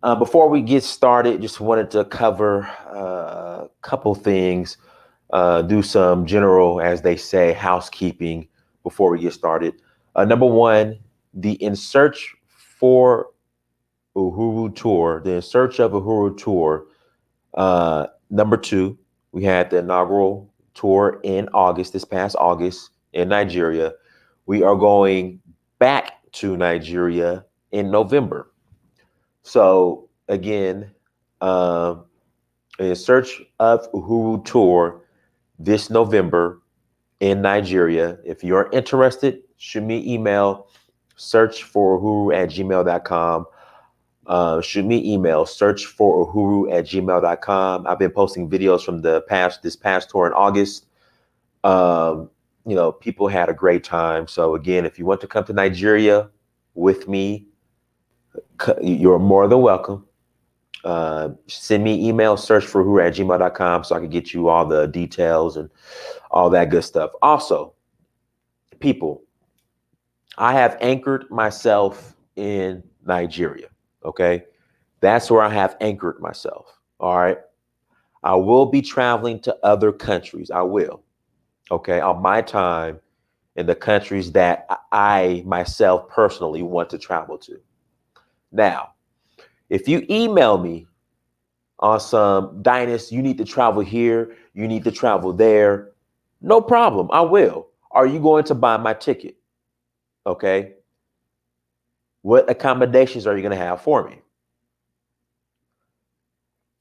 Before we get started, just wanted to cover a couple things, do some general, as they say, housekeeping before we get started. Number one, the In Search for Uhuru tour, the In Search of Uhuru tour. Number two, we had the inaugural tour in August, this past August in Nigeria. We are going back to Nigeria in November. So again, um, In Search of Uhuru tour this November in Nigeria. If you're interested, shoot me an email, search for Uhuru at gmail.com. Shoot me email, search for Uhuru at gmail.com. I've been posting videos from this past tour in August. Um, people had a great time. So again, if you want to come to Nigeria with me, you're more than welcome. Send me email, search for Uhuru at gmail.com so I can get you all the details and all that good stuff. Also, people, I have anchored myself in Nigeria. Okay. That's where I have anchored myself. All right. I will be traveling to other countries. I will. Okay. On my time in the countries that I myself personally want to travel to. Now, if you email me on some Dynast, you need to travel here, you need to travel there, no problem. I will. Are you going to buy my ticket? Okay. What accommodations are you going to have for me?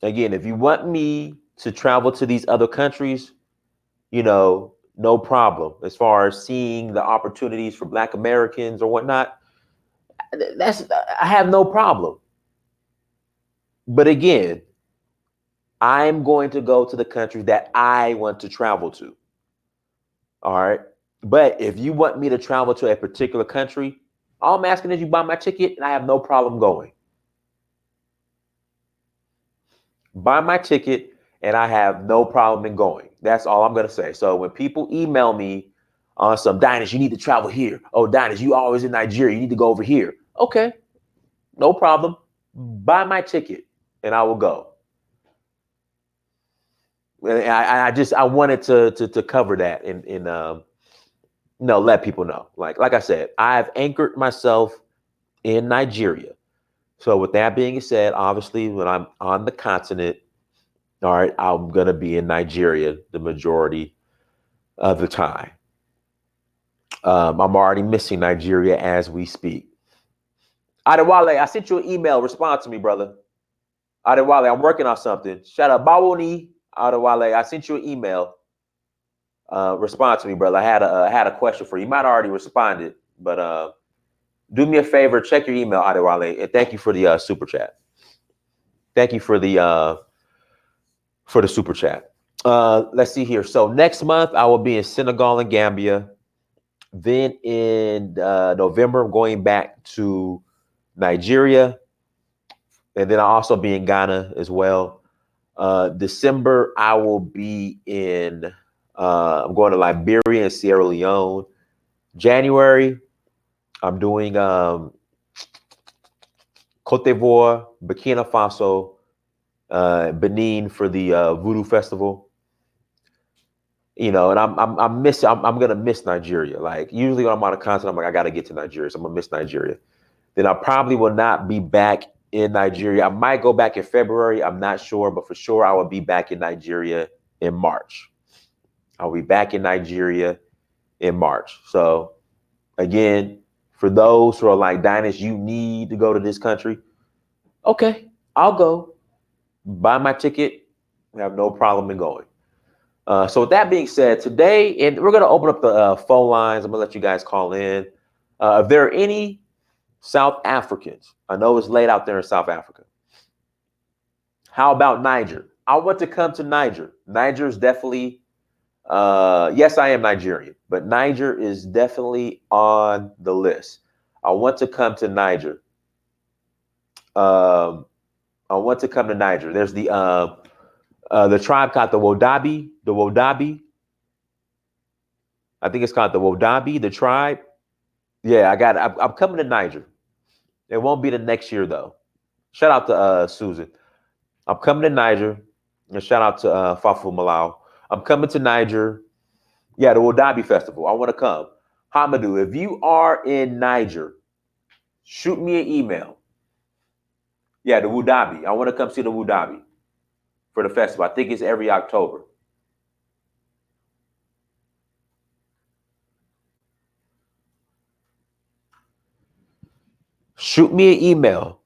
Again, if you want me to travel to these other countries, no problem. As far as seeing the opportunities for Black Americans or whatnot, I have no problem. But again, I'm going to go to the country that I want to travel to. All right. But if you want me to travel to a particular country, all I'm asking is you buy my ticket and I have no problem going. Buy my ticket and I have no problem in going. That's all I'm going to say. So when people email me on some Dynast, you need to travel here. Oh, Dynast, you always in Nigeria. You need to go over here. Okay, no problem. Buy my ticket and I will go. And I wanted to cover that and let people know. Like I said, I've anchored myself in Nigeria. So with that being said, obviously when I'm on the continent, all right, I'm gonna be in Nigeria the majority of the time. I'm already missing Nigeria as we speak. Adewale, I sent you an email. Respond to me, brother. Adewale, I'm working on something. Shout out Bawoni. Adewale, I sent you an email. Respond to me, brother. I had a question for you. You might have already responded, but do me a favor, check your email, Adewale, and thank you for the super chat. Thank you for the super chat. Let's see here. So next month I will be in Senegal and Gambia. Then in November, I'm going back to Nigeria, and then I'll also be in Ghana as well. December, I will be in. I'm going to Liberia and Sierra Leone. January, I'm doing Cote d'Ivoire, Burkina Faso, Benin for the Voodoo Festival. And I'm gonna miss Nigeria. Like usually when I'm on a continent, I'm like I gotta get to Nigeria, so I'm gonna miss Nigeria. Then I probably will not be back in Nigeria. I might go back in February. I'm not sure, but for sure I will be back in Nigeria in March. I'll be back in Nigeria in March. So again, for those who are like Dynast, you need to go to this country. Okay, I'll go. Buy my ticket. I have no problem in going. So with that being said, today, and we're going to open up the phone lines. I'm going to let you guys call in. If there are any South Africans, I know it's late out there in South Africa. How about Niger? I want to come to Niger. Niger is definitely, yes, I am Nigerian, but Niger is definitely on the list. I want to come to Niger. Um, I want to come to Niger. There's the tribe called the Wodabi. The Wodabi. I think it's called the Wodabi, the tribe. Yeah, I got it. I'm coming to Niger. It won't be the next year though. Shout out to Susan. I'm coming to Niger. And shout out to Fafu Malau. I'm coming to Niger. Yeah, the Wadabi Festival. I want to come. Hamadou, if you are in Niger, shoot me an email. Yeah, the Wadabi. I want to come see the Wadabi for the festival. I think it's every October. Shoot me an email,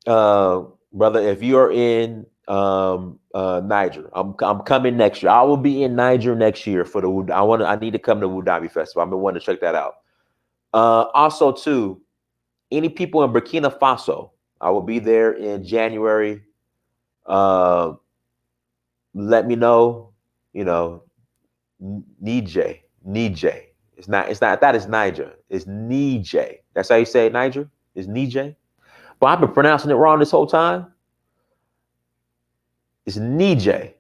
brother. If you are in Niger, I'm coming next year. I will be in Niger next year for the. I need to come to Wadabi Festival. I've been wanting to check that out. Also, too, any people in Burkina Faso, I will be there in January. Uh, Let me know. You know, Nije, Nije. It's not. It's not. That is Niger. It's Nije. That's how you say it, Niger. It's Nije. But I've been pronouncing it wrong this whole time. It's Nije.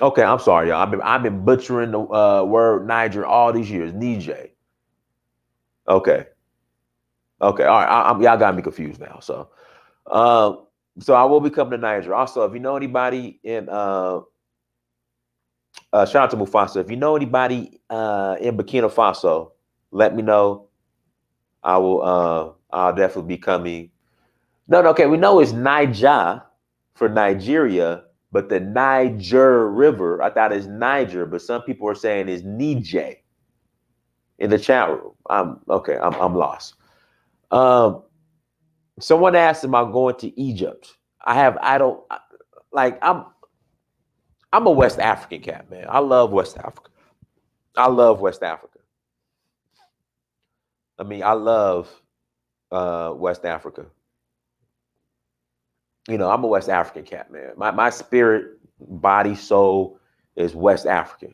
Okay, I'm sorry, y'all. I've been butchering the word Niger all these years. Nije. Okay. Okay. All right. Y'all got me confused now. Um, so I will be coming to Niger. Also, if you know anybody in shout out to Mufasa. If you know anybody in Burkina Faso, let me know. I will. I'll definitely be coming. No, no. Okay, we know it's Niger for Nigeria, but the Niger River, I thought it's Niger, but some people are saying it's Nije in the chat room. I'm okay. I'm lost. Um, Someone asked, "Am I going to Egypt?" I have. I don't like. I'm a West African cat, man. I love West Africa. I love West Africa. I mean, I love West Africa. You know, I'm a West African cat, man. My spirit, body, soul is West African.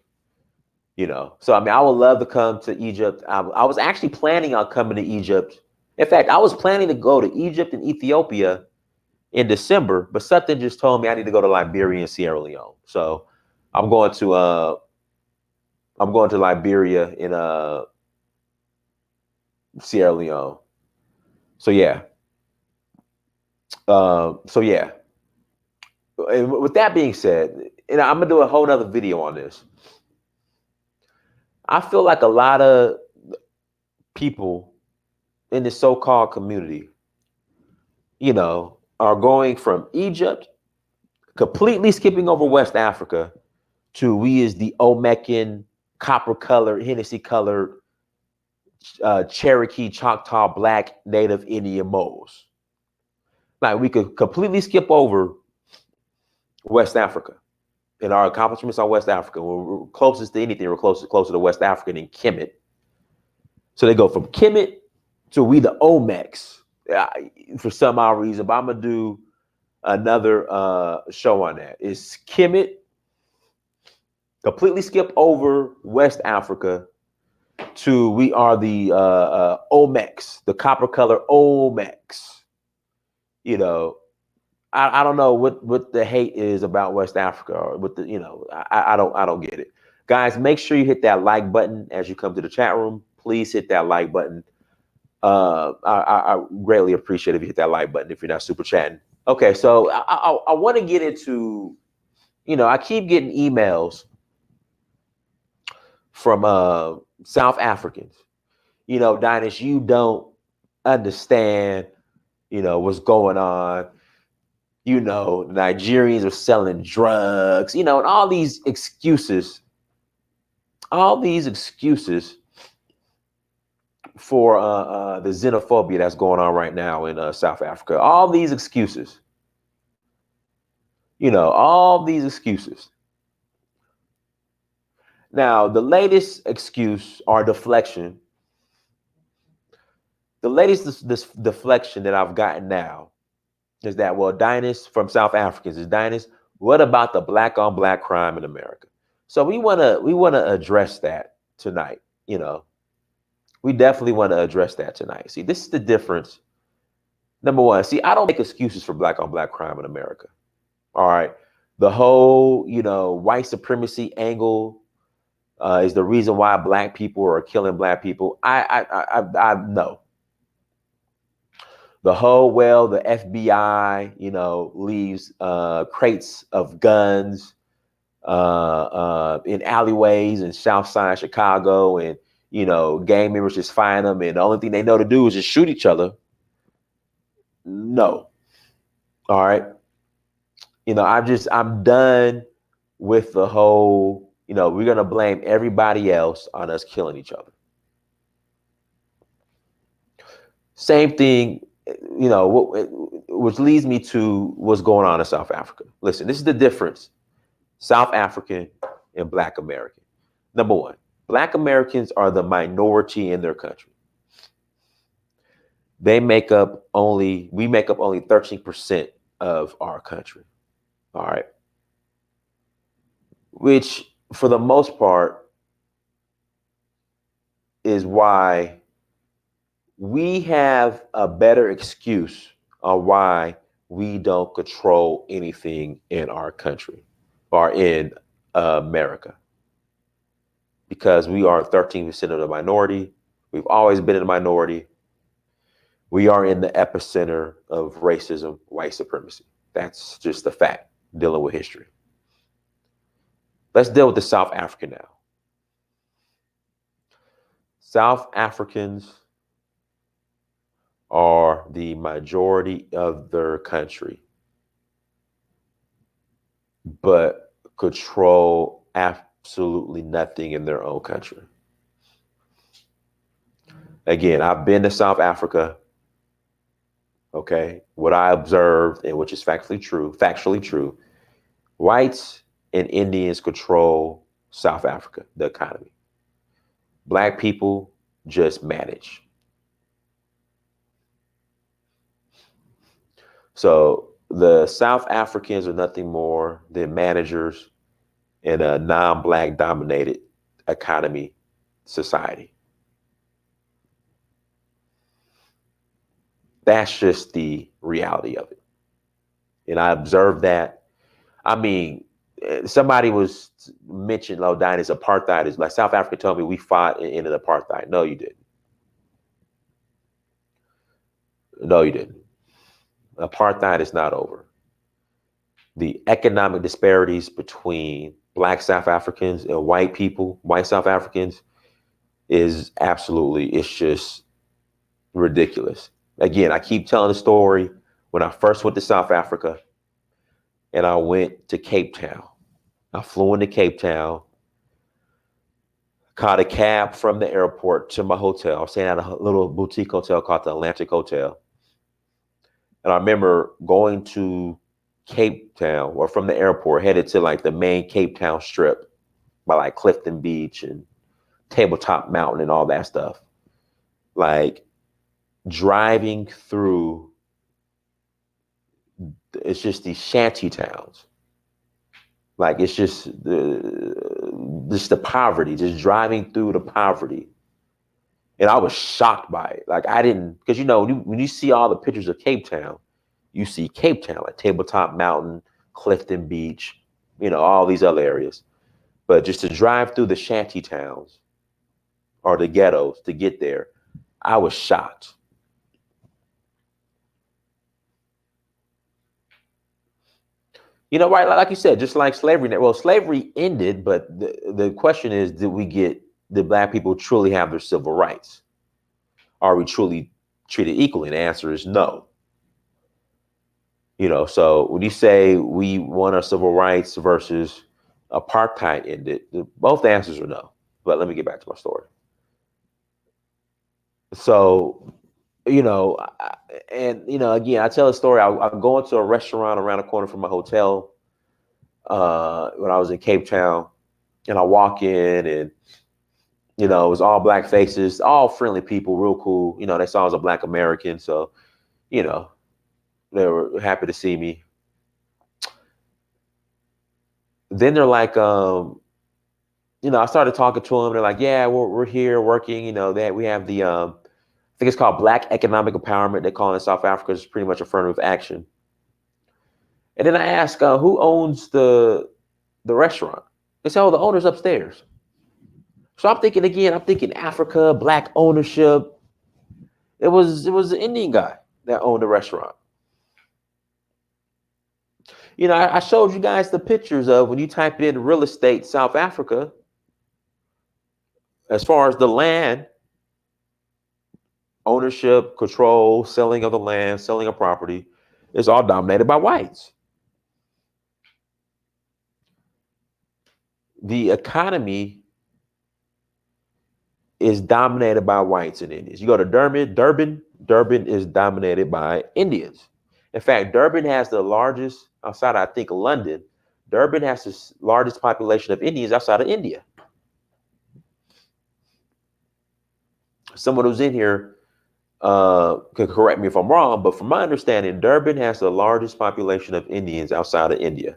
You know, so I mean, I would love to come to Egypt. I was actually planning on coming to Egypt. In fact, I was planning to go to Egypt and Ethiopia in December, but something just told me I need to go to Liberia and Sierra Leone. So I'm going to uh I'm going to Liberia in Sierra Leone. So yeah. So yeah. And with that being said, and I'm gonna do a whole nother video on this. I feel like a lot of people in the so-called community, you know, are going from Egypt, completely skipping over West Africa, to we is the Omecan, copper colored, Hennessy colored, Cherokee, Choctaw, Black, Native Indian moles. Like we could completely skip over West Africa and our accomplishments on West Africa. We're closest to anything. We're closer to West Africa than Kemet. So they go from Kemet to we the Olmecs for some odd reason. But I'm gonna do another show on that. It's Kemet. Completely skip over West Africa to we are the Olmecs, the copper color Olmecs. You know, I don't know what the hate is about West Africa or what the I don't get it. Guys, make sure you hit that like button as you come to the chat room. Please hit that like button. I greatly appreciate if you hit that like button if you're not super chatting. Okay, so I want to get into, I keep getting emails from South Africans. Dynas, you don't understand, what's going on. Nigerians are selling drugs, and all these excuses for the xenophobia that's going on right now in South Africa. All these excuses, all these excuses. Now, the latest excuse or deflection, the latest this deflection that I've gotten now is that, well, Dynas from South Africans is Dynas. What about the black on black crime in America? So we wanna address that tonight. We definitely want to address that tonight. See, this is the difference. Number one, see, I don't make excuses for black on black crime in America. All right, the whole white supremacy angle is the reason why black people are killing black people. I know. The whole well, the FBI, leaves crates of guns in alleyways in South Side Chicago, and gang members just find them, and the only thing they know to do is just shoot each other. No, all right. I'm done with the whole. We're gonna blame everybody else on us killing each other. Same thing, which leads me to what's going on in South Africa. Listen, this is the difference: South African and Black American. Number one, Black Americans are the minority in their country. We make up only 13% of our country. All right. Which, for the most part, is why we have a better excuse on why we don't control anything in our country or in America. Because we are 13% of the minority. We've always been in the minority. We are in the epicenter of racism, white supremacy. That's just a fact, dealing with history. Let's deal with the South African now. South Africans are the majority of their country, but control absolutely nothing in their own country. Again, I've been to South Africa. Okay, what I observed, and which is factually true, whites and Indians control South Africa, the economy. Black people just manage. So the South Africans are nothing more than managers in a non-Black dominated economy society. That's just the reality of it. And I observed that. I mean, somebody was mentioned, Dinah's apartheid is like South Africa told me we fought in an apartheid. No, you didn't. No, you didn't. Apartheid is not over. The economic disparities between Black South Africans and white people, white South Africans, is absolutely, it's just ridiculous. Again, I keep telling the story when I first went to South Africa and I went to Cape Town. I flew into Cape Town, caught a cab from the airport to my hotel. I was staying at a little boutique hotel called the Atlantic Hotel. And I remember going to Cape Town, or from the airport, headed to like the main Cape Town strip by like Clifton Beach and Tabletop Mountain and all that stuff. Like driving through, it's just these shanty towns. Like it's just the poverty, just driving through the poverty. And I was shocked by it. Like I didn't, because when you see all the pictures of Cape Town, you see Cape Town, like Tabletop Mountain, Clifton Beach, all these other areas. But just to drive through the shanty towns or the ghettos to get there, I was shocked. Right, like you said, just like slavery. Well, slavery ended, but the question is, did Black people truly have their civil rights? Are we truly treated equally? And the answer is no. So when you say we won our civil rights versus apartheid ended, both answers are no. But let me get back to my story. So, again, I tell a story. I go into a restaurant around the corner from my hotel when I was in Cape Town, and I walk in, and it was all Black faces, all friendly people, real cool. They saw I was a Black American, so they were happy to see me. Then they're like, I started talking to them. They're like, yeah, we're here working. That we have the, I think it's called Black Economic Empowerment. They call it in South Africa. It's pretty much affirmative action. And then I asked, who owns the restaurant? They said, oh, the owner's upstairs. So I'm thinking Africa, Black ownership. It was an Indian guy that own the restaurant. I showed you guys the pictures of when you type in real estate South Africa, as far as the land, ownership, control, selling of the land, selling of property, is all dominated by whites. The economy is dominated by whites and Indians. You go to Durban is dominated by Indians. In fact, Durban has the largest, outside, I think, London, Durban has the largest population of Indians outside of India. Someone who's in here could correct me if I'm wrong, but from my understanding, Durban has the largest population of Indians outside of India,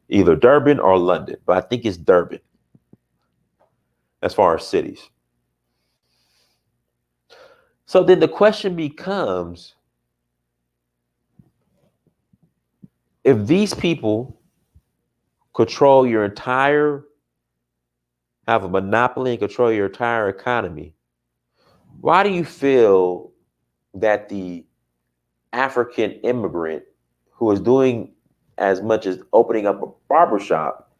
either Durban or London, but I think it's Durban as far as cities. So then the question becomes, if these people control your entire, have a monopoly and control your entire economy, why do you feel that the African immigrant who is doing as much as opening up a barbershop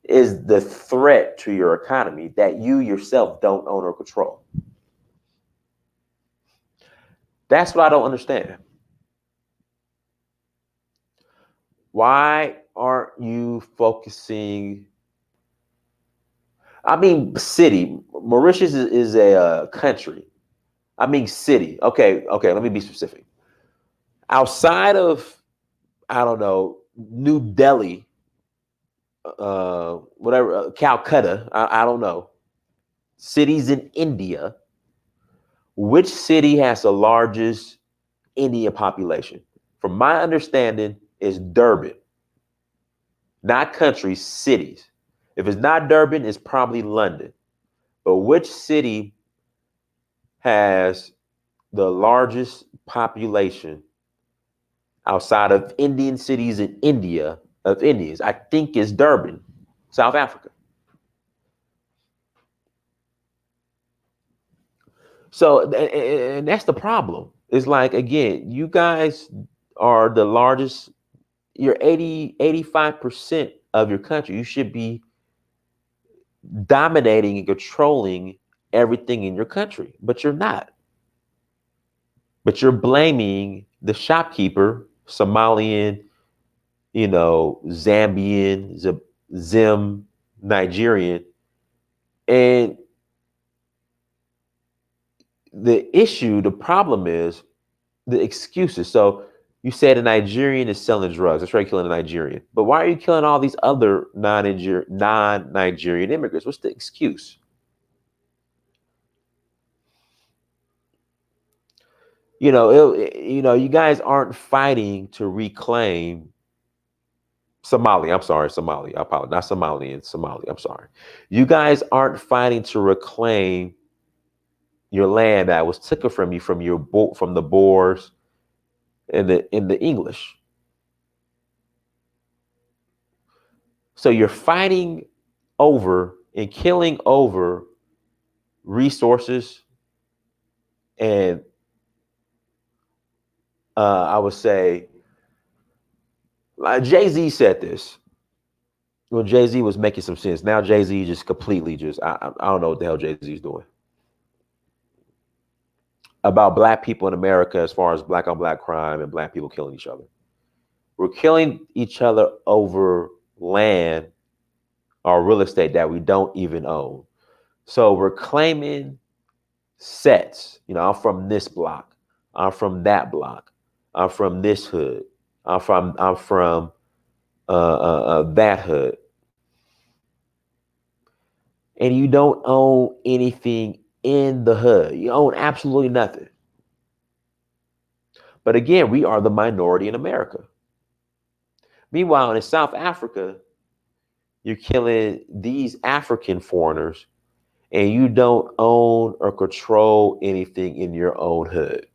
is the threat to your economy that you yourself don't own or control? That's what I don't understand. Why aren't you focusing? I mean, city. Mauritius is a country. I mean, city. Okay, let me be specific. Outside of, I don't know, New Delhi, whatever, Calcutta, I don't know, cities in India, which city has the largest Indian population? From my understanding, is Durban. Not countries, cities. If it's not Durban, it's probably London. But which city has the largest population outside of Indian cities in India of Indians? I think it's Durban, South Africa. So, and that's the problem. It's like, again, you guys are the largest, you're 85% of your country. You should be dominating and controlling everything in your country, but you're not. But you're blaming the shopkeeper, Somalian, Zambian, Zim, Nigerian. And the problem is the excuses. So you said a Nigerian is selling drugs. That's right, killing a Nigerian. But why are you killing all these other non-Nigerian immigrants? What's the excuse? You guys aren't fighting to reclaim Somali. I'm sorry, Somali. I apologize. Not Somalian, Somali. I'm sorry. You guys aren't fighting to reclaim your land that was taken from you from the Boers and the English. So you're fighting over and killing over resources, and I would say, like Jay-Z said this. Well, Jay-Z was making some sense. Now Jay-Z just completely I don't know what the hell Jay-Z's doing about black people in America as far as black on black crime and black people killing each other. We're killing each other over land or real estate that we don't even own. So we're claiming sets. I'm from this block. I'm from that block. I'm from this hood. I'm from that hood. And you don't own anything in the hood. You own absolutely nothing. But again, we are the minority in America. Meanwhile, in South Africa, you're killing these African foreigners and you don't own or control anything in your own hood.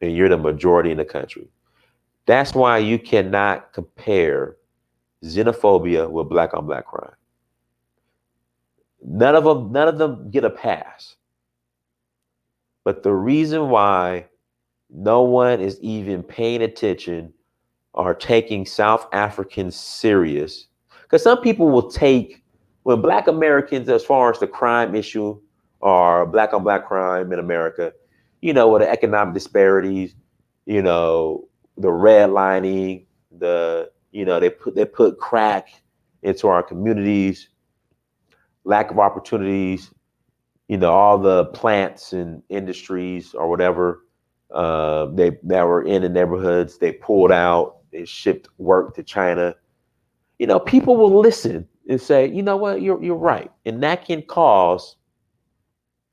And you're the majority in the country. That's why you cannot compare xenophobia with black on black crime. None of them get a pass. But the reason why No one is even paying attention or taking South Africans serious. Because some people will take, when Black Americans, as far as the crime issue or Black on Black crime in America, with the economic disparities, you know, the redlining, they put crack into our communities, lack of opportunities, all the plants and industries or whatever they that were in the neighborhoods, they pulled out, they shipped work to China. People will listen and say, you know what, you're right. And that can cause,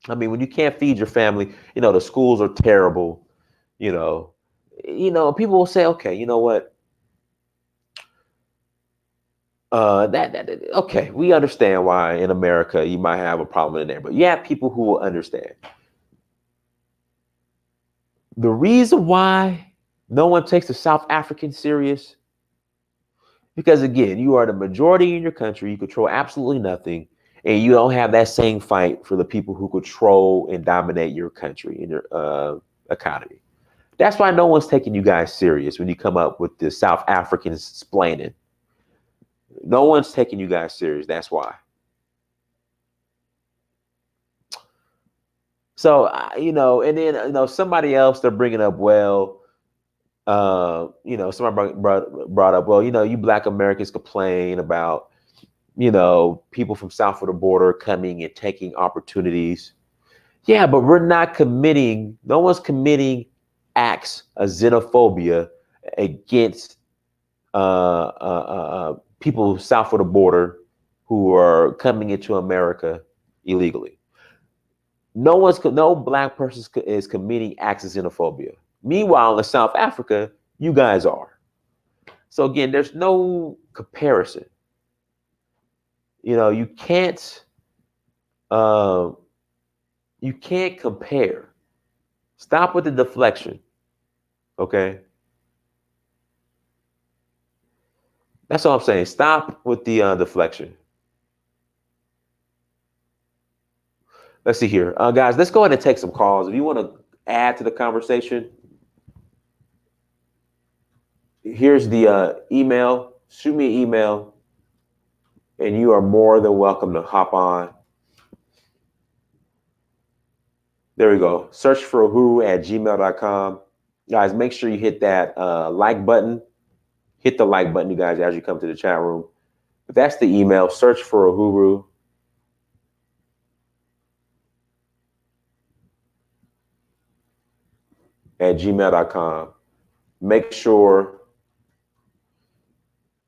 I mean, when you can't feed your family, the schools are terrible, you know, people will say, okay, you know what? Okay, we understand why in America you might have a problem in there, but you have people who will understand. The reason why no one takes the South African serious, because again, you are the majority in your country, you control absolutely nothing, and you don't have that same fight for the people who control and dominate your country and your economy. That's why no one's taking you guys serious when you come up with the South Africans splaining. No one's taking you guys serious. That's why. So, and then, somebody else they're bringing up, well, somebody brought up, well, you Black Americans complain about, people from south of the border coming and taking opportunities. Yeah, but no one's committing acts of xenophobia against people south of the border who are coming into America illegally. No Black person is committing acts of xenophobia. Meanwhile, in South Africa, you guys are. So again, there's no comparison. You can't uh, you can't compare. Stop with the deflection. Okay, that's all I'm saying. Stop with the deflection. Let's see here, guys. Let's go ahead and take some calls. If you want to add to the conversation, here's the email. Shoot me an email, and you are more than welcome to hop on. There we go. Search for Uhuru at gmail.com. Guys, make sure you hit that like button. Hit the like button, you guys, as you come to the chat room. But that's the email. Search for Uhuru at gmail.com. Make sure,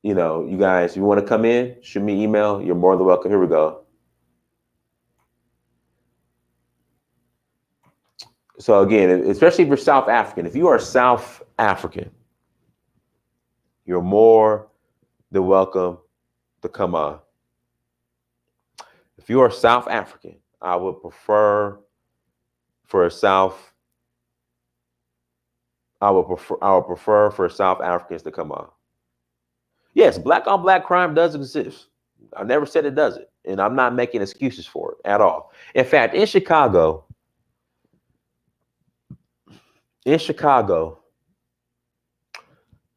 you guys, you want to come in, shoot me an email. You're more than welcome. Here we go. So again, especially if you're South African, if you are South African, you're more than welcome to come on. If you are South African, I would prefer for South. I would prefer for South Africans to come on. Yes, Black on Black crime does exist. I never said it doesn't, and I'm not making excuses for it at all. In fact, in Chicago,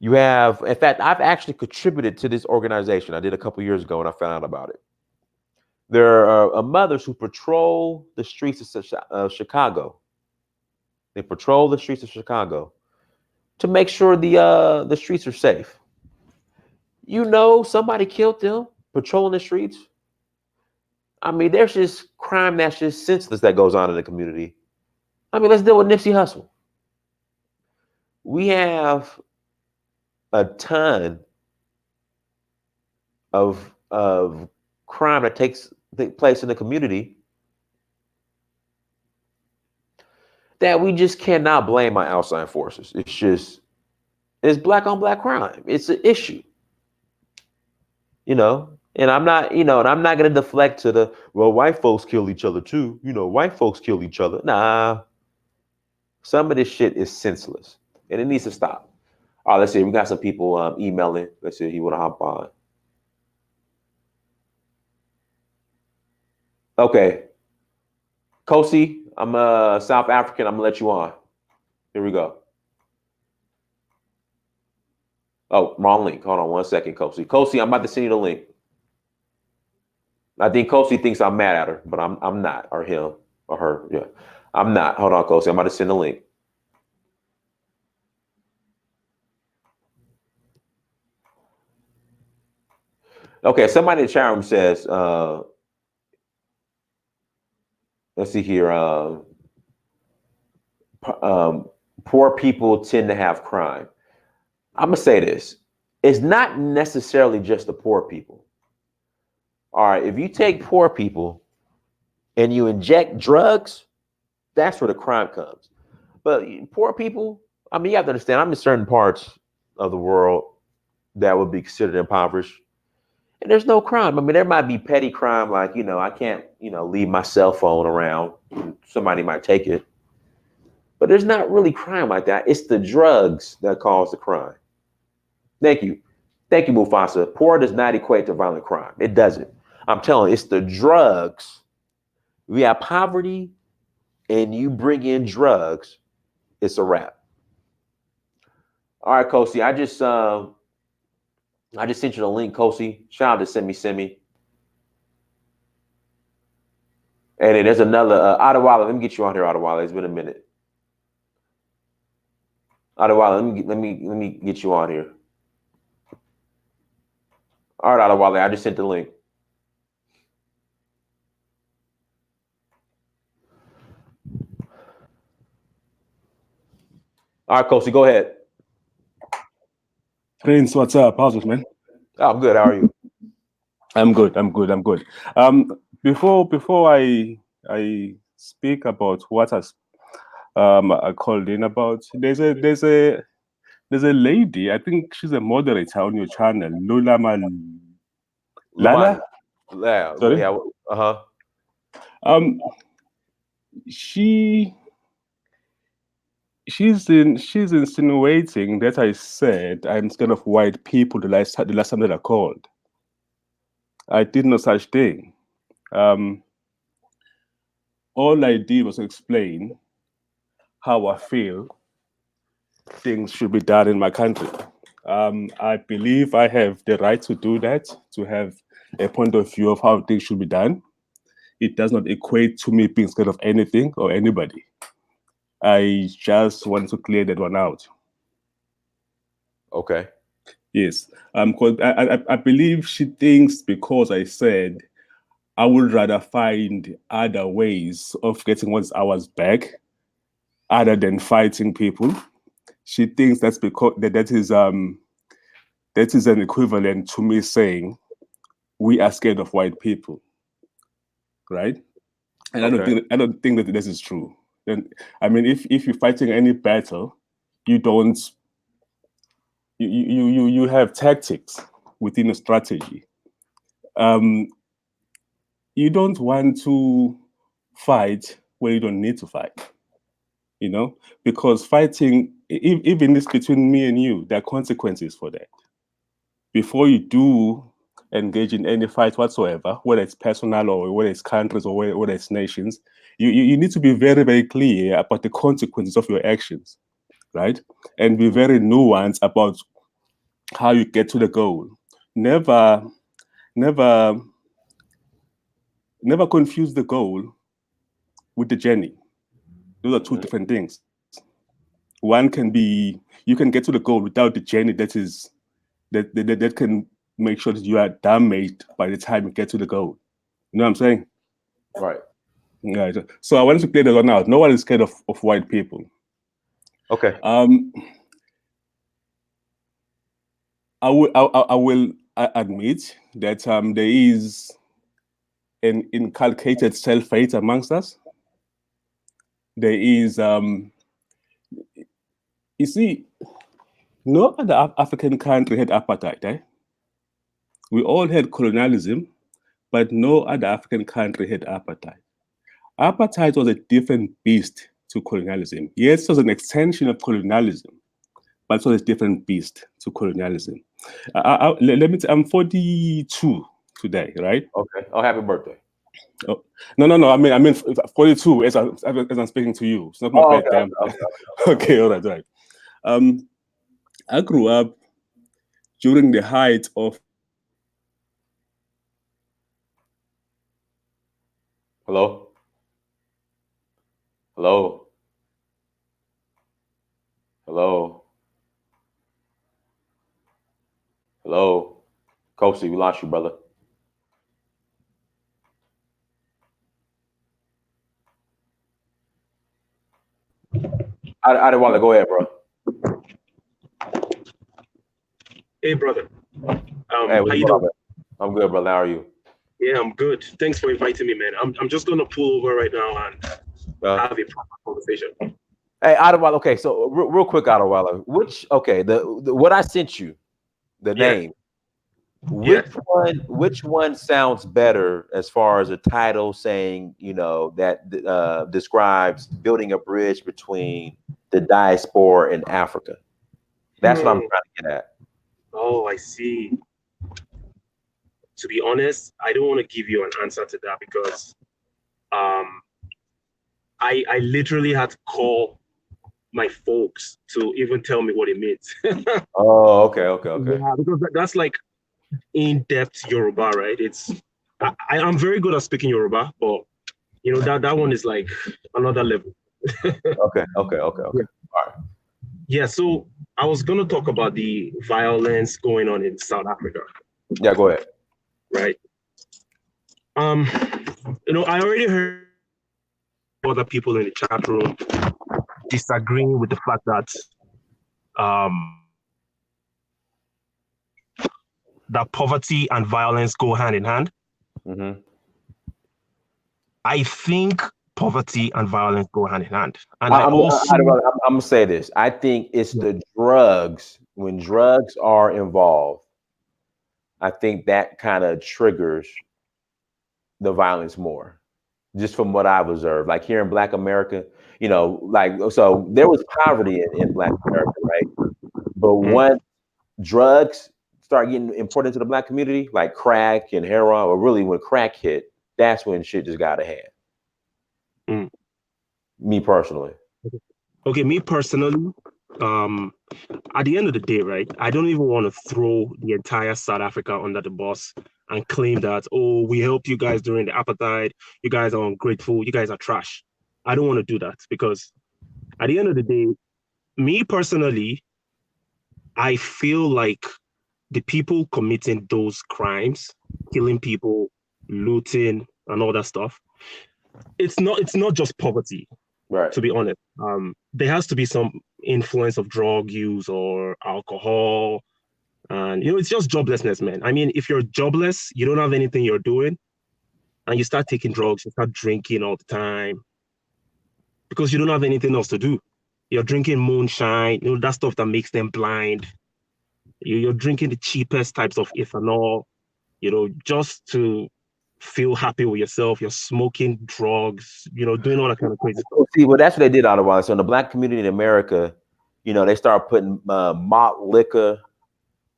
you have. In fact, I've actually contributed to this organization. I did a couple years ago, and I found out about it. There are mothers who patrol the streets of Chicago. They patrol the streets of Chicago to make sure the streets are safe. Somebody killed them patrolling the streets. I mean, there's just crime that's just senseless that goes on in the community. I mean, let's deal with Nipsey Hussle. We have a ton of crime that takes place in the community that we just cannot blame on outside forces. It's Black on Black crime. It's an issue, And I'm not gonna deflect to the, well, white folks kill each other too. White folks kill each other. Nah, some of this shit is senseless, and it needs to stop. All right, let's see. We got some people emailing. Let's see if you want to hop on. Okay, Kosi, I'm South African. I'm gonna let you on. Here we go. Oh, wrong link. Hold on 1 second, Kosi. Kosi, I'm about to send you the link. I think Kosi thinks I'm mad at her, but I'm not, or him, or her. Yeah, I'm not. Hold on, Kosi. I'm about to send the link. Okay, somebody in the chat room says, let's see here. Poor people tend to have crime. I'm gonna say this: it's not necessarily just the poor people. All right, if you take poor people and you inject drugs, that's where the crime comes. But poor people, I mean, you have to understand. I'm in certain parts of the world that would be considered impoverished, and there's no crime. I mean, there might be petty crime, like I can't, leave my cell phone around. Somebody might take it, but there's not really crime like that. It's the drugs that cause the crime. Thank you. Thank you, Mufasa. Poor does not equate to violent crime. It doesn't. I'm telling you, it's the drugs. We have poverty and you bring in drugs, it's a wrap. All right, Kosi. I just sent you the link, Kosi. Shout out to Semi. And then there's another Adewale. Let me get you on here, Adewale. It's been a minute. Adewale, let me get you on here. All right, Adewale, I just sent the link. All right, Kosi, go ahead. Prince, what's up? How's it, man? Oh, I'm good. How are you? I'm good. Before I speak about what I called in about, there's a lady. I think she's a moderator on your channel, Lala. Yeah, Sorry. yeah. Uh-huh. Um, she's insinuating that I said I'm scared of white people the last time that I called. I did no such thing. All I did was explain how I feel things should be done in my country. I believe I have the right to do that, to have a point of view of how things should be done. It does not equate to me being scared of anything or anybody. I just want to clear that one out. Okay. Yes. Because I believe she thinks because I said I would rather find other ways of getting what's ours back other than fighting people. She thinks that's because that is an equivalent to me saying we are scared of white people, right? And Okay. I don't think that this is true. And I mean, if you're fighting any battle, you don't you have tactics within a strategy. You don't want to fight where you don't need to fight. Because fighting, even this between me and you, there are consequences for that. Before you do engage in any fight whatsoever, whether it's personal or whether it's countries or whether it's nations, you need to be very, very clear about the consequences of your actions, right? And be very nuanced about how you get to the goal. Never confuse the goal with the journey. Those are two different things. One can be, you can get to the goal without the journey that can make sure that you are damaged by the time you get to the goal. You know what I'm saying? Right. Yeah. So I wanted to clear that one out. No one is scared of white people. Okay. I will admit that there is an inculcated self-hate amongst us. There is, you see, no other African country had apartheid. We all had colonialism, but no other African country had apartheid. Apartheid was a different beast to colonialism. Yes, it was an extension of colonialism, but it was a different beast to colonialism. Let me. I'm 42 today, right? Okay. Oh, happy birthday. Oh, no. I mean 42 as I'm speaking to you. It's not my Oh, birthday. okay. Okay, all right. I grew up during the height of Hello? Hello? Hello? Hello? Kosi, we lost you, brother. I didn't want to go ahead, bro. Hey, brother. Hey, what's How you going on, doing? man? I'm good, brother. How are you? Yeah, I'm good. Thanks for inviting me, man. I'm just gonna pull over right now and have a proper conversation. Hey, Adewale. Okay, so real quick, Adewale. What I sent you, the Yeah. name. Which one sounds better as far as a title saying, that describes building a bridge between the diaspora and Africa? That's what I'm trying to get at. Oh, I see. To be honest, I don't want to give you an answer to that because I literally had to call my folks to even tell me what it means. Oh, okay. Yeah, because that's like in-depth Yoruba, right? I'm very good at speaking Yoruba, but that one is like another level. Okay. Yeah. All right. Yeah, so I was going to talk about the violence going on in South Africa, Yeah, go ahead. right? I already heard other people in the chat room disagreeing with the fact that that poverty and violence go hand in hand. Mm-hmm. I think poverty and violence go hand in hand, and I'm gonna say this. I think it's the drugs. When drugs are involved, I think that kind of triggers the violence more. Just from what I've observed, like here in Black America, so there was poverty in Black America, right? But once drugs start getting important to the Black community, like crack and heroin, or really when crack hit, that's when shit just got ahead. Me personally. Okay, me personally, at the end of the day, right, I don't even want to throw the entire South Africa under the bus and claim that, oh, we helped you guys during the apartheid, you guys are ungrateful, you guys are trash. I don't want to do that because at the end of the day, me personally, I feel like the people committing those crimes, killing people, looting, and all that stuff, it's not just poverty. Right. To be honest, there has to be some influence of drug use or alcohol, and it's just joblessness, man. I mean, if you're jobless, you don't have anything you're doing, and you start taking drugs, you start drinking all the time because you don't have anything else to do. You're drinking moonshine, that stuff that makes them blind. You're drinking the cheapest types of ethanol, just to feel happy with yourself. You're smoking drugs, doing all that kind of crazy stuff. See, well, that's what they did out of Otherwise. So in the Black community in America, they start putting malt liquor,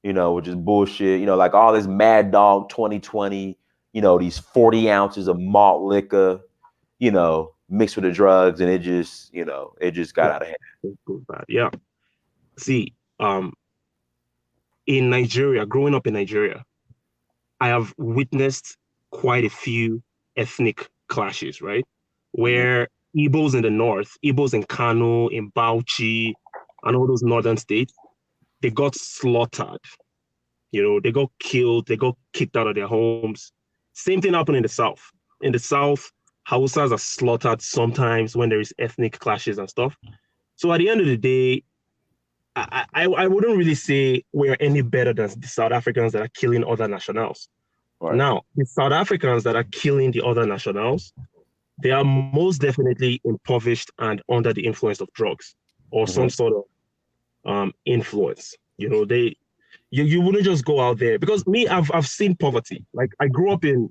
which is bullshit. Like all this Mad Dog 2020, these 40 ounces of malt liquor, mixed with the drugs, and it just got out of hand. It goes bad. Yeah. See, in Nigeria, growing up in Nigeria, I have witnessed quite a few ethnic clashes, right? Where Igbos in the north, Igbos in Kano, in Bauchi, and all those northern states, they got slaughtered. They got killed, they got kicked out of their homes. Same thing happened in the south. In the south, Hausas are slaughtered sometimes when there is ethnic clashes and stuff. So at the end of the day, I wouldn't really say we're any better than the South Africans that are killing other nationals. Right. Now, the South Africans that are killing the other nationals, they are most definitely impoverished and under the influence of drugs or some sort of influence. You wouldn't just go out there because I've seen poverty. Like I grew up in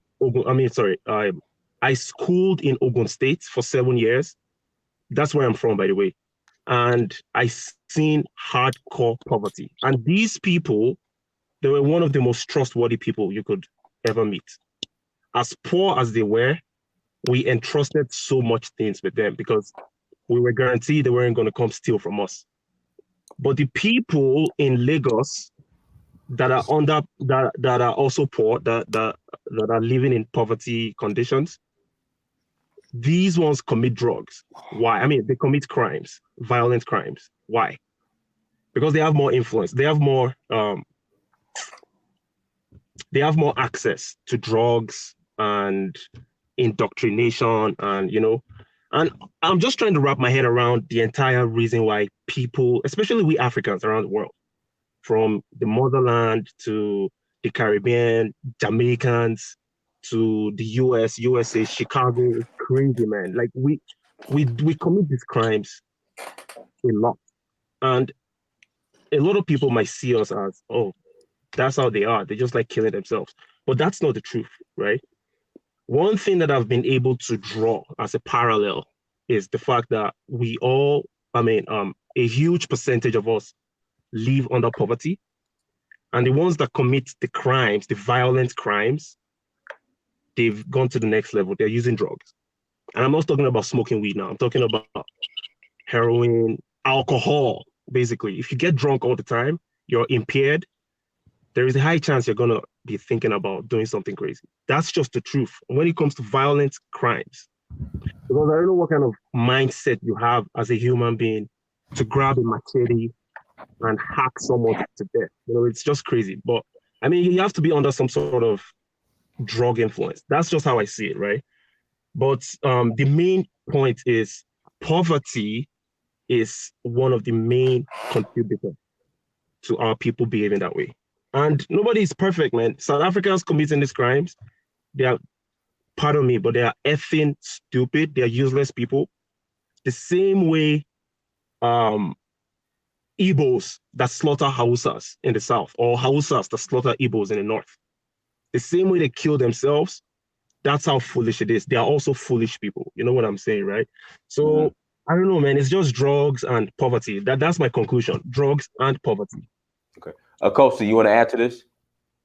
I schooled in Ogun State for 7 years. That's where I'm from, by the way. And I seen hardcore poverty. And these people, they were one of the most trustworthy people you could ever meet. As poor as they were, we entrusted so much things with them because we were guaranteed they weren't going to come steal from us. But the people in Lagos, that are under that are also poor, that are living in poverty conditions, these ones commit drugs. Why? I mean, they commit crimes, violent crimes. Why? Because they have more influence. They have more access to drugs and indoctrination, and and I'm just trying to wrap my head around the entire reason why people, especially we Africans around the world, from the motherland to the Caribbean, Jamaicans to the US, USA, Chicago, is crazy, man. Like we commit these crimes a lot. And a lot of people might see us as, oh, that's how they are. They just like killing themselves. But that's not the truth, right? One thing that I've been able to draw as a parallel is the fact that we all, a huge percentage of us live under poverty. And the ones that commit the crimes, the violent crimes, they've gone to the next level. They're using drugs. And I'm not talking about smoking weed now. I'm talking about heroin, alcohol, basically. If you get drunk all the time, you're impaired, there is a high chance you're going to be thinking about doing something crazy. That's just the truth. When it comes to violent crimes, because I don't know what kind of mindset you have as a human being to grab a machete and hack someone to death. It's just crazy. But I mean, you have to be under some sort of drug influence. That's just how I see it, right? But the main point is poverty is one of the main contributors to our people behaving that way. And nobody is perfect, man. South Africans committing these crimes, they are, pardon me, but they are effing stupid. They are useless people. The same way Igbos that slaughter Hausas in the south, or Hausas that slaughter Igbos in the north. The same way they kill themselves, that's how foolish it is. They are also foolish people. You know what I'm saying, right? So I don't know, man. It's just drugs and poverty. That's my conclusion. Drugs and poverty. Okay. Kosi, you want to add to this?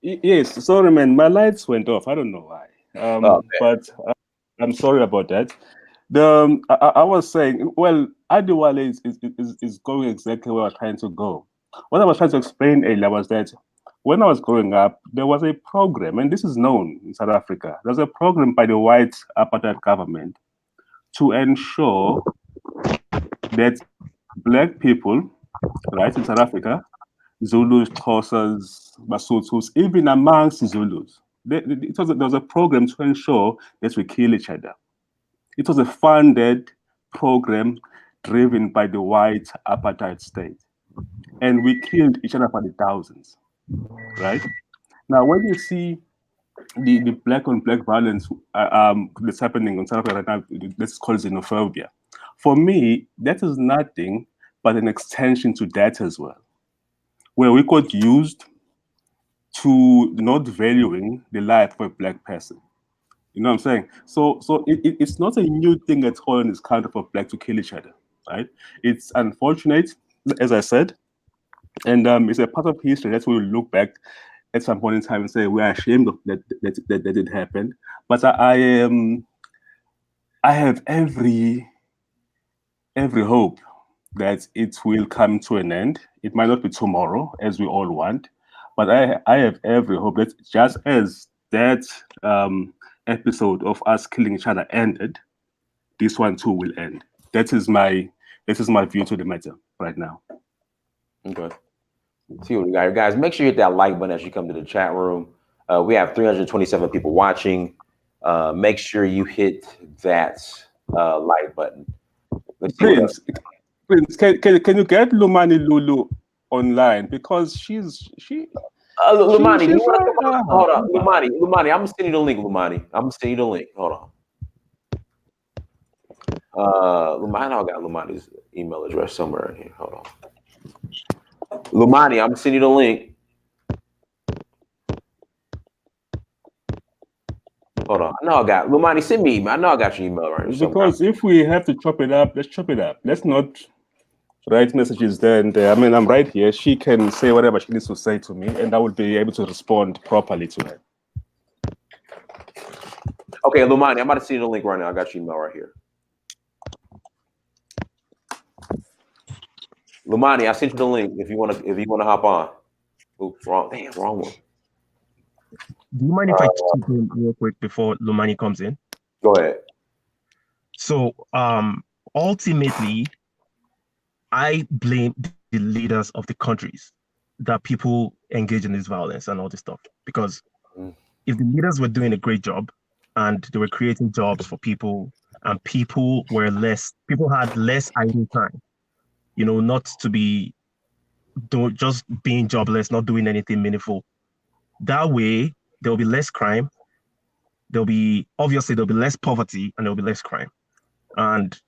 Yes, sorry, man. My lights went off. I don't know why. But I'm sorry about that. I was saying, well, Adiwale is going exactly where I was trying to go. What I was trying to explain earlier was that when I was growing up, there was a program, and this is known in South Africa. There's a program by the white apartheid government to ensure that black people, right, in South Africa, Zulus, Xhosas, Basutus, even amongst Zulus, there was a program to ensure that we kill each other. It was a funded program driven by the white apartheid state. And we killed each other by the thousands, right? Now, when you see the black on black violence that's happening in South Africa right now, this is called xenophobia. For me, that is nothing but an extension to that as well, where we got used to not valuing the life of a black person. You know what I'm saying? So it's not a new thing at all in this country for black to kill each other, right? It's unfortunate, as I said, and it's a part of history. That's where we look back at some point in time and say we are ashamed of that it happened. But I have every hope that it will come to an end. It might not be tomorrow, as we all want, but I have every hope that just as that episode of us killing each other ended, this one too will end. That is my view to the matter right now. Okay. See what we got here, guys. Make sure you hit that like button as you come to the chat room. We have 327 people watching. Make sure you hit that like button. Prince, can you get Lumani Lulu online, because she Lumani, do you she's want to come on? Hold on, right. Lumani, I'm gonna send you the link. Lumani, I'm gonna send you the link. Hold on. Lumani, I got Lumani's email address somewhere in here. Hold on. Lumani, I'm gonna send you the link. Hold on. I know I got Lumani. Send me email. I know I got your email right here somewhere. Because if we have to chop it up, let's chop it up. Let's not write messages there and there. I mean, I'm right here. She can say whatever she needs to say to me, and I will be able to respond properly to her. Okay, Lumani, I'm about to send you the link right now. I got your email right here. Lumani, I sent you the link if you wanna hop on. Oops, wrong. Damn, wrong one. Do you mind if I chip in real quick before Lumani comes in? Go ahead. So, ultimately, I blame the leaders of the countries that people engage in this violence and all this stuff. Because if the leaders were doing a great job and they were creating jobs for people and people had less idle time, not to be just being jobless, not doing anything meaningful. That way, there'll be less crime. There'll be less poverty and there'll be less crime. And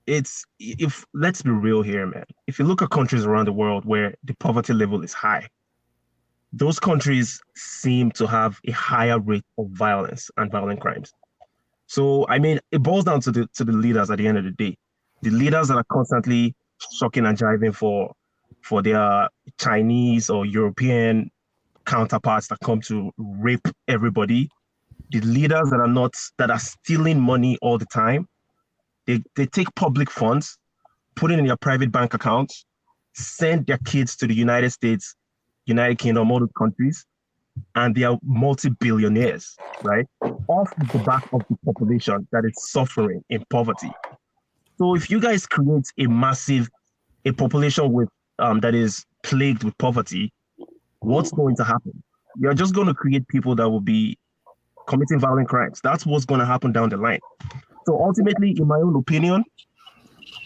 if let's be real here, man. If you look at countries around the world where the poverty level is high, those countries seem to have a higher rate of violence and violent crimes. So I mean, it boils down to the leaders at the end of the day. The leaders that are constantly shocking and jiving for their Chinese or European counterparts that come to rape everybody. The leaders that are stealing money all the time. They take public funds, put it in their private bank accounts, send their kids to the United States, United Kingdom, all those countries, and they are multi-billionaires, right? Off the back of the population that is suffering in poverty. So if you guys create a population with that is plagued with poverty, what's going to happen? You're just going to create people that will be committing violent crimes. That's what's going to happen down the line. So ultimately, in my own opinion,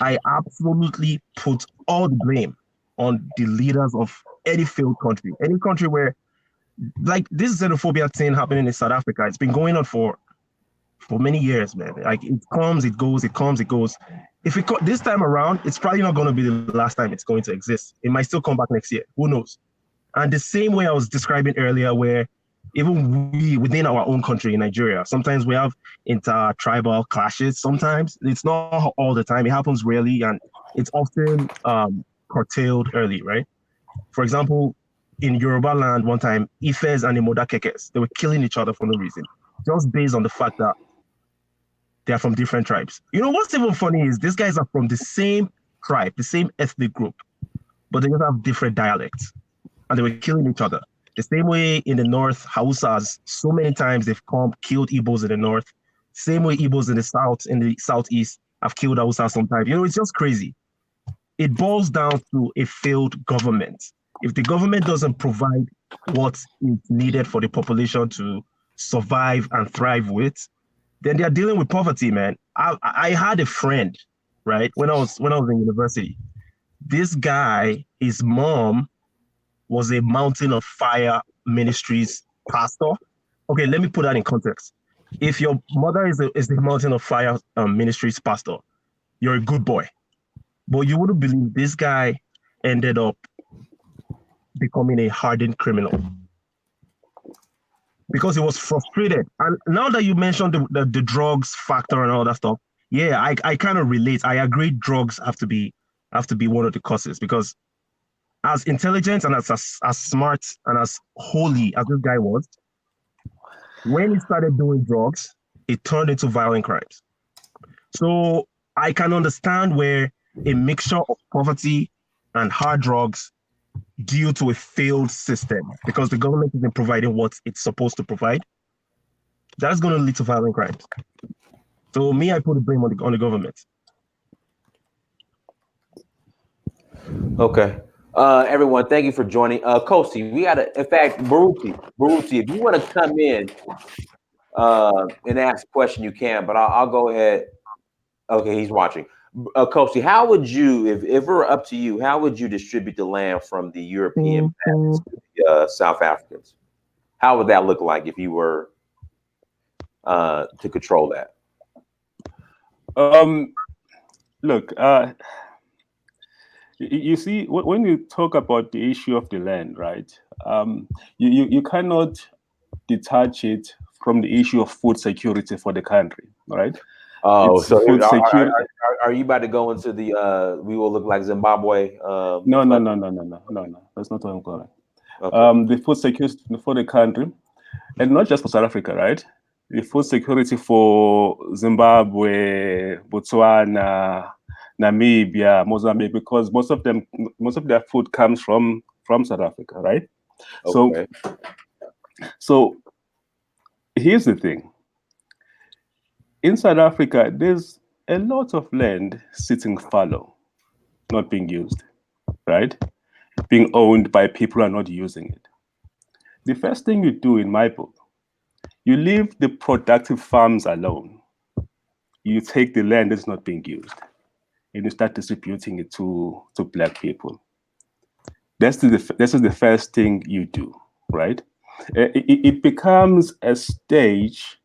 I absolutely put all the blame on the leaders of any failed country, any country where, like this xenophobia thing happening in South Africa, it's been going on for many years, man. Like it comes, it goes, it comes, it goes. If this time around, it's probably not going to be the last time it's going to exist. It might still come back next year. Who knows? And the same way I was describing earlier, where even we within our own country in Nigeria, sometimes we have inter-tribal clashes. Sometimes it's not all the time. It happens rarely, and it's often curtailed early, right? For example, in Yoruba land one time, Ifes and Imodakekes, they were killing each other for no reason, just based on the fact that they are from different tribes. You know what's even funny is these guys are from the same tribe, the same ethnic group, but they just have different dialects, and they were killing each other. The same way in the north, Hausas, so many times they've killed Igbos in the north. Same way Igbos in the southeast have killed Hausas sometimes. It's just crazy. It boils down to a failed government. If the government doesn't provide what is needed for the population to survive and thrive with, then they're dealing with poverty, man. I had a friend, right, when I was in university. This guy, his mom was a Mountain of Fire Ministries pastor. Okay, let me put that in context. If your mother is the Mountain of Fire Ministries pastor, you're a good boy. But you wouldn't believe this guy ended up becoming a hardened criminal because he was frustrated. And now that you mentioned the drugs factor and all that stuff, yeah, I kind of relate. I agree drugs have to be one of the causes, because as intelligent and as smart and as holy as this guy was, when he started doing drugs, it turned into violent crimes. So I can understand where a mixture of poverty and hard drugs due to a failed system, because the government isn't providing what it's supposed to provide, that's going to lead to violent crimes. So me, I put the blame on the government. Okay. Everyone, thank you for joining. Kosi, we got in fact, Baruti, if you want to come in and ask a question, you can, but I'll go ahead. Okay, he's watching. Kosi, how would you, if it were up to you, how would you distribute the land from the European to the South Africans? How would that look like if you were to control that? Look, you see, when you talk about the issue of the land, right, you cannot detach it from the issue of food security for the country, right? Oh, it's so food security. Are you about to go into the we will look like Zimbabwe? No. That's not what I'm calling. Okay. The food security for the country, and not just for South Africa, right? The food security for Zimbabwe, Botswana, Namibia, Mozambique, because most of their food comes from South Africa, right? So, Okay. so here's the thing. In South Africa, there's a lot of land sitting fallow, not being used, right? Being owned by people who are not using it. The first thing you do in my book, you leave the productive farms alone. You take the land that's not being used and you start distributing it to Black people. This is the first thing you do, right? It becomes a stage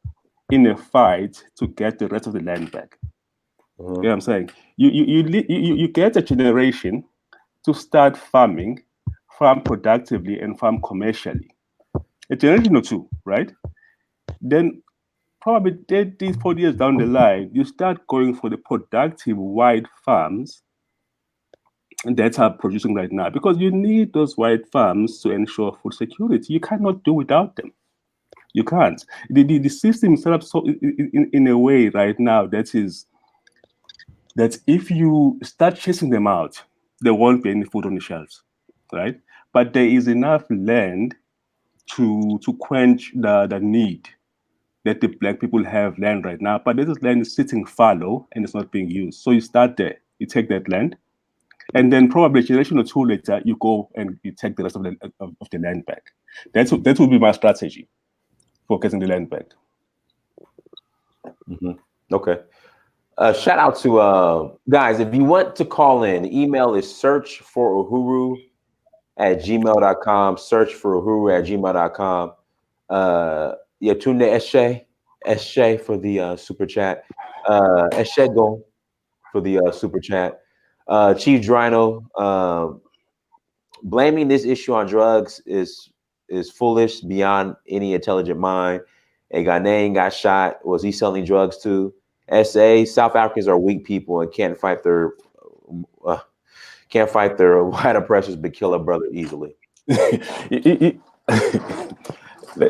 in a fight to get the rest of the land back. You know what I'm saying? You get a generation to start farming, farm productively, and farm commercially. A generation or two, right? Then probably 30, 40 years down the line, you start going for the productive wide farms that are producing right now because you need those wide farms to ensure food security. You cannot do without them. You can't. The system is set up so in a way right now that if you start chasing them out, there won't be any food on the shelves, right? But there is enough land to quench the need that the Black people have land right now. But this land is sitting fallow and it's not being used. So you start there, you take that land, and then probably a generation or two later, you go and you take the rest of the land back. That would be my strategy for getting the land back. Okay. Shout out to guys. If you want to call in, email is searchforuhuru@gmail.com. Searchforuhuru@gmail.com. Yeah, tune to Eshe for the super chat. Eshego for the super chat. Chief Drino, blaming this issue on drugs is foolish beyond any intelligent mind. A Ghanaian got shot. Was he selling drugs too? South Africans are weak people and uh, can't fight their white oppressors, but kill a brother easily.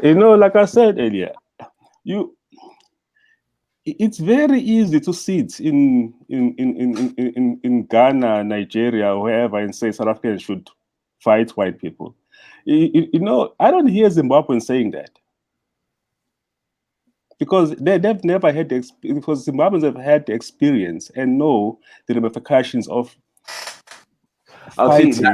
You know, like I said earlier, you it's very easy to sit in Ghana, Nigeria, wherever, and say South Africans should fight white people. You know, I don't hear Zimbabweans saying that because they've never had because Zimbabweans have had the experience and know the ramifications of See, fighting.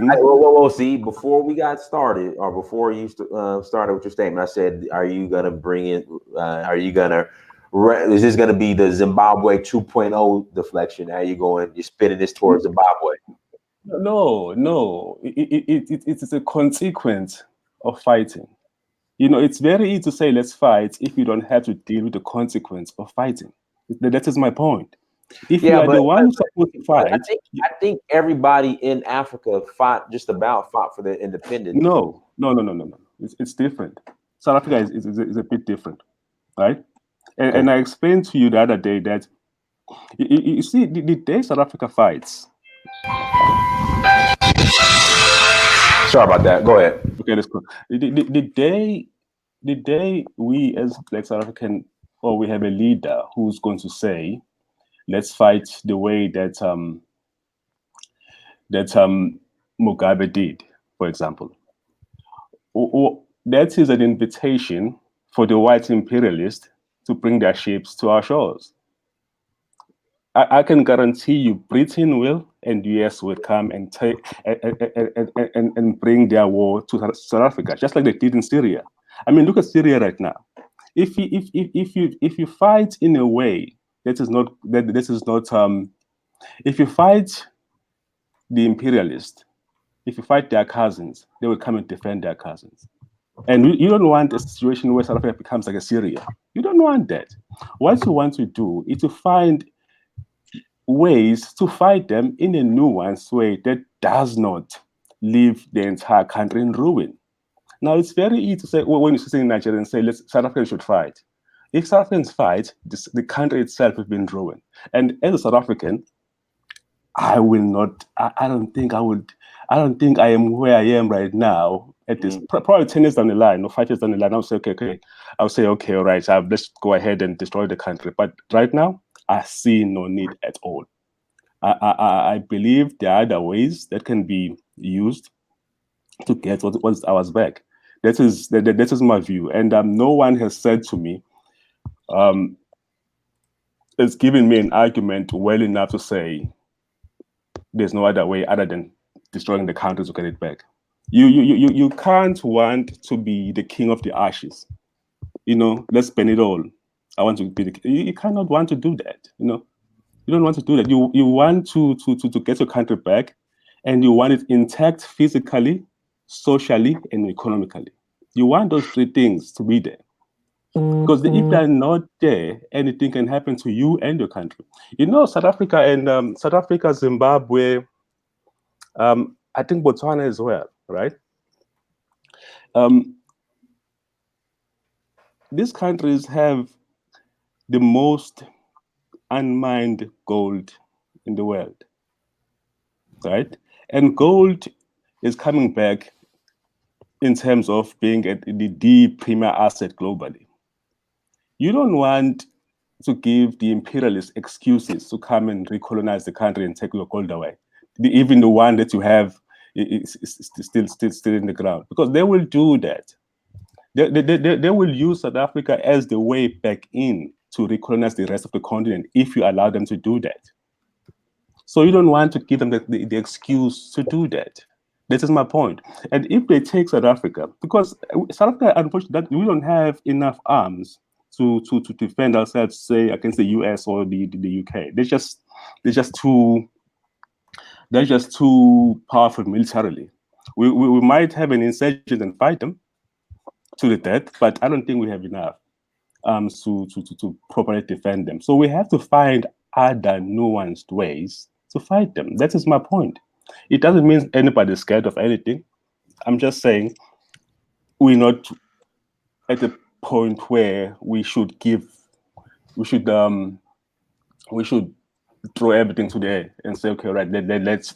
see, before we got started, or before you started with your statement, I said, "Are you gonna bring it? Are you gonna? Is this gonna be the Zimbabwe 2.0 deflection? How you going? You're spinning this towards Zimbabwe?" No. It is a consequence of fighting. You know, it's very easy to say let's fight if you don't have to deal with the consequence of fighting. That is my point. If you Yeah, are the one who's supposed to but fight, I think everybody in Africa fought for their independence. no. It's different. South Africa is a bit different, right? Okay. And I explained to you the other day that you see the day South Africa fights. Sorry about that. Go ahead. Okay, let's go. The day we as Black South African or we have a leader who's going to say, let's fight the way that Mugabe did, for example. That is an invitation for the white imperialists to bring their ships to our shores. I can guarantee you Britain will and US will come and take and bring their war to South Africa, just like they did in Syria. I mean, look at Syria right now. If you fight in a way that is not if you fight the imperialists, if you fight their cousins, they will come and defend their cousins. And you don't want a situation where South Africa becomes like a Syria. You don't want that. What you want to do is to find ways to fight them in a nuanced way that does not leave the entire country in ruin. Now, it's very easy to say, well, when you sit in Nigeria and say, South Africans should fight. If South Africans fight, the country itself has been ruined. And as a South African, I will not, I don't think I am where I am right now at this, probably 10 years down the line or 5 years down the line, I'll say, okay. I'll say, okay, all right, let's go ahead and destroy the country. But right now, I see no need at all. I believe there are other ways that can be used to get what's ours back. That is my view, and no one has said to me, it's given me an argument well enough to say there's no other way other than destroying the country to get it back. You can't want to be the king of the ashes. Let's spend it all. I want to be you cannot want to do that. You don't want to do that. You want to get your country back, and you want it intact physically, socially, and economically. You want those three things to be there. Because if they're not there, anything can happen to you and your country. South Africa and Zimbabwe, I think Botswana as well, right? These countries have the most unmined gold in the world, right? And gold is coming back in terms of being the premier asset globally. You don't want to give the imperialists excuses to come and recolonize the country and take your gold away. Even the one that you have is still in the ground, because they will do that. They will use South Africa as the way back in to recolonize the rest of the continent if you allow them to do that. So you don't want to give them the excuse to do that. This is my point. And if they take South Africa, because South Africa, unfortunately, we don't have enough arms to defend ourselves, say, against the US or the UK. They're just too powerful militarily. We might have an insurgent and fight them to the death, but I don't think we have enough to properly defend them. So we have to find other nuanced ways to fight them. That is my point. It doesn't mean anybody's scared of anything. I'm just saying we're not at the point where we should throw everything to the air and say, okay, right, let's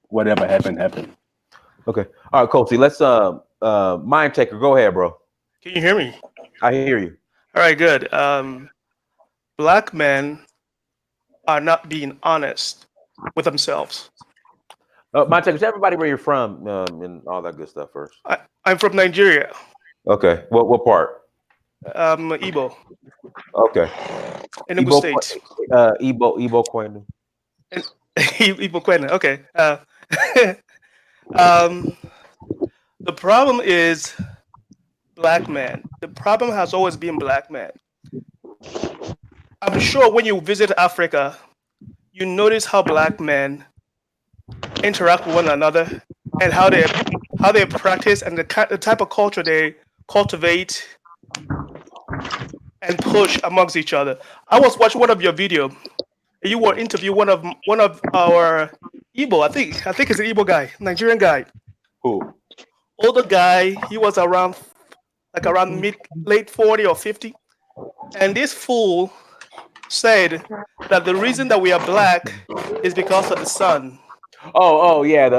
whatever happen. Okay. All right, Colty, let's Mind Taker, go ahead, bro. Can you hear me? I hear you. All right, good. Black men are not being honest with themselves. Mind Taker, tell everybody where you're from and all that good stuff first. I'm from Nigeria. Okay. What part? Igbo. Okay. Enugu State. Igbo Kwenu. Igbo Kwenu. Okay. The problem is black men. The problem has always been black men. I'm sure when you visit Africa, you notice how black men interact with one another and how they practice and the type of culture they cultivate and push amongst each other. I was watching one of your video. You were interviewing one of our Igbo. I think it's an Igbo guy, Nigerian guy. Who? Older guy. He was around late 40 or 50, and this fool said that the reason that we are black is because of the sun. Oh yeah, the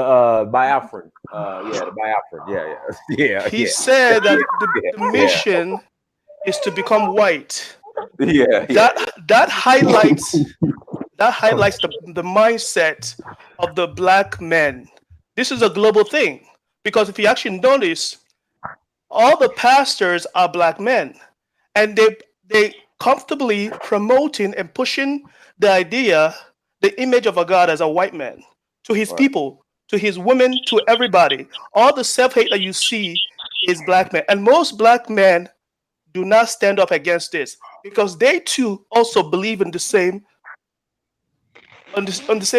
Biafran. The Biafran. Yeah. He said that the mission is to become white. Yeah. That highlights the mindset of the black men. This is a global thing, because if you actually notice, all the pastors are black men, and they comfortably promoting and pushing the idea, the image of a God as a white man to his people, to his women, to everybody. All the self-hate that you see is black men, and most black men do not stand up against this because they too also believe in the same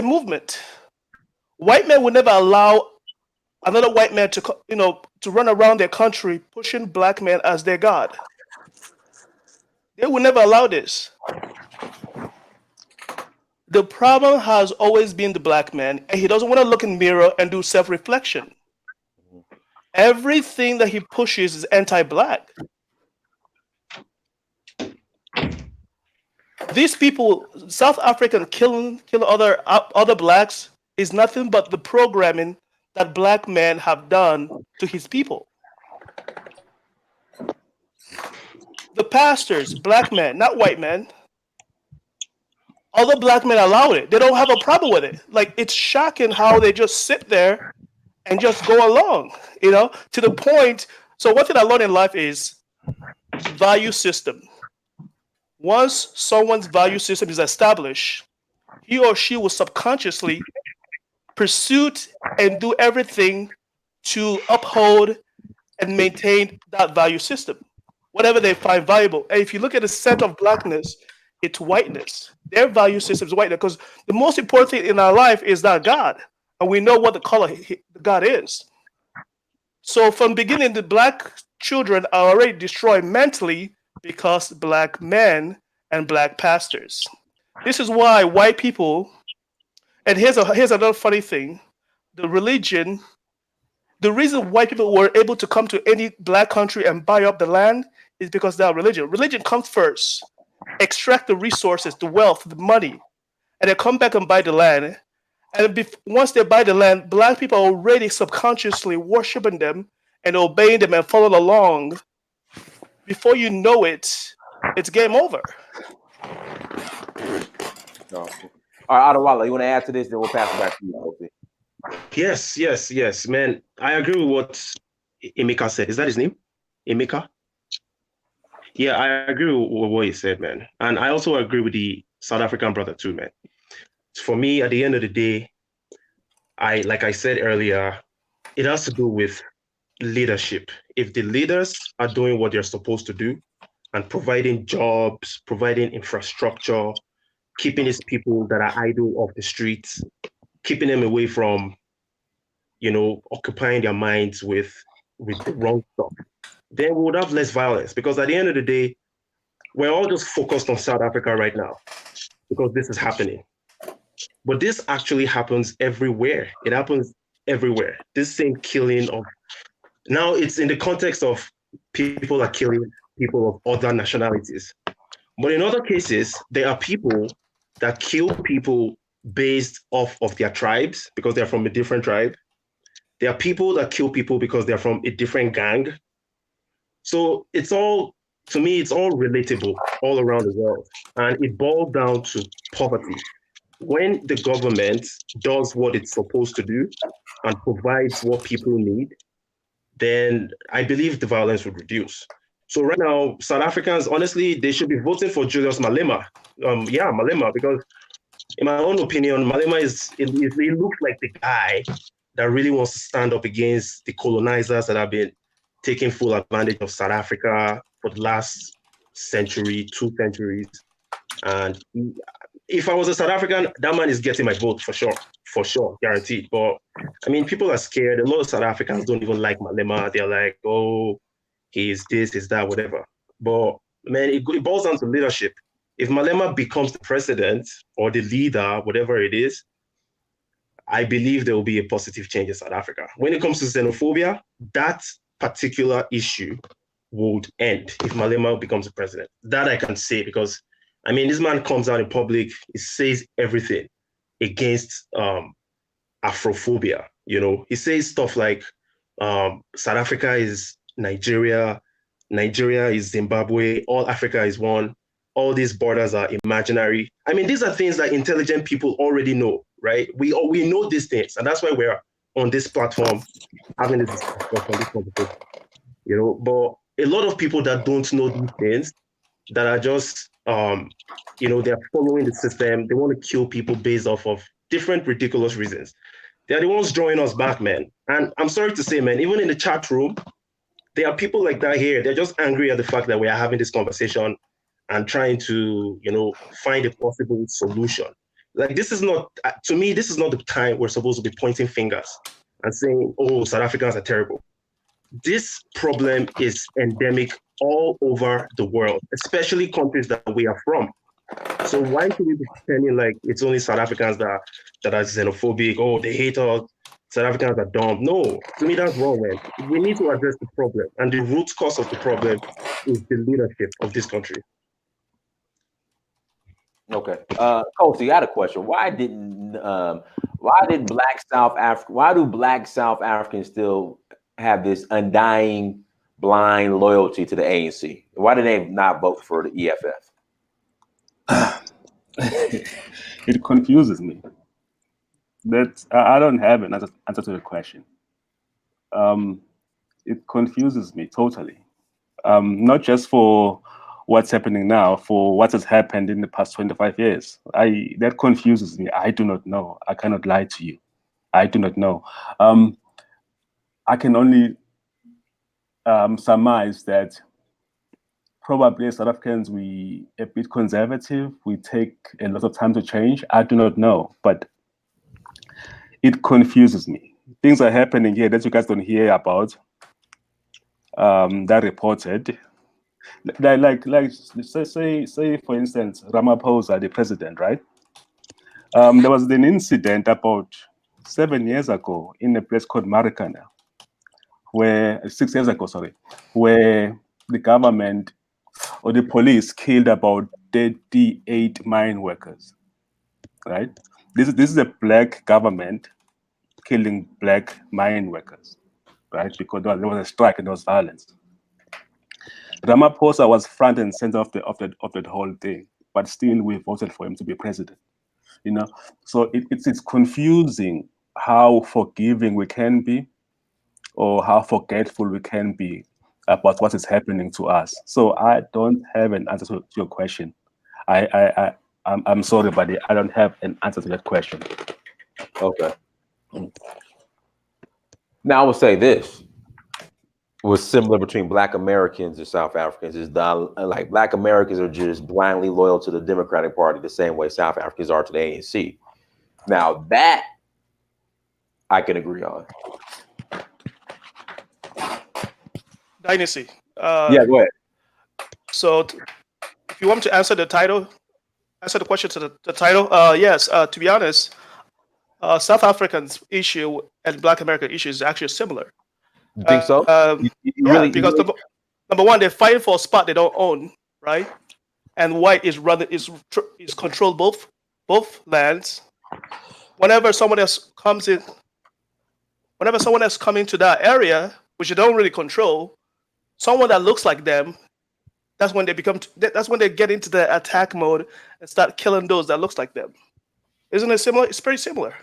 movement. White men would never allow another white man to run around their country pushing black men as their God. They would never allow this. The problem has always been the black man, and he doesn't want to look in the mirror and do self-reflection. Everything that he pushes is anti-black. These people, South African killing other blacks, is nothing but the programming that black men have done to his people. The pastors, black men, not white men. Other black men allow it. They don't have a problem with it. Like, it's shocking how they just sit there and just go along, to the point. So one thing I learned in life is value system. Once someone's value system is established, he or she will subconsciously pursue and do everything to uphold and maintain that value system, whatever they find valuable. And if you look at the center of blackness, it's whiteness. Their value system is whiteness because the most important thing in our life is that God, and we know what the color God is. So from the beginning, the black children are already destroyed mentally because black men and black pastors. This is why white people, and here's another funny thing, the religion, the reason white people were able to come to any black country and buy up the land is because of their religion. Religion comes first, extract the resources, the wealth, the money, and then come back and buy the land. And once they buy the land, black people are already subconsciously worshiping them and obeying them and following along. Before you know it, it's game over. No. All right, Adewale, you want to add to this? Then we'll pass it back to you, Kofi. Yes, man. I agree with what Emeka said. Is that his name? Emeka? Yeah, I agree with what he said, man. And I also agree with the South African brother too, man. For me, at the end of the day, like I said earlier, it has to do with leadership. If the leaders are doing what they're supposed to do and providing jobs, providing infrastructure, keeping these people that are idle off the streets, keeping them away from, occupying their minds with the wrong stuff, then we would have less violence. Because at the end of the day, we're all just focused on South Africa right now because this is happening. But this actually happens everywhere. It happens everywhere. This same killing of, now it's in the context of people are killing people of other nationalities. But in other cases, there are people that kill people based off of their tribes because they're from a different tribe. There are people that kill people because they're from a different gang. So to me, it's all relatable all around the world. And it boils down to poverty. When the government does what it's supposed to do and provides what people need, then I believe the violence would reduce. So right now, South Africans, honestly, they should be voting for Julius Malema. Malema, because in my own opinion, Malema he looks like the guy that really wants to stand up against the colonizers that have been taking full advantage of South Africa for the last century, 2 centuries. And if I was a South African, that man is getting my vote for sure, guaranteed. But I mean, people are scared. A lot of South Africans don't even like Malema. They're like, oh, he's this, he's that, whatever. But man, it boils down to leadership. If Malema becomes the president or the leader, whatever it is, I believe there will be a positive change in South Africa. When it comes to xenophobia, that particular issue would end if Malema becomes the president. That I can say because, I mean, this man comes out in public, he says everything against Afrophobia. He says stuff like South Africa is Nigeria, Nigeria is Zimbabwe, all Africa is one, all these borders are imaginary. I mean, these are things that intelligent people already know, right? We know these things, and that's why we're on this platform having this conversation. But a lot of people that don't know these things, that are just they're following the system. They want to kill people based off of different ridiculous reasons. They're the ones drawing us back, man. And I'm sorry to say, man, even in the chat room, there are people like that here. They're just angry at the fact that we are having this conversation and trying to, find a possible solution. Like, this is not, to me, this is not the time we're supposed to be pointing fingers and saying, oh, South Africans are terrible. This problem is endemic all over the world, especially countries that we are from. So why should we be pretending like it's only South Africans that are xenophobic? Oh, they hate us. South Africans are dumb. No, to me, that's wrong, man. We need to address the problem. And the root cause of the problem is the leadership of this country. Okay. Kofi, I had a question. Why do Black South Africans still have this undying, blind loyalty to the ANC? Why do they not vote for the EFF? It confuses me. That I don't have an answer to the question. it confuses me totally. Not just for what's happening now, for what has happened in the past 25 years. That confuses me. I do not know. I cannot lie to you. I do not know. I can only surmise that probably as South Africans, we a bit conservative. We take a lot of time to change. I do not know, but it confuses me. Things are happening here that you guys don't hear about. That reported, like say for instance, Ramaphosa, the president, right? There was an incident about 7 years ago in a place called Marikana, where 6 years ago, sorry, where the government or the police killed about 38 mine workers. Right? This is a black government killing black mine workers, right? Because there was a strike and there was violence. Ramaphosa was front and center of the whole thing, but still we voted for him to be president. You know, so it's confusing how forgiving we can be, or how forgetful we can be about what is happening to us. So I don't have an answer to your question. I'm sorry, buddy. I don't have an answer to that question. Okay. Now I would say this was similar between Black Americans and South Africans is like Black Americans are just blindly loyal to the Democratic Party the same way South Africans are to the ANC. Now that I can agree on. Dynasty. Yeah, go ahead. So, if you want to answer the question to the title, yes. To be honest, South Africans issue and Black American issue is actually similar. You think so? You Yeah, really, because number one, they're fighting for a spot they don't own, right? And white is controlled both lands. Whenever someone else comes in, whenever someone else come into that area, which they don't really control, someone that looks like them, that's when they get into the attack mode and start killing those that looks like them. Isn't it similar? It's pretty similar.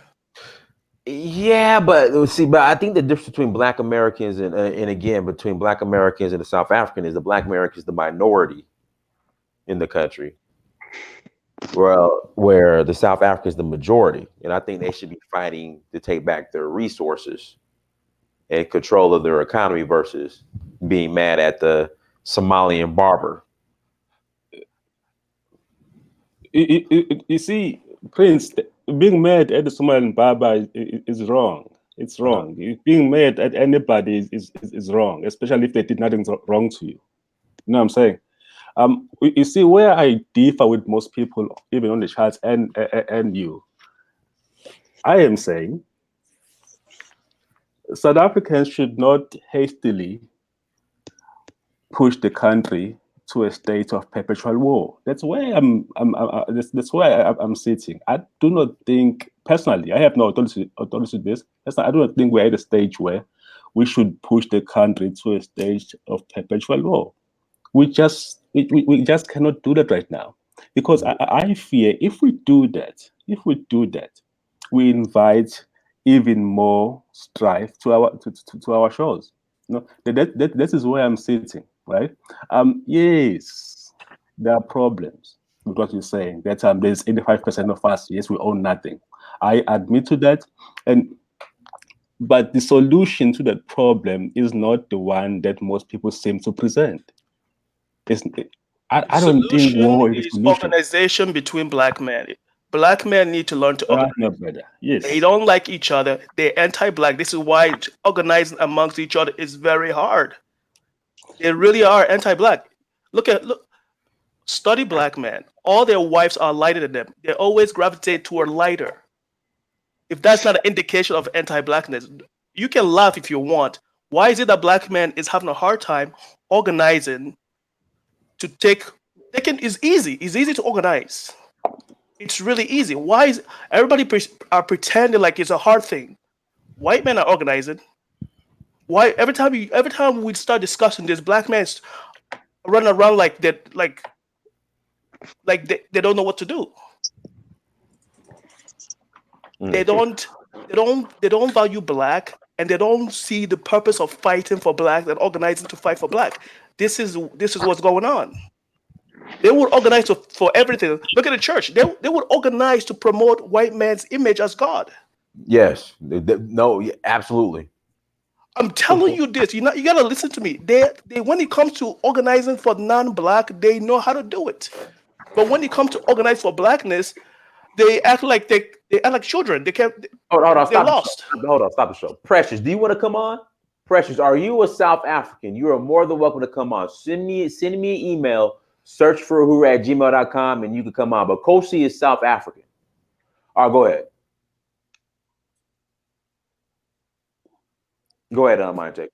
Yeah, but see, but I think the difference between Black Americans and again between Black Americans and the South African is the Black American is the minority in the country, where the South African is the majority, and I think they should be fighting to take back their resources and control of their economy versus being mad at the Somalian barber. You see, Prince, being mad at the Somalian Baba is wrong. It's wrong. Being mad at anybody is wrong, especially if they did nothing wrong to you. You know what I'm saying? You see, where I differ with most people, even on the charts and you, I am saying South Africans should not hastily push the country to a state of perpetual war. That's where that's where I'm sitting. I do not think personally. I have no authority to this. I do not think we're at a stage where we should push the country to a stage of perpetual war. We just cannot do that right now, because I fear if we do that, we invite even more strife to our shores. No, that is where I'm sitting, right? Yes, there are problems with what you're saying. That there's 85% of us. Yes, we own nothing. I admit to that, but the solution to that problem is not the one that most people seem to present. I don't think Solution war is a is solution. organization between black men. Black men need to learn to Right, organize. no, brother. Yes. They don't like each other. They're anti-black. This is why organizing amongst each other is very hard. They really are anti-black. Study black men. All their wives are lighter than them. They always gravitate toward lighter. If that's not an indication of anti-blackness, you can laugh if you want. Why is it that black man is having a hard time organizing to take? It's easy. It's easy to organize. It's really easy. Why is everybody are pretending like it's a hard thing? White men are organizing. Why every time we start discussing this, black men run around like that, like they don't know what to do. They don't value black and they don't see the purpose of fighting for black and organizing to fight for black. This is what's going on. They would organize for everything. Look at the church. They would organize to promote white man's image as God. Yes. No. Yeah, absolutely. I'm telling you this. You gotta listen to me. They when it comes to organizing for non-black, they know how to do it. But when it comes to organize for blackness, they act like they act like children. They can't. Hold on. They're Stop. lost. Hold on. Stop the show. Precious, do you want to come on? Precious, are you a South African? You are more than welcome to come on. Send me an email. Search for uhuru@gmail.com and you can come on. But Kosi is South African. All right, go ahead. Go ahead, mind take.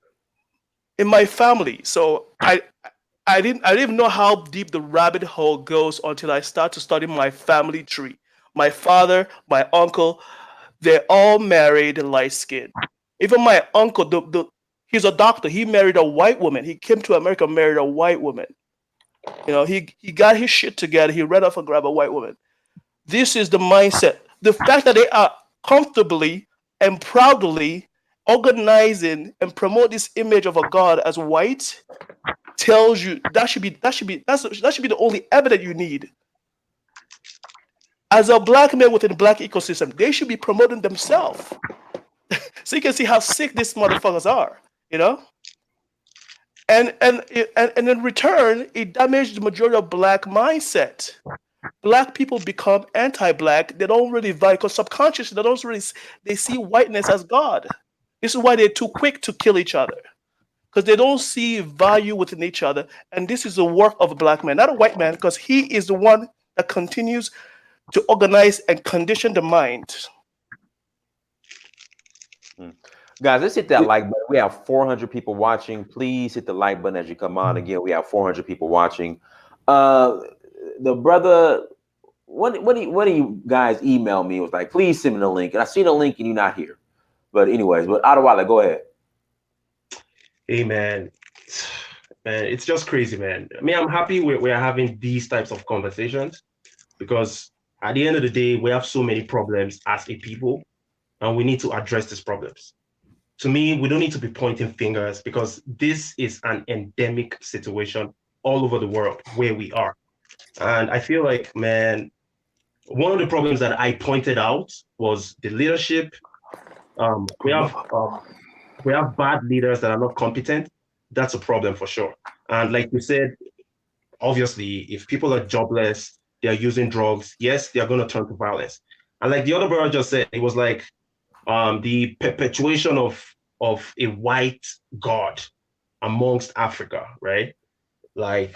In my family, so I didn't even know how deep the rabbit hole goes until I start to study my family tree. My father, my uncle, they're all married and light skinned. Even my uncle, he's a doctor. He married a white woman. He came to America, married a white woman. You know, he got his shit together. He ran off and grabbed a white woman. This is the mindset. The fact that they are comfortably and proudly organizing and promote this image of a God as white tells you that should be the only evidence you need. As a black man within the black ecosystem, they should be promoting themselves. So you can see how sick these motherfuckers are, you know? And in return, it damaged the majority of black mindset. Black people become anti-black. They don't really value, because subconsciously they see whiteness as God. This is why they're too quick to kill each other, because they don't see value within each other. And this is the work of a black man, not a white man, because he is the one that continues to organize and condition the mind. Guys, let's hit that like button. We have 400 people watching. Please hit the like button as you come on. Again, we have 400 people watching. The brother, one of you guys emailed me, was like, please send me the link. And I seen the link and you're not here. But anyways, but Adewale, go ahead. Hey, man, it's just crazy, man. I mean, I'm happy we're having these types of conversations, because at the end of the day, we have so many problems as a people, and we need to address these problems. To me, we don't need to be pointing fingers, because this is an endemic situation all over the world where we are. And I feel like, man, one of the problems that I pointed out was the leadership. We have bad leaders that are not competent. That's a problem for sure. And like you said, obviously, if people are jobless, they are using drugs, yes, they are going to turn to violence. And like the other brother just said, it was like the perpetuation of a white God amongst Africa, right? Like,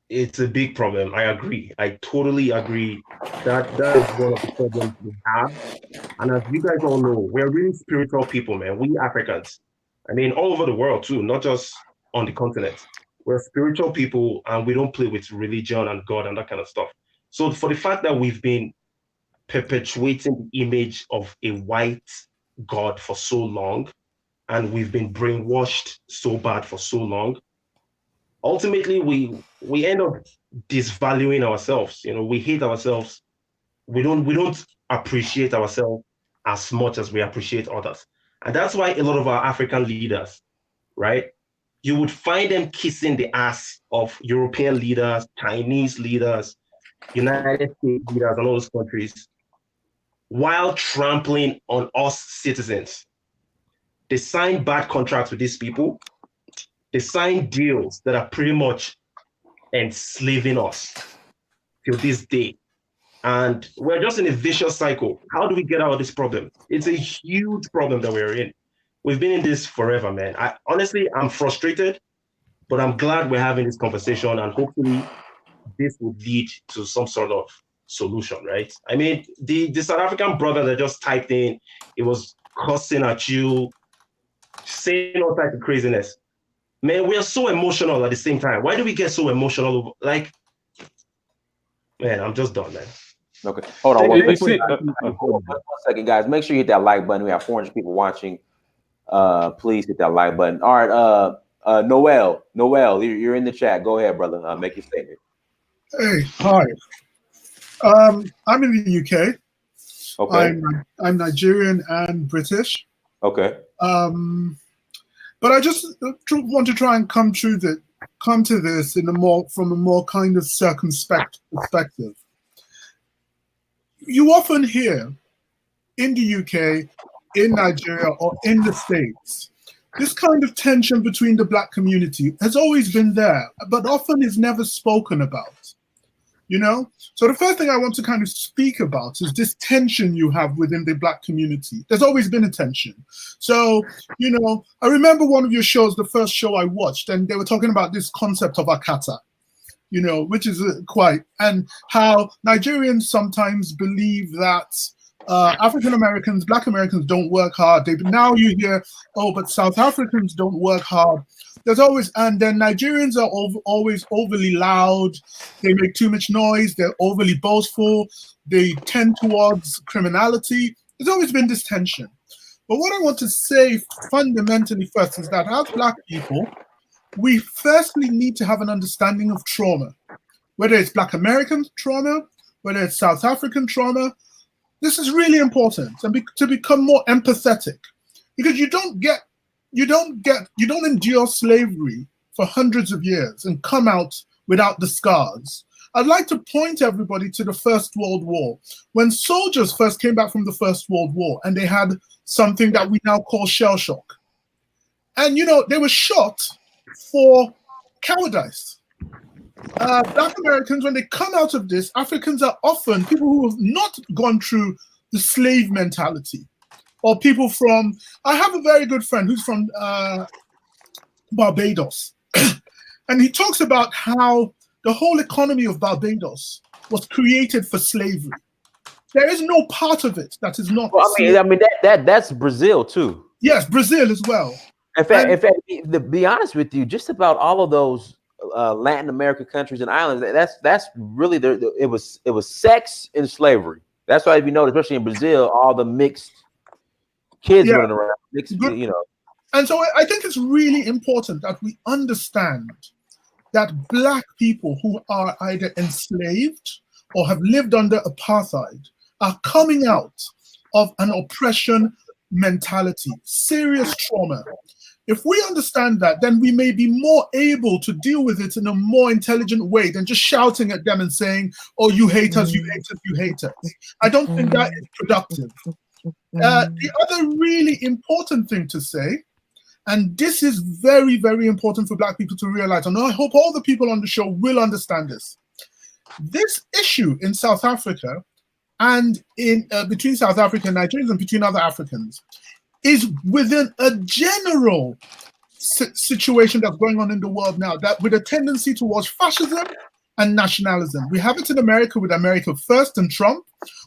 it's a big problem. I agree. I totally agree that is one of the problems we have. And as you guys all know, we're really spiritual people, man. We Africans, I mean, all over the world too, not just on the continent. We're spiritual people, and we don't play with religion and God and that kind of stuff. So for the fact that we've been perpetuating the image of a white God for so long, and we've been brainwashed so bad for so long, ultimately we end up disvaluing ourselves. You know, we hate ourselves. We don't appreciate ourselves as much as we appreciate others. And that's why a lot of our African leaders, right, you would find them kissing the ass of European leaders, Chinese leaders, United States leaders, and all those countries, while trampling on us citizens. They sign bad contracts with these people. They sign deals that are pretty much enslaving us till this day. And we're just in a vicious cycle. How do we get out of this problem? It's a huge problem that we're in. We've been in this forever, man. Honestly, I'm frustrated, but I'm glad we're having this conversation, and hopefully this will lead to some sort of solution, right? I mean, the South African brother that just typed in, it was cussing at you, saying all types of craziness. Man, we are so emotional at the same time. Why do we get so emotional? Like, man, I'm just done, man. Okay, hold on one second, guys. Make sure you hit that like button. We have 400 people watching. Please hit that like button. All right, Noel, you're in the chat. Go ahead, brother. Make your statement. Hey, hi. I'm in the UK. Okay. I'm Nigerian and British. Okay. But I just want to try and come to this from a more kind of circumspect perspective. You often hear in the UK, in Nigeria, or in the States, this kind of tension between the Black community has always been there, but often is never spoken about. So the first thing I want to kind of speak about is this tension you have within the Black community. There's always been a tension. So, I remember one of your shows, the first show I watched, and they were talking about this concept of akata, which is and how Nigerians sometimes believe that African Americans, Black Americans don't work hard. Now you hear, oh, but South Africans don't work hard. There's always, and then Nigerians are always overly loud. They make too much noise. They're overly boastful. They tend towards criminality. There's always been this tension. But what I want to say fundamentally first is that as Black people, we firstly need to have an understanding of trauma, whether it's Black American trauma, whether it's South African trauma. This is really important, and to become more empathetic, because you don't endure slavery for hundreds of years and come out without the scars. I'd like to point everybody to the First World War. When soldiers first came back from the First World War, and they had something that we now call shell shock, and they were shot for cowardice. Black Americans, when they come out of this, Africans are often people who have not gone through the slave mentality, or people from, I have a very good friend who's from Barbados, and he talks about how the whole economy of Barbados was created for slavery. There is no part of it that is not. Well, I mean that's Brazil too. Yes, Brazil as well. In fact, to be honest with you, just about all of those Latin American countries and islands, that's really it was sex and slavery. That's why, if you know, especially in Brazil, all the mixed kids running around, And so I think it's really important that we understand that Black people who are either enslaved or have lived under apartheid are coming out of an oppression mentality, serious trauma. If we understand that, then we may be more able to deal with it in a more intelligent way than just shouting at them and saying, oh, you hate us, you hate us, you hate us. I don't think that is productive. The other really important thing to say, and this is very, very important for Black people to realize, and I hope all the people on the show will understand this. This issue in South Africa and between South African Nigerians and between other Africans is within a general situation that's going on in the world now, that with a tendency towards fascism and nationalism. We have it in America with America First and Trump.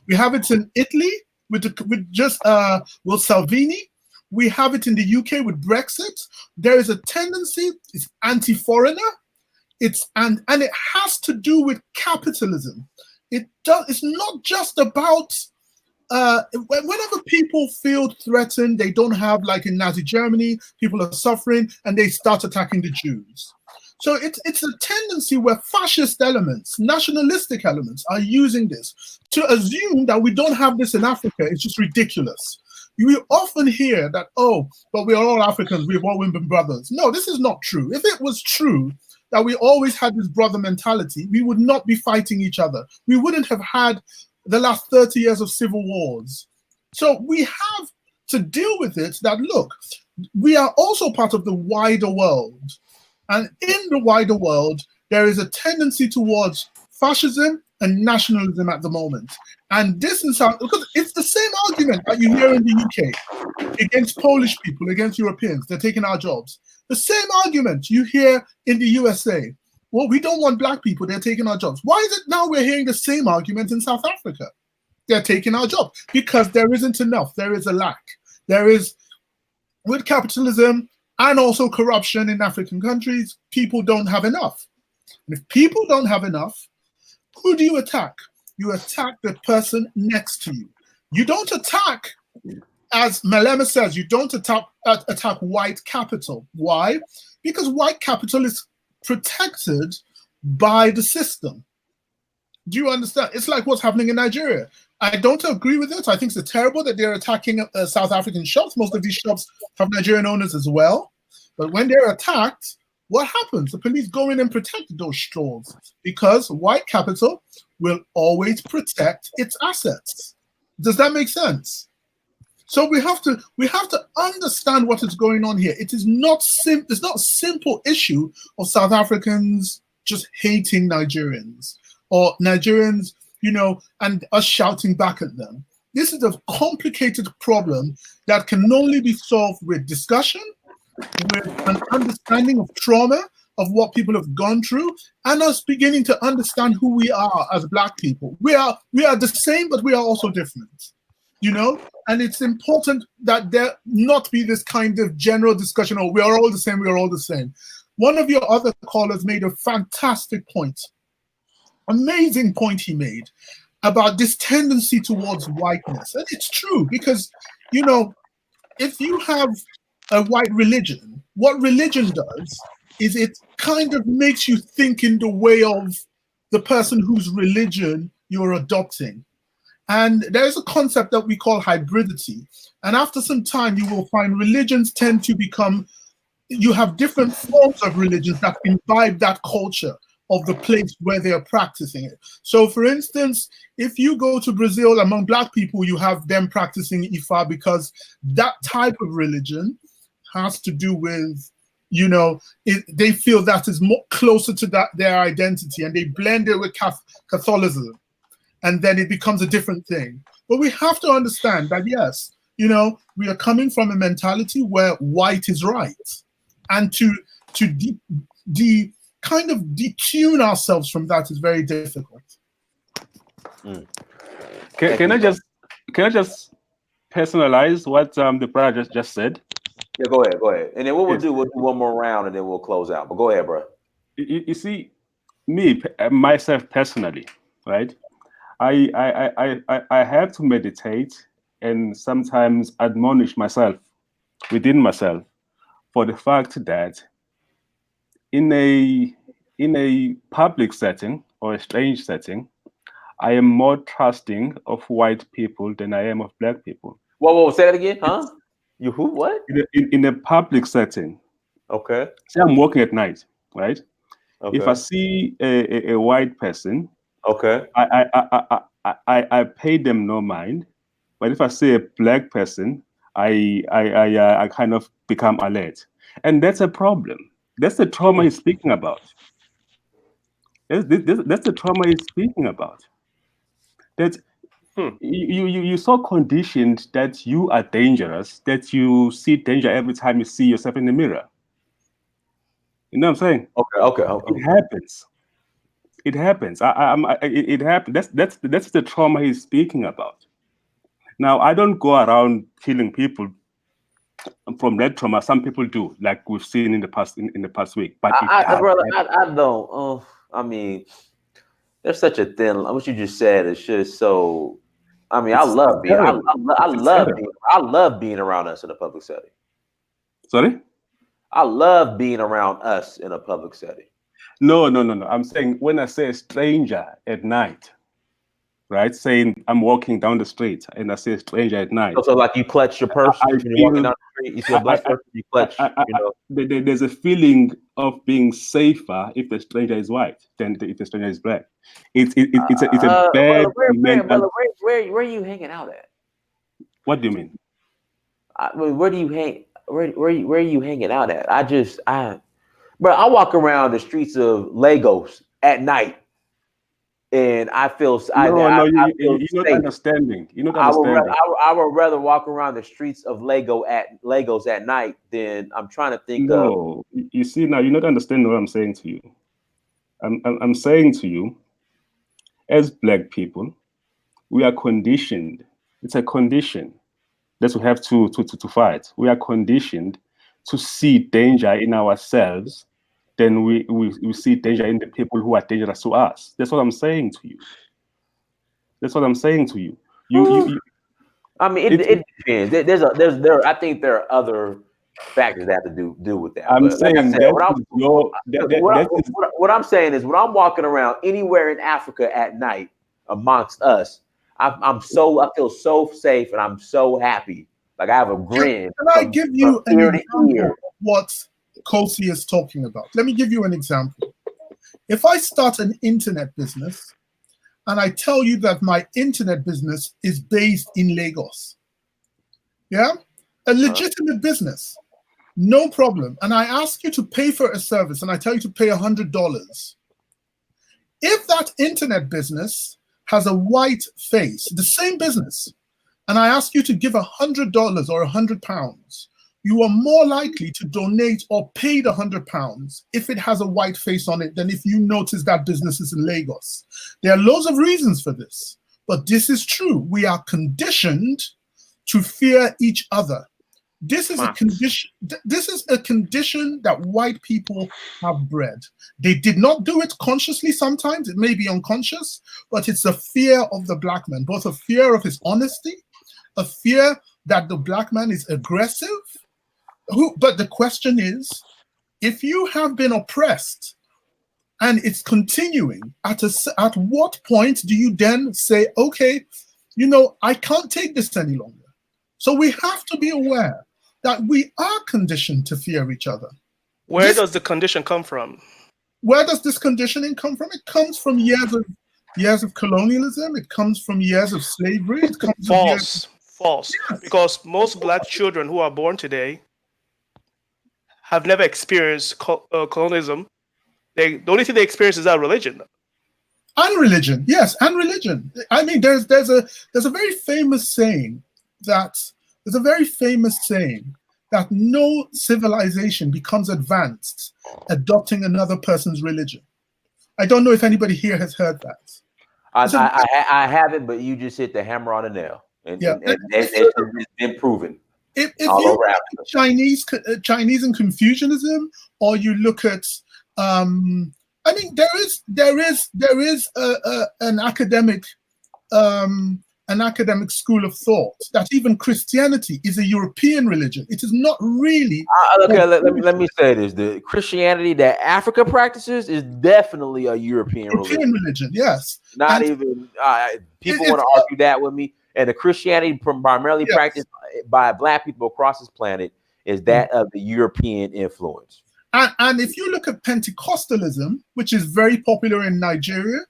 We have it in Italy with Salvini. We have it in the UK with Brexit. There is a tendency, it's anti-foreigner, and it has to do with capitalism. It's not just about whenever people feel threatened, they don't have, like in Nazi Germany, people are suffering and they start attacking the Jews. So it's a tendency where fascist elements, nationalistic elements are using this. To assume that we don't have this in Africa is just ridiculous. You often hear that, oh, but we are all Africans, we've all been brothers. No, this is not true. If it was true that we always had this brother mentality, we would not be fighting each other. We wouldn't have had the last 30 years of civil wars. So we have to deal with it that, look, we are also part of the wider world. And in the wider world, there is a tendency towards fascism and nationalism at the moment. And this is how, because it's the same argument that you hear in the UK against Polish people, against Europeans, they're taking our jobs. The same argument you hear in the USA. Well, we don't want Black people, they're taking our jobs. Why is it now we're hearing the same argument in South Africa? They're taking our jobs because there isn't enough. There is a lack. There is, with capitalism and also corruption in African countries, people don't have enough. And if people don't have enough, who do you attack? You attack the person next to you. You don't attack, as Malema says, you don't attack white capital. Why? Because white capital is protected by the system. Do you understand? It's like what's happening in Nigeria. I don't agree with it. I think it's terrible that they're attacking South African shops. Most of these shops have Nigerian owners as well. But when they're attacked, what happens? The police go in and protect those stores because white capital will always protect its assets. Does that make sense? So we have to understand what is going on here. It is not it's not a simple issue of South Africans just hating Nigerians or Nigerians, and us shouting back at them. This is a complicated problem that can only be solved with discussion, with an understanding of trauma, of what people have gone through, and us beginning to understand who we are as Black people. We are the same, but we are also different, and it's important that there not be this kind of general discussion, oh, we are all the same, we are all the same. One of your other callers made a fantastic point, amazing point he made about this tendency towards whiteness. And it's true because, if you have a white religion, what religion does is it kind of makes you think in the way of the person whose religion you're adopting. And there's a concept that we call hybridity. And after some time, you will find religions tend to become, you have different forms of religions that imbibe that culture of the place where they are practicing it. So for instance, if you go to Brazil, among Black people, you have them practicing Ifa because that type of religion has to do with, they feel that is more closer to their identity, and they blend it with Catholicism. And then it becomes a different thing. But we have to understand that, yes, we are coming from a mentality where white is right. And to kind of detune ourselves from that is very difficult. Can I just personalize what the brother just said? Yeah, go ahead. And then what we'll do one more round and then we'll close out. But go ahead, bro. You see, myself personally, right? I have to meditate and sometimes admonish myself within myself for the fact that in a public setting or a strange setting, I am more trusting of white people than I am of Black people. Whoa, say that again, huh? You who? What? In a public setting. Okay. Say I'm walking at night, right? Okay. If I see a white person, okay, I pay them no mind. But if I see a Black person, I kind of become alert, and that's a problem. That's the trauma he's speaking about. That's the trauma he's speaking about. That you so conditioned that you are dangerous, that you see danger every time you see yourself in the mirror. You know what I'm saying? Okay. It happens. It happens. It happens. That's the trauma he's speaking about. Now, I don't go around killing people from that trauma. Some people do, like we've seen in the past week. But I don't. I mean, there's such a thin. What you just said is just so. I mean, I love being around us in a public setting. Sorry? I love being around us in a public setting. No. I'm saying when I say a stranger at night, right? Saying I'm walking down the street and I see a stranger at night. So like you clutch your purse when you're walking down the street. You see a Black person, you clutch. There's a feeling of being safer if the stranger is white than if the stranger is Black. It's a bad mental. Where are you hanging out at? What do you mean? Where do you hang? Where are you hanging out at? Bro, I walk around the streets of Lagos at night. And I feel you're not understanding. You're not understanding. I would rather walk around the streets of Lagos at night than I'm trying to think of. No, you see now you're not understanding what I'm saying to you. I'm saying to you, as Black people, we are conditioned. It's a condition that we have to fight. We are conditioned to see danger in ourselves. Then we see danger in the people who are dangerous to us. That's what I'm saying to you. I mean, it depends. I think there are other factors that have to do with that. I'm saying what I'm saying is when I'm walking around anywhere in Africa at night amongst us, I feel so safe and I'm so happy. Like I have a grin. Can I give you an ear to example ear. of what Kosi is talking about? Let me give you an example. If I start an internet business and I tell you that my internet business is based in Lagos, yeah, a legitimate business, no problem. And I ask you to pay for a service and I tell you to pay $100. If that internet business has a white face, the same business, and I ask you to give $100 or £100, you are more likely to donate or pay the £100 if it has a white face on it than if you notice that business is in Lagos. There are loads of reasons for this, but this is true. We are conditioned to fear each other. This is a condition. This is a condition that white people have bred. They did not do it consciously. Sometimes it may be unconscious, but it's a fear of the black man, both a fear of his honesty, a fear that the black man is aggressive. But the question is, if you have been oppressed and it's continuing, at what point do you then say, okay, you know, I can't take this any longer? So we have to be aware that we are conditioned to fear each other. Where does the condition come from? Where does this conditioning come from? It comes from years of colonialism. It comes from years of slavery. It comes from years... False. Yes. Because most black children who are born today have never experienced colonialism. The only thing they experience is our religion. And religion, yes, and religion. I mean, there's a very famous saying that no civilization becomes advanced adopting another person's religion. I don't know if anybody here has heard that. I haven't, but you just hit the hammer on the nail, and it's been proven. If you look at Chinese and Confucianism, or you look at, I mean, there is an academic school of thought that even Christianity is a European religion. It is not really. Okay, let me say this: the Christianity that Africa practices is definitely a European religion. Yes, not even people want to argue that with me. And the Christianity primarily practiced by black people across this planet is that of the European influence. And if you look at Pentecostalism, which is very popular in Nigeria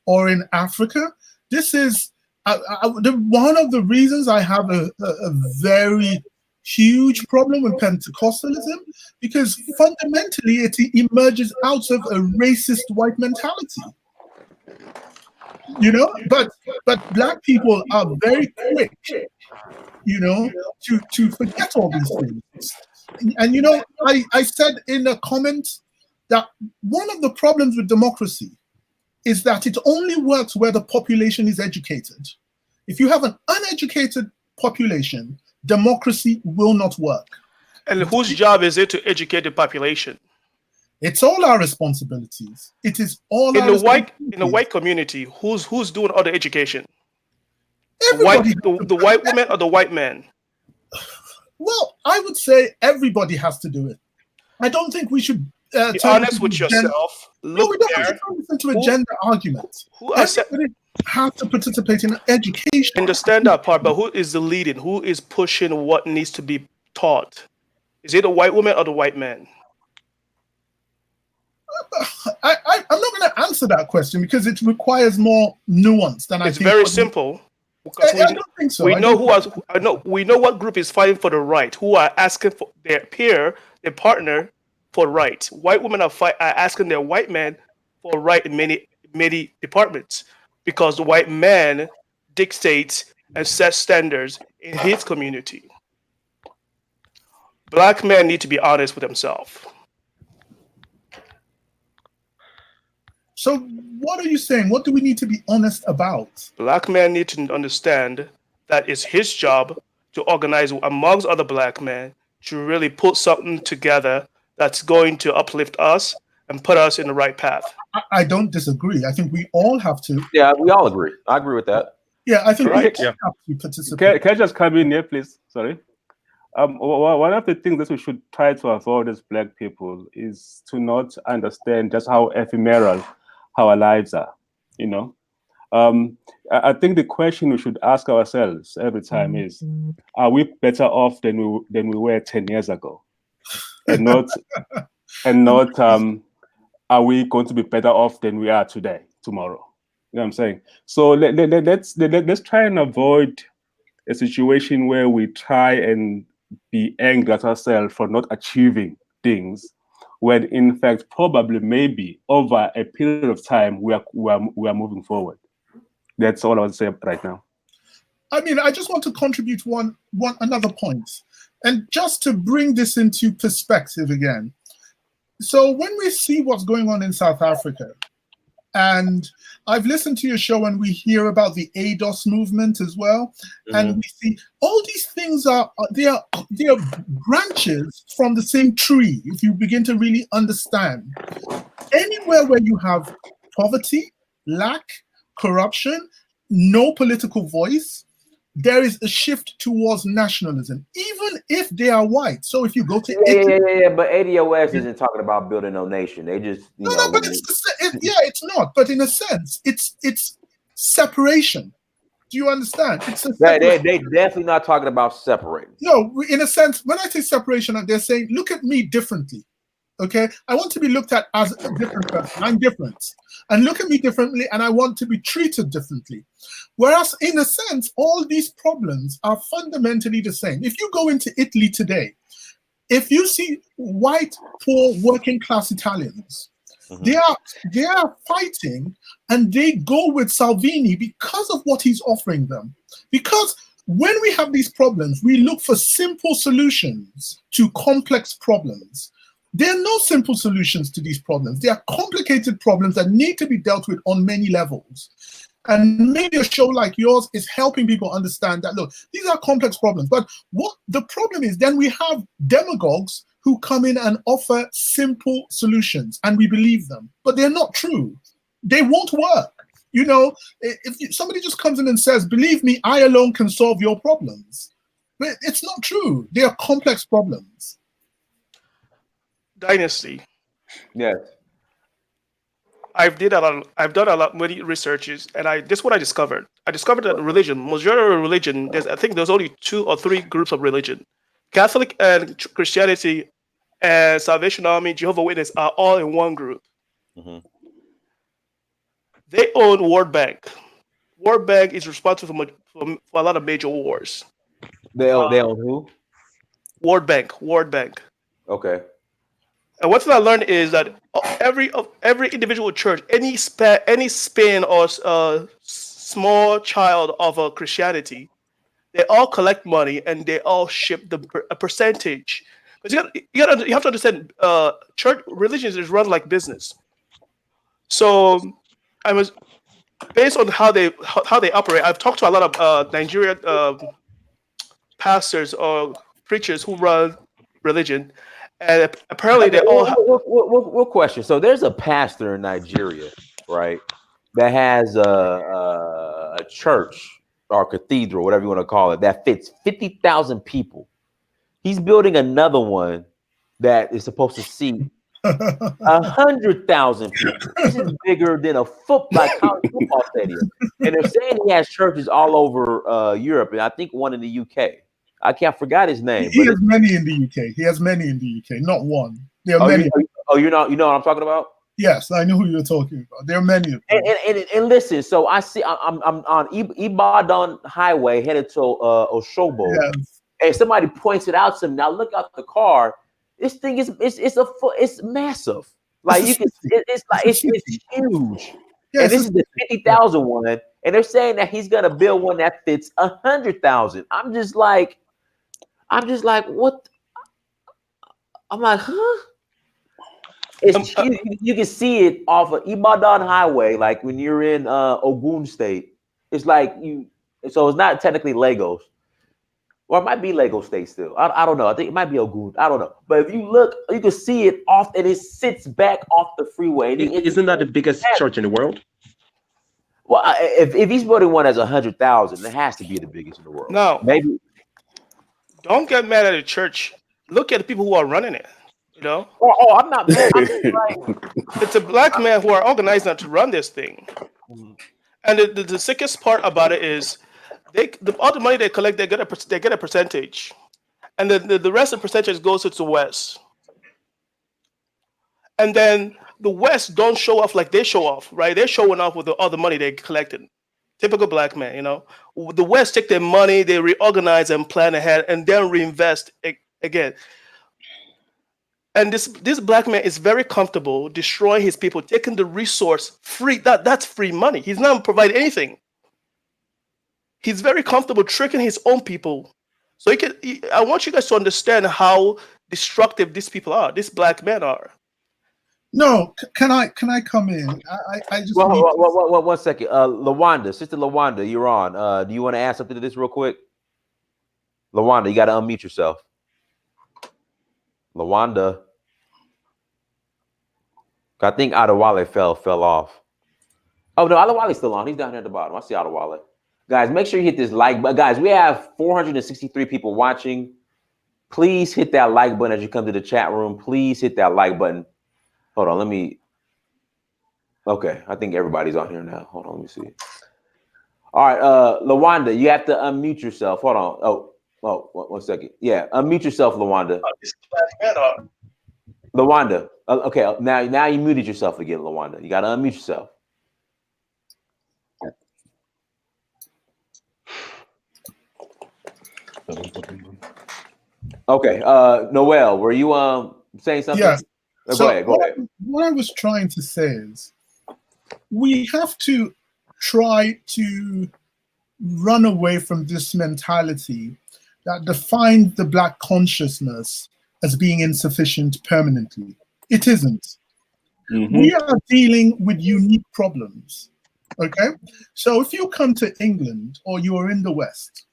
or in Africa, this is one of the reasons I have a very huge problem with Pentecostalism, because fundamentally it emerges out of a racist white mentality. You know, but black people are very quick, you know, to forget all these things. And you know, I said in a comment that one of the problems with democracy is that it only works where the population is educated. If you have an uneducated population, democracy will not work. And whose job is it to educate the population? It's all our responsibilities. It is all in the white community. Who's doing all the education? Everybody. The white woman or the white man? Well, I would say everybody has to do it. I don't think we should be honest with yourself. No, we don't have to turn this into a gender argument. Everybody has to participate in education. I understand that part, but who is the leading? Who is pushing what needs to be taught? Is it the white woman or the white man? I'm not going to answer that question because it requires more nuance than I think. It's very simple. I don't think so. We know what group is fighting for the right, who are asking for their partner for right. White women are asking their white man for right in many departments because the white man dictates and sets standards in his community. Black men need to be honest with themselves. So what are you saying? What do we need to be honest about? Black men need to understand that it's his job to organize amongst other black men to really put something together that's going to uplift us and put us in the right path. I don't disagree. I think we all have to. Yeah, we all agree. I agree with that. Yeah, I think we all have to participate. Can I just come in here, please? Sorry. One of the things that we should try to avoid as black people is to not understand just how ephemeral our lives are. You know, I think the question we should ask ourselves every time is: are we better off than we were 10 years ago? And not are we going to be better off than we are tomorrow? You know what I'm saying? So let's try and avoid a situation where we try and be angry at ourselves for not achieving things, when in fact probably maybe over a period of time we are moving forward. That's all I would say right now. I mean, I just want to contribute one another point, and just to bring this into perspective again. So when we see what's going on in South Africa, and I've listened to your show and we hear about the ADOS movement as well, and we see all these things they are branches from the same tree. If you begin to really understand, anywhere where you have poverty, lack, corruption, no political voice, there is a shift towards nationalism, even if they are white. So if you go to Italy, but ADOS isn't talking about building no nation. They just no, but it's not. But in a sense, it's separation. Do you understand? It's a they definitely not talking about separating. No, in a sense, when I say separation, they're saying, look at me differently. Okay, I want to be looked at as a different person. I'm different, and look at me differently, and I want to be treated differently. Whereas, in a sense, all these problems are fundamentally the same. If you go into Italy today, if you see white, poor, working class Italians, they are fighting, and they go with Salvini because of what he's offering them. Because when we have these problems, we look for simple solutions to complex problems. There are no simple solutions to these problems. They are complicated problems that need to be dealt with on many levels. And maybe a show like yours is helping people understand that, look, these are complex problems. But what the problem is, then we have demagogues who come in and offer simple solutions, and we believe them. But they're not true. They won't work. You know, if somebody just comes in and says, believe me, I alone can solve your problems. But it's not true. They are complex problems. Dynasty. Yes. I've done a lot many researches, and this is what I discovered. I discovered that religion, majority of religion, I think there's only 2 or 3 groups of religion. Catholic and Christianity and Salvation Army, Jehovah's Witness are all in one group. They own World Bank. World Bank is responsible for a lot of major wars. They own who? World Bank. Okay. And one thing I learned is that every individual church, any spin or small child of a Christianity, they all collect money and they all ship a percentage. Because you have to understand, church religion is run like business. So I was based on how they operate. I've talked to a lot of Nigerian pastors or preachers who run religion. And apparently they all have... What question? So there's a pastor in Nigeria, right, that has a church or cathedral, whatever you want to call it, that fits 50,000 people. He's building another one that is supposed to seat 100,000 people. This is bigger than a college football stadium. And they're saying he has churches all over Europe, and I think one in the UK. I can't forget his name. He has many in the UK. He has many in the UK, not one. There are many. You know what I'm talking about? Yes, I know who you're talking about. There are many of them. And listen, so I see I'm on Ibadan Highway headed to Oshobo, Yes. and somebody points it out to me. Now look out the car. This thing it's massive. Like you can, it's huge. Yes, and this is the 50,000 one, and they're saying that he's gonna build one that fits 100,000. I'm just like, what? I'm like, huh? It's you can see it off of Ibadan Highway, like when you're in Ogun State. It's like so it's not technically Lagos. Or it might be Lagos State still. I don't know. I think it might be Ogun. I don't know. But if you look, you can see it off, and it sits back off the freeway. Isn't that the biggest church in the world? Well, if he's building one as 100,000, it has to be the biggest in the world. No, maybe. Don't get mad at the church. Look at the people who are running it. You know. Oh, I'm not mad. I'm just like, it's a black man who are organized now to run this thing. And the sickest part about it is all the money they collect, they get a percentage, and then the rest of the percentage goes to the West, and then the West don't show off like they show off, right? They're showing off with all the money they collected. Typical black man, you know. The West take their money, they reorganize and plan ahead, and then reinvest again. And this black man is very comfortable destroying his people, taking the resource free. That's free money. He's not providing anything. He's very comfortable tricking his own people. So I want you guys to understand how destructive these people are. These black men are. No, can I come in? I just need to... well, 1 second. Lawanda, Sister Lawanda, you're on. Do you want to add something to this real quick? Lawanda, you got to unmute yourself. Lawanda. I think Adewale fell off. Oh no, Adewale's still on. He's down here at the bottom. I see Adewale. Guys, make sure you hit this like button. Guys, we have 463 people watching. Please hit that like button as you come to the chat room. Please hit that like button. Hold on, let me. Okay, I think everybody's on here now. Hold on, let me see. All right, Lawanda, you have to unmute yourself. Hold on. Oh, 1 second. Yeah, unmute yourself, Lawanda. Lawanda. Okay, now you muted yourself again, Lawanda. You got to unmute yourself. Okay, Noel, were you saying something? Yes. Go ahead. What I was trying to say is we have to try to run away from this mentality that defines the Black consciousness as being insufficient permanently. It isn't. Mm-hmm. We are dealing with unique problems. Okay? So if you come to England or you are in the West,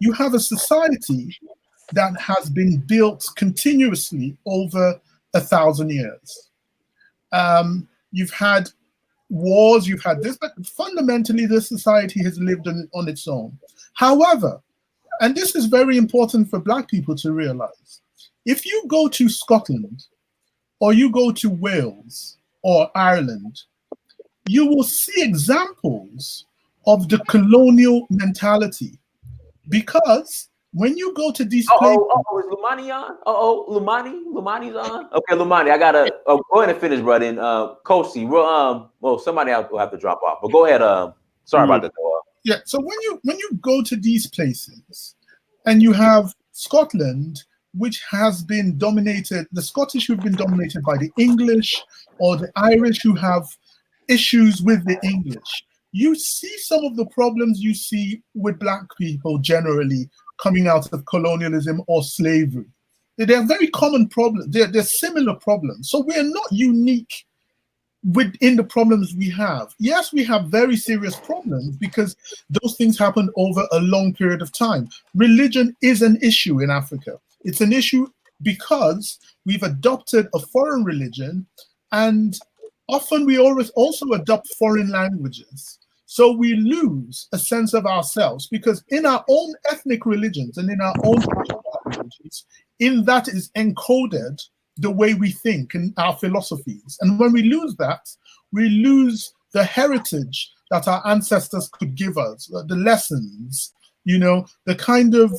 you have a society that has been built continuously over 1,000 years. You've had wars, you've had this, but fundamentally this society has lived on its own. However, and this is very important for Black people to realize, if you go to Scotland or you go to Wales or Ireland, you will see examples of the colonial mentality, because when you go to these places... is Lumani on? Lumani's on? Okay, Lumani, I gotta go ahead and finish, brother. And Kosi, well, somebody else will have to drop off. But go ahead. Sorry about that. Yeah. So when you go to these places, and you have Scotland, which has been dominated, the Scottish who've been dominated by the English, or the Irish who have issues with the English, you see some of the problems you see with Black people generally coming out of colonialism or slavery. They're very common problems. They're similar problems. So we're not unique within the problems we have. Yes, we have very serious problems because those things happen over a long period of time. Religion is an issue in Africa. It's an issue because we've adopted a foreign religion, and often we always also adopt foreign languages. So we lose a sense of ourselves, because in our own ethnic religions and in our own religions, in that is encoded the way we think and our philosophies. And when we lose that, we lose the heritage that our ancestors could give us, the lessons, the kind of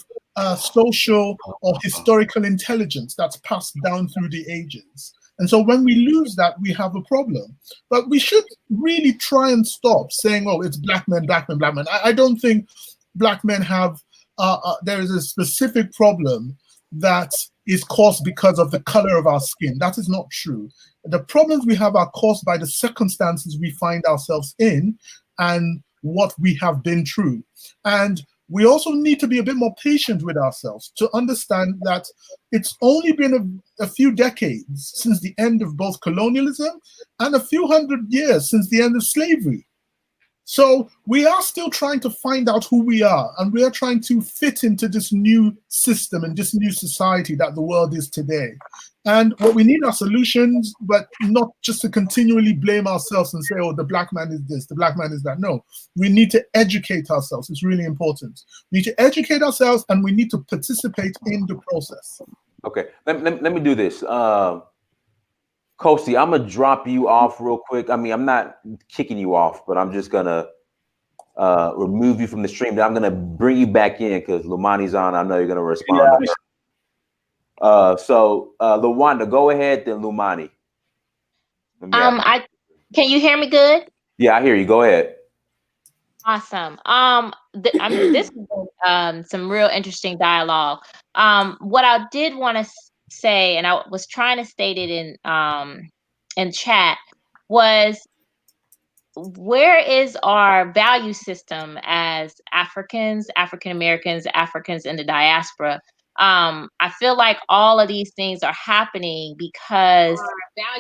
social or historical intelligence that's passed down through the ages. And so when we lose that, we have a problem. But we should really try and stop saying, oh, it's black men, black men, black men. I don't think Black men have, there is a specific problem that is caused because of the color of our skin. That is not true. The problems we have are caused by the circumstances we find ourselves in and what we have been through. And we also need to be a bit more patient with ourselves to understand that it's only been a few decades since the end of both colonialism and a few hundred years since the end of slavery. So we are still trying to find out who we are, and we are trying to fit into this new system and this new society that the world is today. And what we need are solutions, but not just to continually blame ourselves and say, oh, the black man is this, the black man is that. No, we need to educate ourselves. It's really important. We need to educate ourselves, and we need to participate in the process. Okay, let me do this. Kosi, I'm gonna drop you off real quick. I mean, I'm not kicking you off, but I'm just gonna remove you from the stream. Then I'm gonna bring you back in because Lumani's on. I know you're gonna respond to her. So Luwanda, go ahead then, Lumani. I can you hear me good? Yeah, I hear you. Go ahead. Awesome. This is some real interesting dialogue. What I did want to say, and I was trying to state it in chat, was where is our value system as Africans, African Americans, Africans in the diaspora? I feel like all of these things are happening because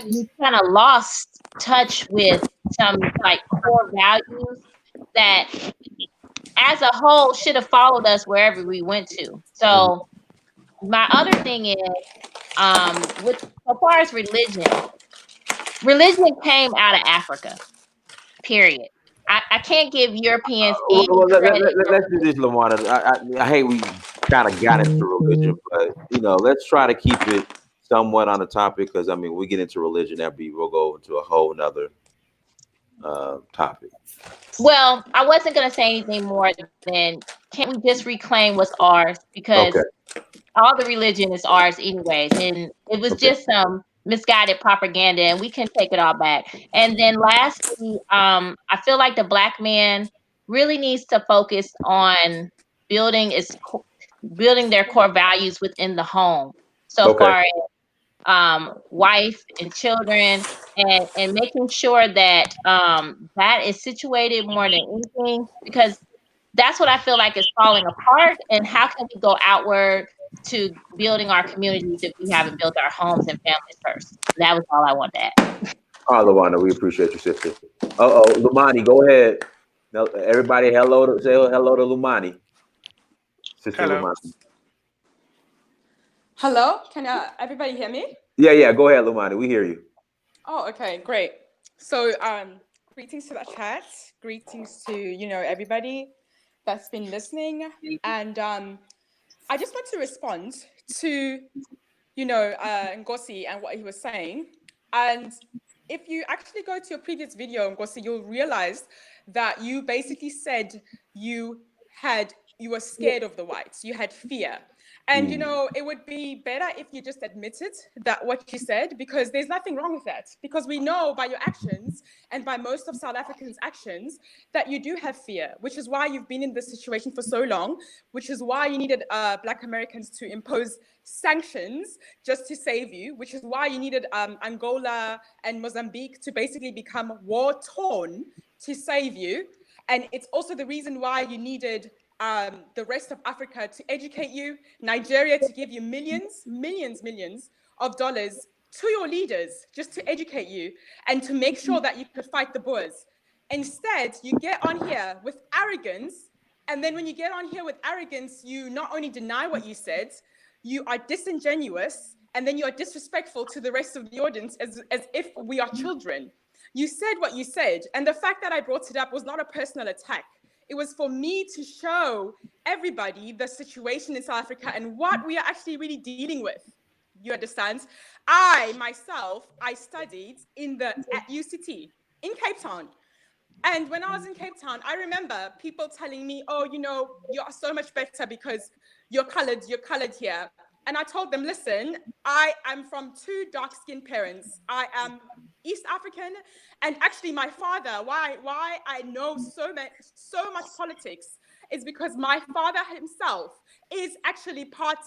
we kind of lost touch with some like core values that as a whole should have followed us wherever we went to. So my other thing is, with so far as religion came out of Africa, period. I can't give Europeans any credit. Let's do this, Luwanda. I hate we kind of got into religion, but let's try to keep it somewhat on the topic because I mean, we get into religion, we'll go into a whole nother topic. Well, I wasn't going to say anything more than can't we just reclaim what's ours, because all the religion is ours anyways, and it was just some misguided propaganda, and we can take it all back. And then lastly, I feel like the Black man really needs to focus on building their core values within the home, so far as wife and children, and making sure that that is situated more than anything, because that's what I feel like is falling apart. And how can we go outward to building our communities if we haven't built our homes and families first? That was all I wanted to add. All right, Luwanda, we appreciate you, sister. Lumani, go ahead. Now, everybody, say hello to Lumani. Sister Hello. Lumani. Hello, can everybody hear me? Yeah, go ahead, Lumani. We hear you. Oh, okay, great. So, greetings to the chat. Greetings to everybody that's been listening. And I just want to respond to Ngozi and what he was saying. And if you actually go to your previous video, Ngozi, you'll realize that you basically said you were scared of the whites. You had fear. And, it would be better if you just admitted that what you said, because there's nothing wrong with that. Because we know by your actions and by most of South Africans' actions that you do have fear, which is why you've been in this situation for so long, which is why you needed Black Americans to impose sanctions just to save you, which is why you needed Angola and Mozambique to basically become war-torn to save you. And it's also the reason why you needed the rest of Africa to educate you, Nigeria to give you millions of dollars to your leaders just to educate you and to make sure that you could fight the Boers. Instead, you get on here with arrogance, and then when you get on here with arrogance, you not only deny what you said, you are disingenuous, and then you are disrespectful to the rest of the audience as if we are children. You said what you said, and the fact that I brought it up was not a personal attack. It was for me to show everybody the situation in South Africa and what we are actually really dealing with. You understand? I studied at UCT in Cape Town. And when I was in Cape Town, I remember people telling me, oh, you are so much better because you're colored here. And I told them, listen, I am from two dark-skinned parents. I am East African, and actually my father, why I know so much politics is because my father himself is actually part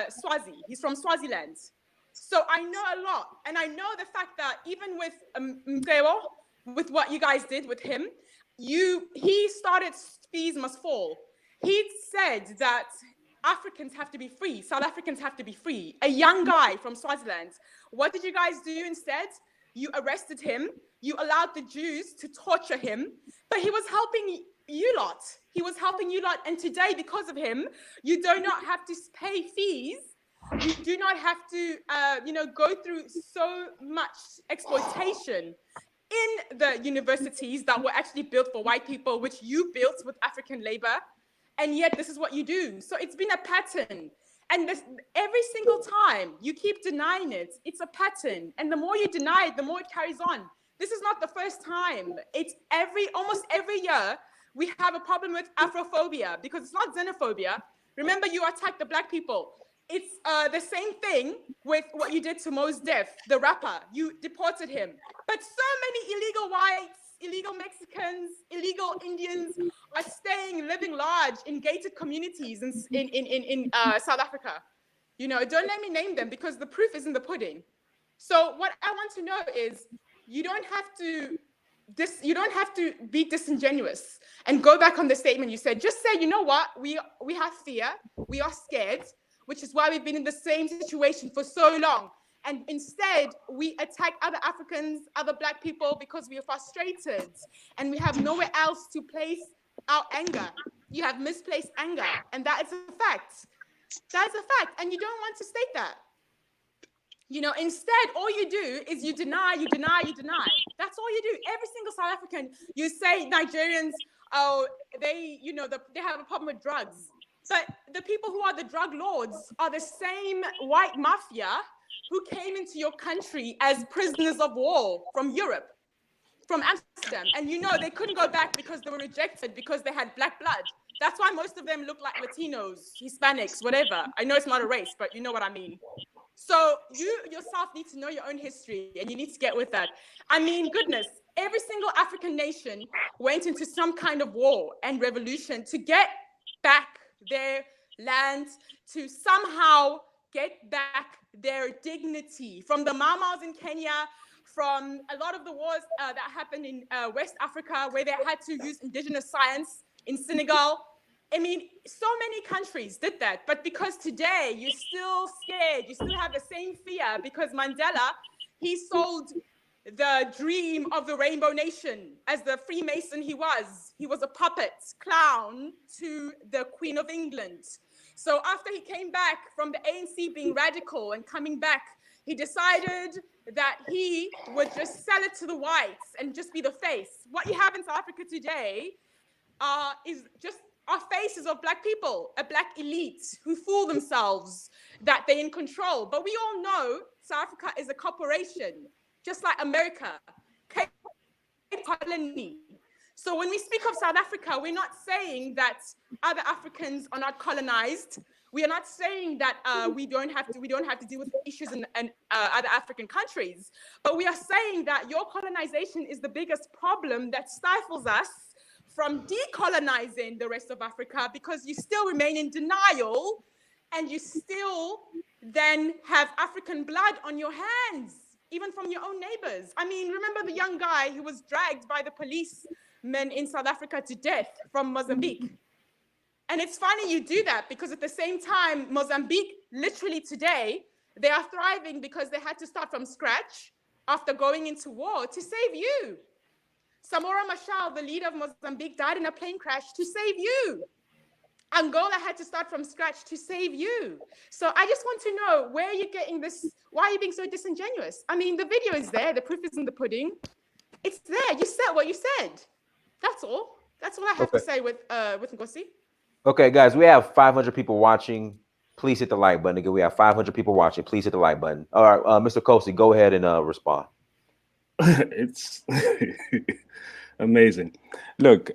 Swazi. He's from Swaziland. So I know a lot, and I know the fact that even with Mtewo, with what you guys did with him, he started Fees Must Fall. He said that Africans have to be free. South Africans have to be free. A young guy from Swaziland. What did you guys do instead? You arrested him. You allowed the Jews to torture him, but he was helping you lot. He was helping you lot. And today, because of him, you do not have to pay fees. You do not have to, go through so much exploitation in the universities that were actually built for white people, which you built with African labor. And yet this is what you do. So it's been a pattern. And every single time you keep denying it, it's a pattern. And the more you deny it, the more it carries on. This is not the first time. It's almost every year We have a problem with Afrophobia because it's not xenophobia. Remember, you attacked the black people. It's the same thing with what you did to Mos Def, the rapper. You deported him. But so many illegal whites, illegal Mexicans, illegal Indians are staying, living large in gated communities in South Africa. You know, don't let me name them because the proof is in the pudding. So what I want to know is you don't have to be disingenuous and go back on the statement you said. Just say, you know what, we have fear, we are scared, which is why we've been in the same situation for so long. And instead, we attack other Africans, other black people because we are frustrated and we have nowhere else to place our anger. You have misplaced anger, and that is a fact. That is a fact, and you don't want to state that. You know, instead, all you do is you deny, you deny, you deny. That's all you do. Every single South African, you say Nigerians, oh, they have a problem with drugs. But the people who are the drug lords are the same white mafia who came into your country as prisoners of war from Europe, from Amsterdam. And you know, they couldn't go back because they were rejected because they had black blood. That's why most of them look like Latinos, Hispanics, whatever. I know it's not a race, but you know what I mean. So you yourself need to know your own history and you need to get with that. I mean, goodness, every single African nation went into some kind of war and revolution to get back their land, to somehow get back their dignity. From the Mamas in Kenya, from a lot of the wars that happened in West Africa, where they had to use indigenous science in Senegal. I mean, so many countries did that, but because today you're still scared, you still have the same fear because Mandela, he sold the dream of the Rainbow Nation as the Freemason he was. He was a puppet clown to the Queen of England. So after he came back from the ANC being radical and coming back, he decided that he would just sell it to the whites and just be the face. What you have in South Africa today is just are faces of black people, a black elite who fool themselves that they're in control. But we all know South Africa is a corporation, just like America, colony. So when we speak of South Africa, we're not saying that other Africans are not colonized. We are not saying that we don't have to deal with issues in other African countries. But we are saying that your colonization is the biggest problem that stifles us from decolonizing the rest of Africa because you still remain in denial and you still then have African blood on your hands, even from your own neighbors. I mean, remember the young guy who was dragged by the policemen in South Africa to death from Mozambique? And it's funny you do that because at the same time, Mozambique, literally today, they are thriving because they had to start from scratch after going into war to save you. Samora Machel, the leader of Mozambique, died in a plane crash to save you. Angola had to start from scratch to save you. So I just want to know where you're getting this. Why are you being so disingenuous? I mean, the video is there. The proof is in the pudding. It's there. You said what you said. That's all. That's all I have to say with Ngozi. Okay, guys, we have 500 people watching. Please hit the like button. Again, we have 500 people watching. Please hit the like button. All right, Mr. Kosi, go ahead and respond. It's amazing. Look,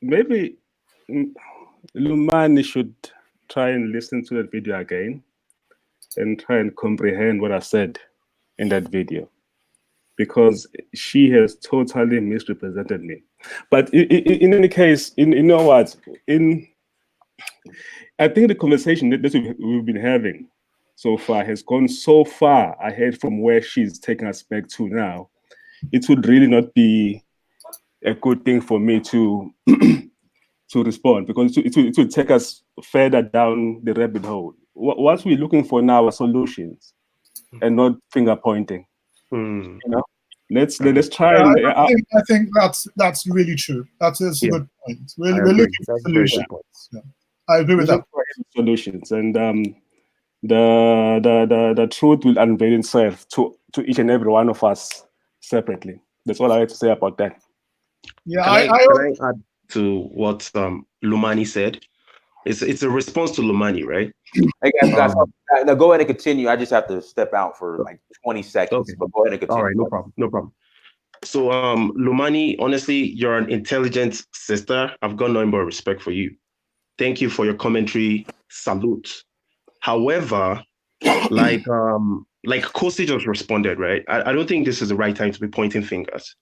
maybe Lumani should try and listen to that video again and try and comprehend what I said in that video, because she has totally misrepresented me. But in any case, you know what? I think the conversation that we've been having so far has gone so far ahead from where she's taking us back to now. It would really not be a good thing for me to to respond, because it would take us further down the rabbit hole. What we're looking for now are solutions and not finger pointing. You know, let's try. I think that's really true. That is a good point. We're looking for solutions. Yeah. I agree with that. Solutions, and the truth will unveil itself to each and every one of us separately. That's all I have to say about that. Yeah, can I add to what Lumani said? It's a response to Lumani, right? Hey guys, now go ahead and continue. I just have to step out for like 20 seconds, but go ahead and continue. All right, no problem. So, Lumani, honestly, you're an intelligent sister. I've got nothing but respect for you. Thank you for your commentary. Salute. However, like Kosi just responded, right? I don't think this is the right time to be pointing fingers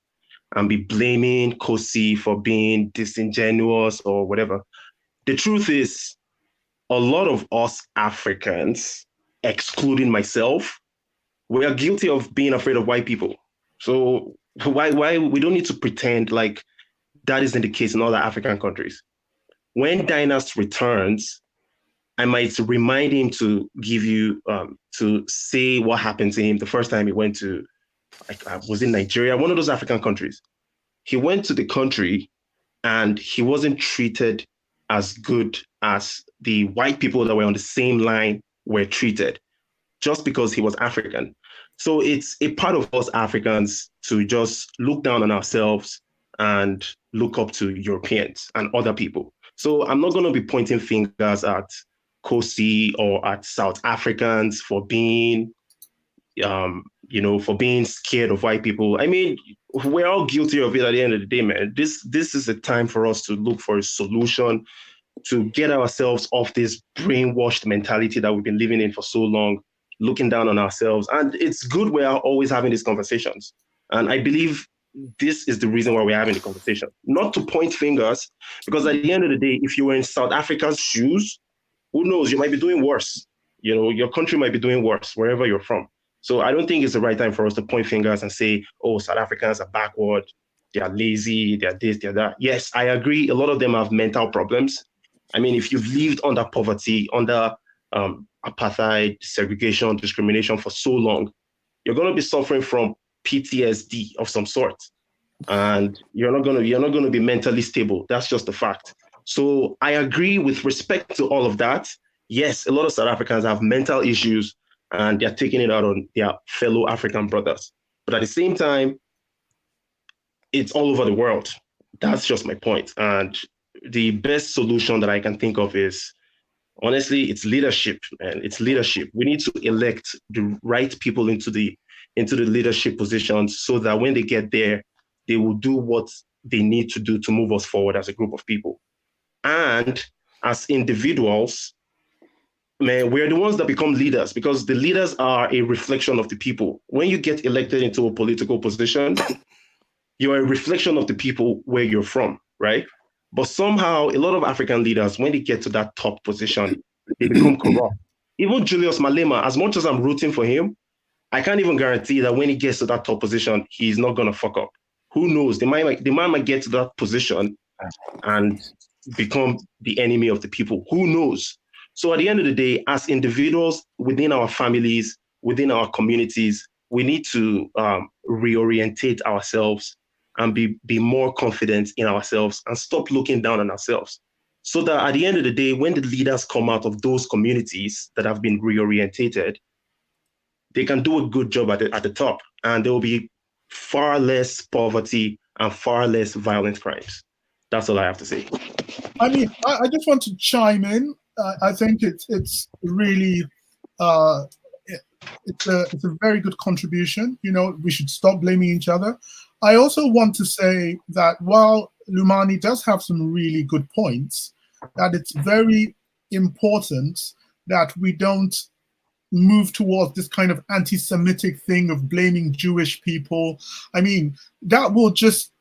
and be blaming Kosi for being disingenuous or whatever. The truth is, a lot of us Africans, excluding myself, we are guilty of being afraid of white people. So why we don't need to pretend like that isn't the case in other African countries. When Dynas returns, I might remind him to give you to say what happened to him the first time he went to, like, was in Nigeria, one of those African countries. He went to the country and he wasn't treated as good as the white people that were on the same line were treated, just because he was African. So it's a part of us Africans to just look down on ourselves and look up to Europeans and other people. So I'm not going to be pointing fingers at Kosi or at South Africans for being, for being scared of white people. I mean, we're all guilty of it at the end of the day, man. This is a time for us to look for a solution to get ourselves off this brainwashed mentality that we've been living in for so long, looking down on ourselves. And it's good we're always having these conversations. And I believe this is the reason why we're having the conversation, not to point fingers, because at the end of the day, if you were in South Africa's shoes, who knows, you might be doing worse. Your country might be doing worse wherever you're from. So I don't think it's the right time for us to point fingers and say, oh, South Africans are backward, they are lazy, they're this, they're that. Yes, I agree. A lot of them have mental problems. I mean, if you've lived under poverty, under apartheid, segregation, discrimination for so long, you're going to be suffering from PTSD of some sort, and you're not going to be mentally stable. That's just a fact. So I agree with respect to all of that. Yes, a lot of South Africans have mental issues, and they're taking it out on their fellow African brothers. But at the same time, it's all over the world. That's just my point. And the best solution that I can think of is, honestly, it's leadership, man. It's leadership. We need to elect the right people into the leadership positions so that when they get there, they will do what they need to do to move us forward as a group of people. And as individuals, man, we're the ones that become leaders, because the leaders are a reflection of the people. When you get elected into a political position, you're a reflection of the people where you're from, right? But somehow, a lot of African leaders, when they get to that top position, they become corrupt. Even Julius Malema, as much as I'm rooting for him, I can't even guarantee that when he gets to that top position, he's not going to fuck up. Who knows? The man might get to that position and become the enemy of the people. Who knows? So at the end of the day, as individuals, within our families, within our communities, we need to reorientate ourselves and be more confident in ourselves and stop looking down on ourselves. So that at the end of the day, when the leaders come out of those communities that have been reorientated, they can do a good job at the top, and there will be far less poverty and far less violent crimes. That's all I have to say. I mean, I just want to chime in. I think it's really it's a very good contribution. We should stop blaming each other. I also want to say that while Lumani does have some really good points, that it's very important that we don't move towards this kind of anti-Semitic thing of blaming Jewish people. I mean, that will just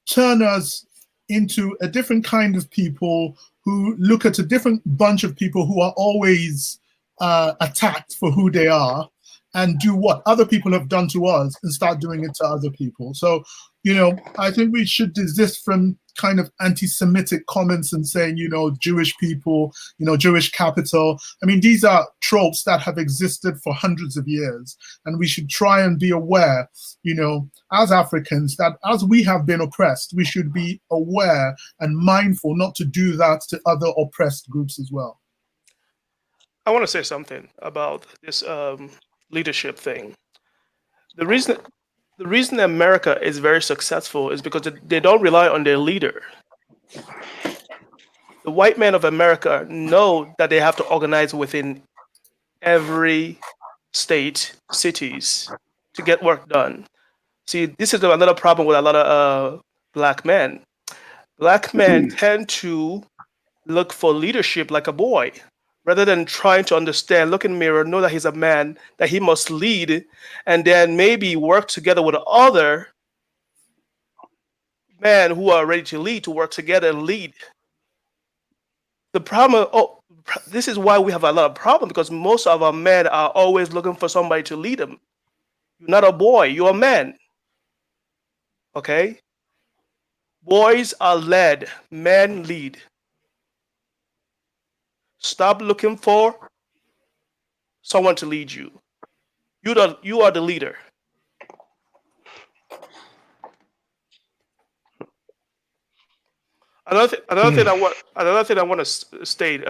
turn us into a different kind of people who look at a different bunch of people who are always attacked for who they are, and do what other people have done to us and start doing it to other people. So, I think we should desist from kind of anti-Semitic comments and saying, Jewish people, Jewish capital. I mean, these are tropes that have existed for hundreds of years. And we should try and be aware, as Africans, that as we have been oppressed, we should be aware and mindful not to do that to other oppressed groups as well. I want to say something about this leadership thing. The reason America is very successful is because they don't rely on their leader. The white men of America know that they have to organize within every state, cities to get work done. See, this is another problem with a lot of black men. Black men tend to look for leadership like a boy rather than trying to understand, look in the mirror, know that he's a man, that he must lead, and then maybe work together with other men who are ready to lead to work together and lead. The problem, this is why we have a lot of problem because most of our men are always looking for somebody to lead them. You're not a boy, you're a man. Okay? Boys are led, men lead. Stop looking for someone to lead you. You are the leader. Another thing I want to state.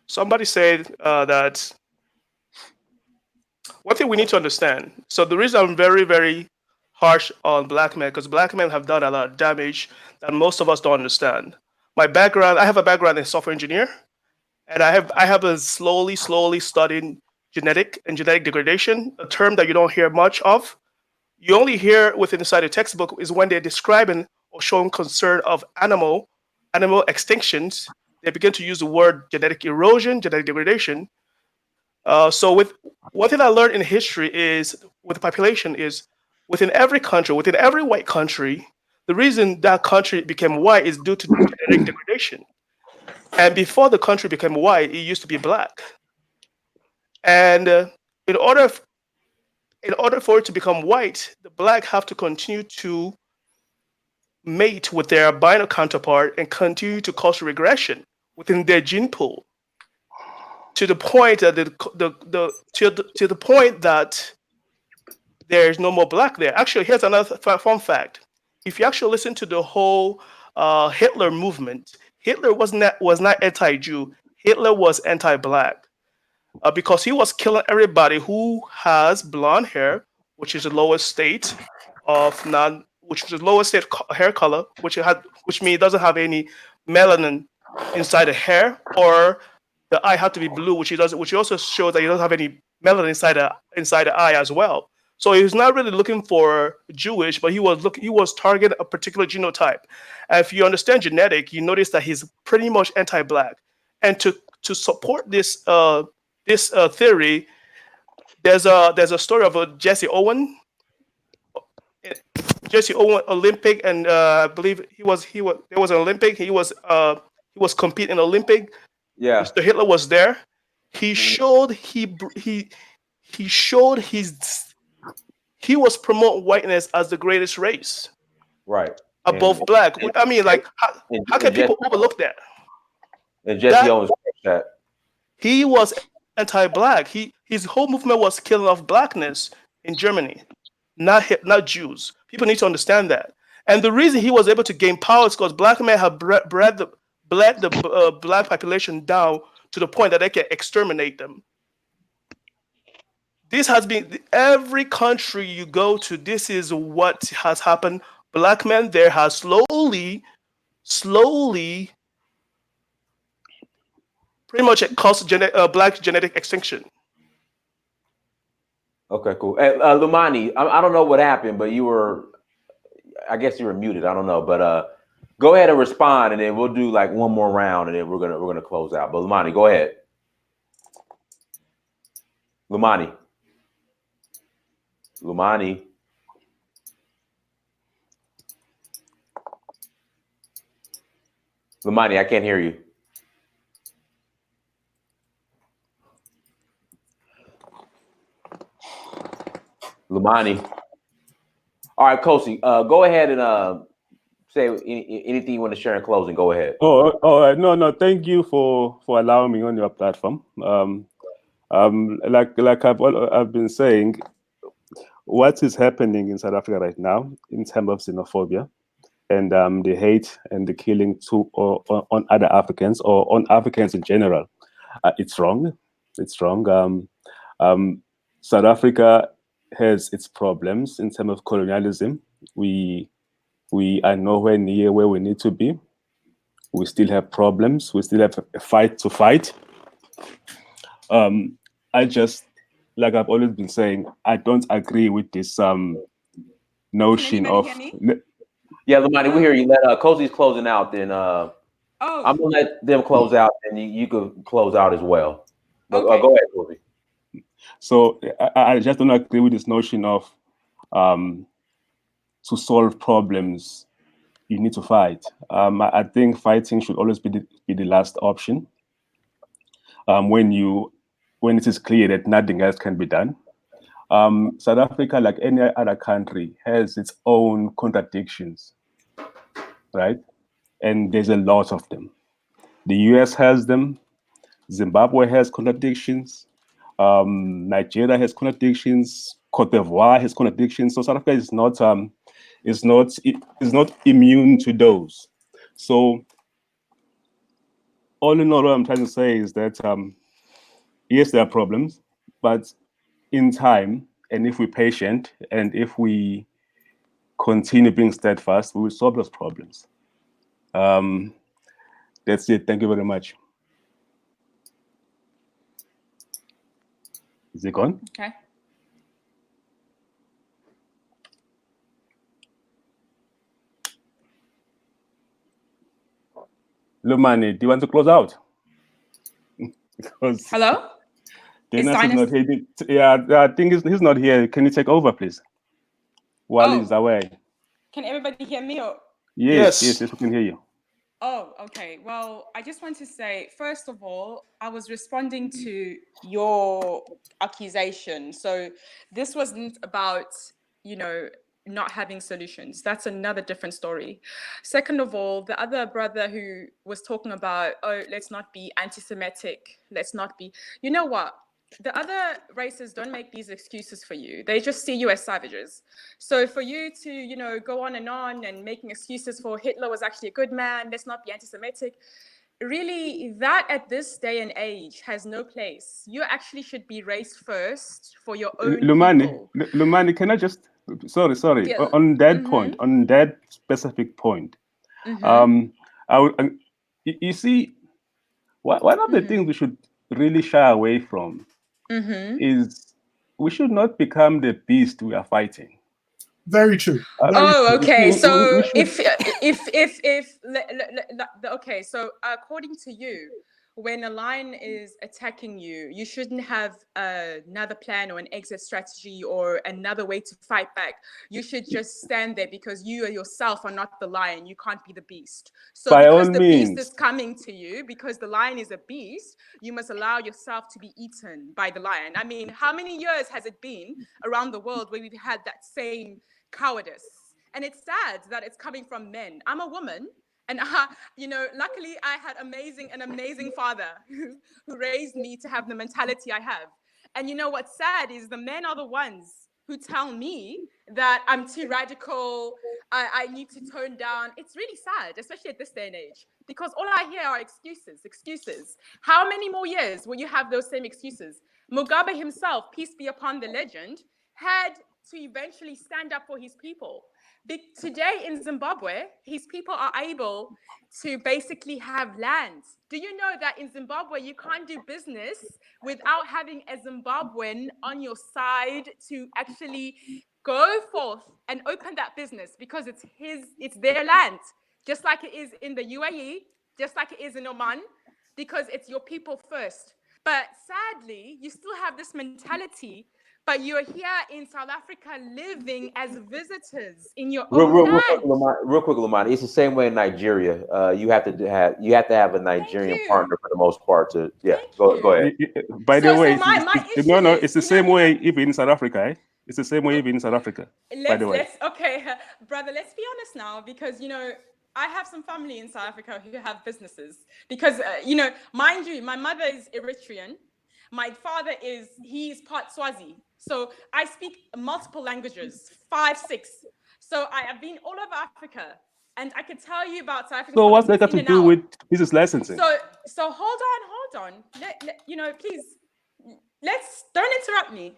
Somebody said that one thing we need to understand. So the reason I'm very harsh on black men because black men have done a lot of damage that most of us don't understand. My background, I have a background in software engineer, and I have been slowly studying genetic degradation, a term that you don't hear much of. You only hear within inside a textbook is when they're describing or showing concern of animal extinctions. They begin to use the word genetic erosion, genetic degradation. So with one thing I learned in history is with the population is within every country, within every white country, the reason that country became white is due to genetic degradation. And before the country became white, it used to be black. And in order in order for it to become white, the black have to continue to mate with their albino counterpart and continue to cause regression within their gene pool to the point that to the point that there's no more black there. Actually, here's another fun fact. If you actually listen to the whole Hitler movement, Hitler was not anti-Jew. Hitler was anti-black because he was killing everybody who has blonde hair, which is the lowest state of non, which is the lowest state hair color, which means it doesn't have any melanin inside the hair, or the eye had to be blue, which also shows that you don't have any melanin inside the eye as well. So he was not really looking for Jewish, but he was targeting a particular genotype. And if you understand genetic, you notice that he's pretty much anti-black. And to support this theory, there's a story of Jesse Owen. Jesse Owen Olympic, and I believe he was there was an Olympic. He was competing in Olympic. Yeah. Mr. Hitler was there. He showed he showed he was promoting whiteness as the greatest race Right. above And black. I mean, like, and, how can and Jesse, people overlook that? and Jesse That Owens that. he was anti-black. His whole movement was killing off blackness in Germany, not Jews. People need to understand that. And the reason he was able to gain power is because black men have bled the black population down to the point that they can exterminate them. This has been every country you go to. This is what has happened. Black men there have slowly, pretty much caused black genetic extinction. Okay, cool. Hey, Lumani, I don't know what happened, but I guess you were muted. I don't know, but go ahead and respond, and then we'll do like one more round, and then we're gonna close out. But Lumani, go ahead. Lumani, Lumani. Lumani, I can't hear you. Lumani. All right, Kosi, go ahead and say anything you want to share in closing. Go ahead. No. Thank you for allowing me on your platform. Like I've been saying, what is happening in South Africa right now in terms of xenophobia and the hate and the killing on other Africans or on Africans in general, it's wrong. It's wrong. South Africa has its problems in terms of colonialism. We are nowhere near where we need to be. We still have problems. We still have a fight to fight. I just, like I've always been saying, I don't agree with this notion anybody of hear me? Yeah, Lamani, we hear you. Let Cozy's closing out, then I'm Oh, gonna let them close out, and you could close out as well. But okay. go ahead, Cozy. so I just don't agree with this notion of to solve problems you need to fight. I think fighting should always be the last option. When it is clear that nothing else can be done. South Africa, like any other country, has its own contradictions, right? And there's a lot of them. The US has them. Zimbabwe has contradictions. Nigeria has contradictions. Cote d'Ivoire has contradictions. So South Africa is not immune to those. So all in all, what I'm trying to say is that yes, there are problems, but in time, and if we're patient, and if we continue being steadfast, we will solve those problems. That's it. Thank you very much. Is it gone? Okay. Lumani, do you want to close out? Because Hello? Dennis is Sinus- not here. Yeah, I think he's not here. Can you take over, please? While he's away. Can everybody hear me? Or? Yes, Yes. we can hear you. Oh, okay. Well, I just want to say, first of all, I was responding to your accusation. So this wasn't about, not having solutions. That's another different story. Second of all, the other brother who was talking about, oh, let's not be anti-Semitic. Let's not be, you know what? The other races don't make these excuses for you. They just see you as savages. So for you to, go on and making excuses for Hitler was actually a good man, let's not be anti-Semitic, really, that at this day and age has no place. You actually should be raised first for your own people. Lumani, can I just, sorry, Yeah. on that point, on that specific point, you see, one of the things we should really shy away from is we should not become the beast we are fighting. Very true. Okay. So if okay. So according to you, when a lion is attacking you, you shouldn't have another plan or an exit strategy or another way to fight back. You should just stand there because you yourself are not the lion. You can't be the beast. So by because all the means, beast is coming to you, because the lion is a beast, you must allow yourself to be eaten by the lion. I mean, how many years has it been around the world where we've had that same cowardice? And it's sad that it's coming from men. I'm a woman. And luckily I had an amazing father who raised me to have the mentality I have. And what's sad is the men are the ones who tell me that I'm too radical. I need to tone down. It's really sad, especially at this day and age, because all I hear are excuses. How many more years will you have those same excuses? Mugabe himself, peace be upon the legend, had to eventually stand up for his people. Today in Zimbabwe, his people are able to basically have land. Do you know that in Zimbabwe, you can't do business without having a Zimbabwean on your side to actually go forth and open that business because it's their land, just like it is in the UAE, just like it is in Oman, because it's your people first. But sadly, you still have this mentality, but you're here in South Africa living as visitors in your own land. Real quick, Lamani. It's the same way in Nigeria. You have to have a Nigerian partner for the most part to go ahead. By the way, my it's the same way even in South Africa. Eh? It's the same way even in South Africa. By the way, okay, brother. Let's be honest now, because I have some family in South Africa who have businesses. Because mind you, my mother is Eritrean. My father he's part Swazi. So I speak multiple languages, 5, 6. So I have been all over Africa, and I could tell you about South African so what's that got politics to do with business licensing? So hold on. Please, don't interrupt me.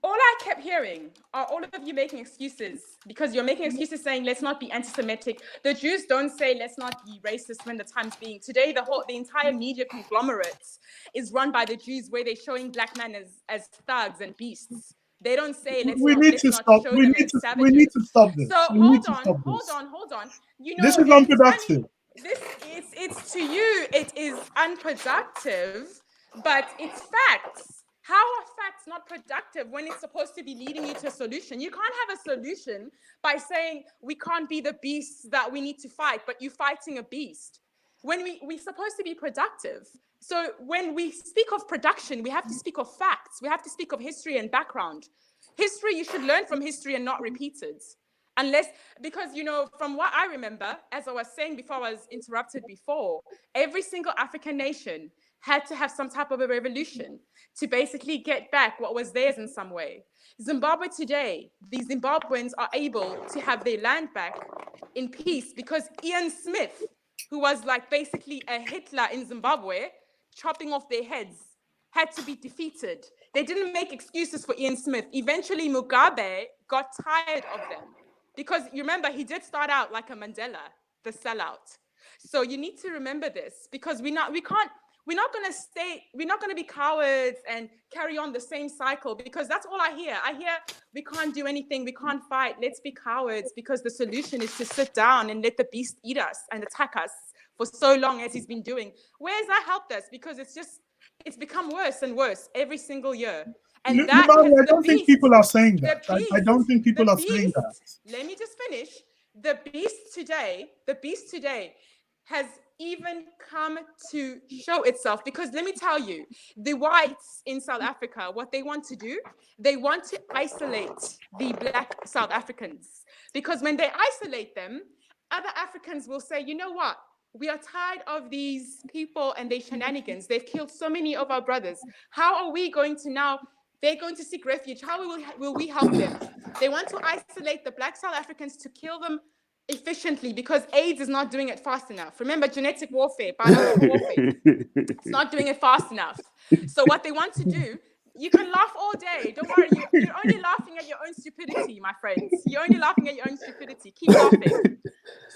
All I kept hearing are all of you making excuses, because you're making excuses saying let's not be anti-Semitic. The Jews don't say let's not be racist when the time's being. Today, the entire media conglomerate is run by the Jews, where they're showing black men as thugs and beasts. They don't say let's We not need let's to not stop. show them as We savages. need to stop this. So We need hold to on, stop hold this. on, hold on. You know, This is it's unproductive. funny. This it's to you it is unproductive, but it's facts. How are facts not productive when it's supposed to be leading you to a solution? You can't have a solution by saying we can't be the beasts that we need to fight, but you're fighting a beast. When we're supposed to be productive. So when we speak of production, we have to speak of facts. We have to speak of history and background. History, you should learn from history and not repeat it. Unless, because, you know, from what I remember, as I was saying before I was interrupted before, every single African nation had to have some type of a revolution to basically get back what was theirs in some way. Zimbabwe today, the Zimbabweans are able to have their land back in peace because Ian Smith, who was like basically a Hitler in Zimbabwe, chopping off their heads, had to be defeated. They didn't make excuses for Ian Smith. Eventually, Mugabe got tired of them because you remember he did start out like a Mandela, the sellout. So you need to remember this because we're not going to be cowards and carry on the same cycle because that's all I hear. I hear we can't do anything, we can't fight, let's be cowards because the solution is to sit down and let the beast eat us and attack us for so long as he's been doing. Where has that helped us? Because it's become worse and worse every single year. And that Lumani, I has don't think people are saying that. I don't think people are saying that. Let me just finish. The beast today has even come to show itself because let me tell you, the whites in South Africa, what they want to do, they want to isolate the Black South Africans because when they isolate them, other Africans will say, you know what? We are tired of these people and their shenanigans. They've killed so many of our brothers. How are we going to now? They're going to seek refuge. How will we help them? They want to isolate the Black South Africans to kill them efficiently because AIDS is not doing it fast enough. Remember, genetic warfare, biological warfare. It's not doing it fast enough. So what they want to do, you can laugh all day. Don't worry. You're only laughing at your own stupidity, my friends. You're only laughing at your own stupidity. Keep laughing.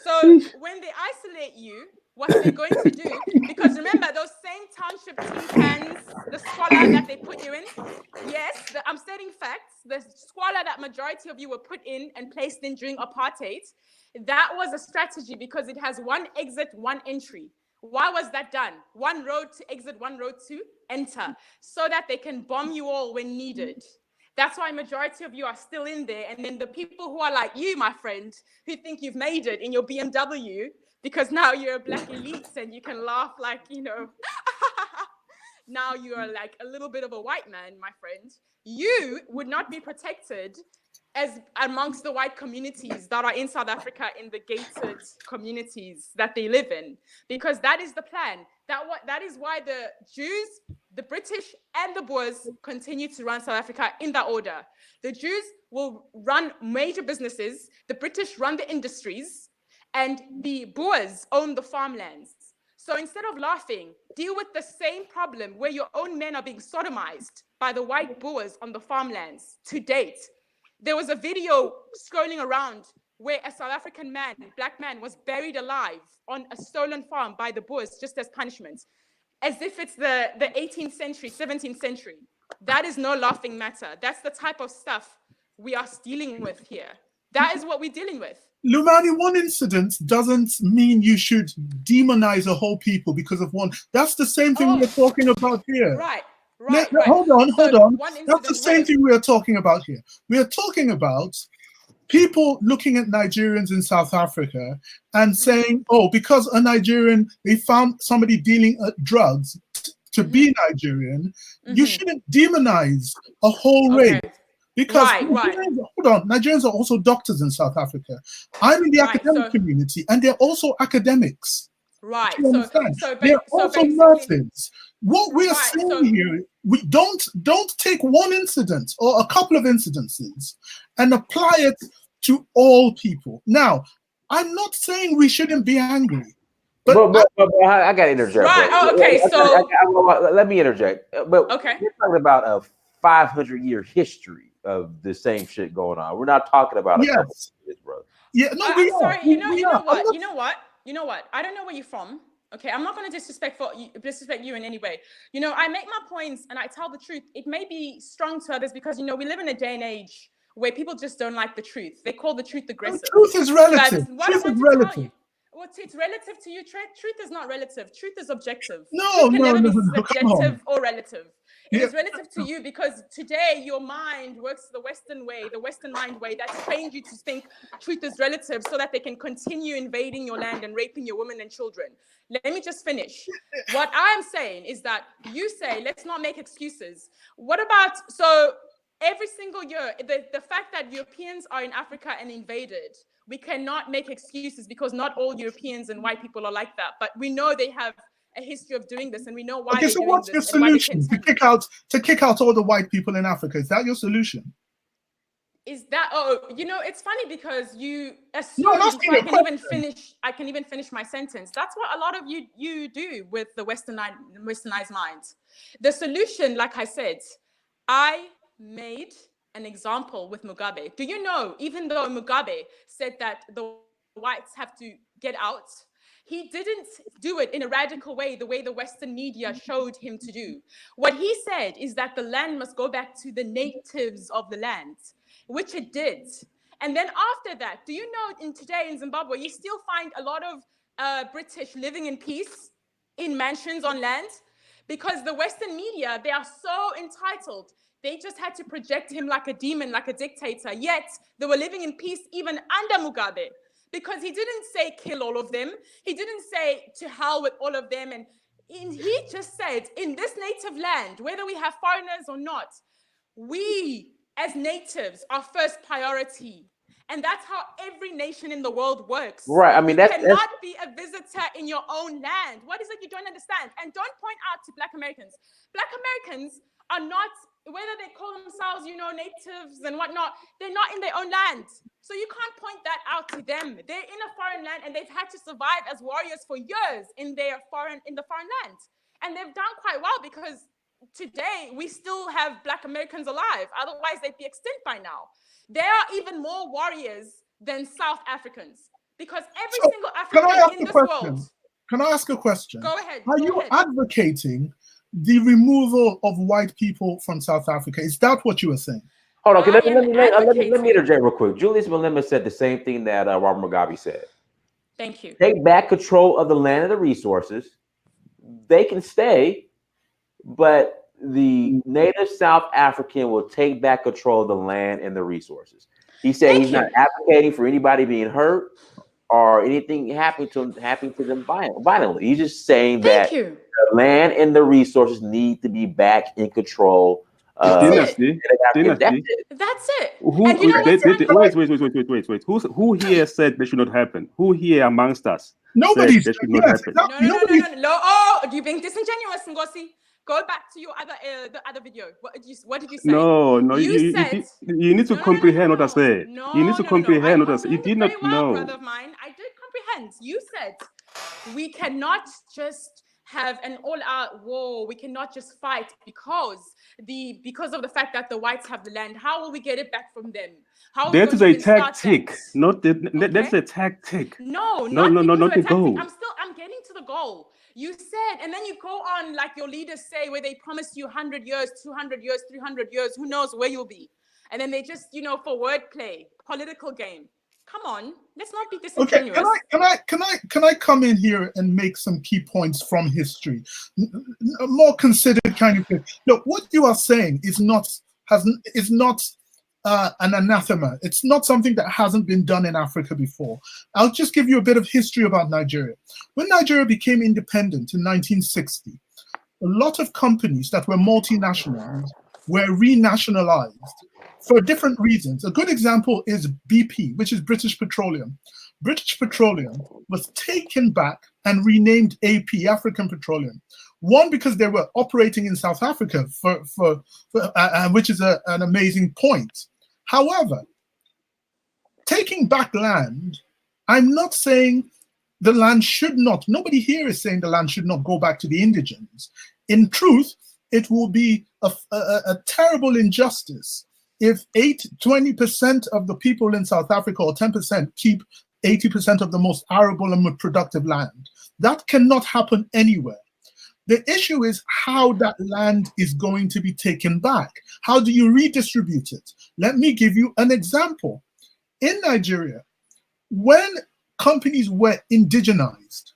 So when they isolate you, what they're going to do, because remember those same township tin cans, the squalor that they put you in, yes, I'm stating facts, the squalor that majority of you were put in and placed in during apartheid, that was a strategy because it has one exit, one entry. Why was that done? One road to exit, one road to enter, so that they can bomb you all when needed. That's why majority of you are still in there. And then the people who are like you, my friend, who think you've made it in your BMW, because now you're a Black elite and you can laugh like, you know, now you are like a little bit of a white man, my friend. You would not be protected as amongst the white communities that are in South Africa, in the gated communities that they live in, because that is the plan. That is why the Jews, the British, and the Boers continue to run South Africa in that order. The Jews will run major businesses, the British run the industries, and the Boers own the farmlands. So instead of laughing, deal with the same problem where your own men are being sodomized by the white Boers on the farmlands to date. There was a video scrolling around where a South African man, Black man, was buried alive on a stolen farm by the Boers just as punishment, as if it's the 18th century, 17th century. That is no laughing matter. That's the type of stuff we are dealing with here. That is what we're dealing with. Lumani, one incident doesn't mean you should demonize a whole people because of one. That's the same thing we're talking about here. Right. Hold on. That's the same thing we are talking about here. We are talking about people looking at Nigerians in South Africa and saying, oh, because a Nigerian, they found somebody dealing drugs to be Nigerian, you shouldn't demonize a whole race. Because Nigerians are also doctors in South Africa. I'm in the academic community, and they're also academics. Right. They're also nurses. What we are saying here, we don't take one incident or a couple of incidences and apply it to all people. Now, I'm not saying we shouldn't be angry. But I got to interject. Right. Oh, okay. Let me interject. But okay, we're talking about a 500-year history of the same shit going on. We're not talking about a couple of years, bro. Yeah. No, I'm sorry. You know what? I don't know where you're from. Okay, I'm not going to disrespect you in any way. You know, I make my points and I tell the truth. It may be strong to others because, you know, we live in a day and age where people just don't like the truth. They call the truth aggressive. Truth is relative. But what Truth I is want to tell relative. you, well, it's relative to you. Truth is not relative. Truth is objective. No, Truth can no, never no, be no, come on. subjective or relative. It Yeah. is relative to you because today your mind works the Western way, the Western mind way that's trained you to think truth is relative so that they can continue invading your land and raping your women and children. Let me just finish. What I'm saying is that you say, let's not make excuses. What about, so every single year, the fact that Europeans are in Africa and invaded, we cannot make excuses because not all Europeans and white people are like that. But we know they have a history of doing this, and we know why Okay, they're so doing what's your this and why they solution? To continue. kick out all the white people in Africa? Is that your solution? Is that, oh, you know, it's funny because you assume No, I'm asking before you I can even finish my sentence. That's what a lot of you do with the westernized mind. The solution, like I said, I made an example with Mugabe. Do you know, even though Mugabe said that the whites have to get out, he didn't do it in a radical way, the way the Western media showed him to do. What he said is that the land must go back to the natives of the land, which it did. And then after that, do you know today in Zimbabwe, you still find a lot of British living in peace in mansions on land? Because the Western media, they are so entitled. They just had to project him like a demon, like a dictator. Yet they were living in peace even under Mugabe. Because he didn't say kill all of them. He didn't say to hell with all of them. And he just said, in this native land, whether we have foreigners or not, we as natives are first priority. And that's how every nation in the world works. Right. I mean, you that's cannot be a visitor in your own land. What is it you don't understand? And don't point out to Black Americans. Black Americans are not, whether they call themselves, you know, natives and whatnot, they're not in their own land. So you can't point that out to them. They're in a foreign land and they've had to survive as warriors for years in the foreign land. And they've done quite well because today we still have Black Americans alive. Otherwise, they'd be extinct by now. There are even more warriors than South Africans because every single African in this world. Can I ask a question? Go ahead. Are you advocating the removal of white people from South Africa? Is that what you were saying? Hold on, let me interject real quick. Julius Malema said the same thing that Robert Mugabe said. Thank you. Take back control of the land and the resources. They can stay, but the native South African will take back control of the land and the resources. He said he's not advocating for anybody being hurt or anything happening to them violently. He's just saying that the land and the resources need to be back in control. Dynasty. That's it. And you know wait. Who here said that should not happen? Who here amongst us Nobody said that should not happen? No. Oh, you're being disingenuous, Ngozi. Go back to your the other video. What did you say? No. You need to comprehend what I said. You need to comprehend what I said. You did not know. Brother of mine, I did comprehend. You said we cannot just have an all-out war. We cannot just fight because of the fact that the whites have the land. How will we get it back from them? That is a tactic. That's a tactic. No, not the goal. I'm getting to the goal. You said, and then you go on like your leaders say, where they promise you 100 years, 200 years, 300 years, who knows where you'll be. And then they just, for wordplay, political game. Come on, let's not be disingenuous. Okay, can I come in here and make some key points from history? A more considered kind of thing. Look, what you are saying is not an anathema. It's not something that hasn't been done in Africa before. I'll just give you a bit of history about Nigeria. When Nigeria became independent in 1960, a lot of companies that were multinationals were renationalized for different reasons. A good example is BP, which is British Petroleum. British Petroleum was taken back and renamed AP, African Petroleum. One, because they were operating in South Africa, which is an amazing point. However, taking back land, I'm not saying the land should not, nobody here is saying the land should not go back to the indigents. In truth, it will be a terrible injustice if 20% of the people in South Africa or 10% keep 80% of the most arable and productive land. That cannot happen anywhere. The issue is how that land is going to be taken back. How do you redistribute it? Let me give you an example. In Nigeria, when companies were indigenized,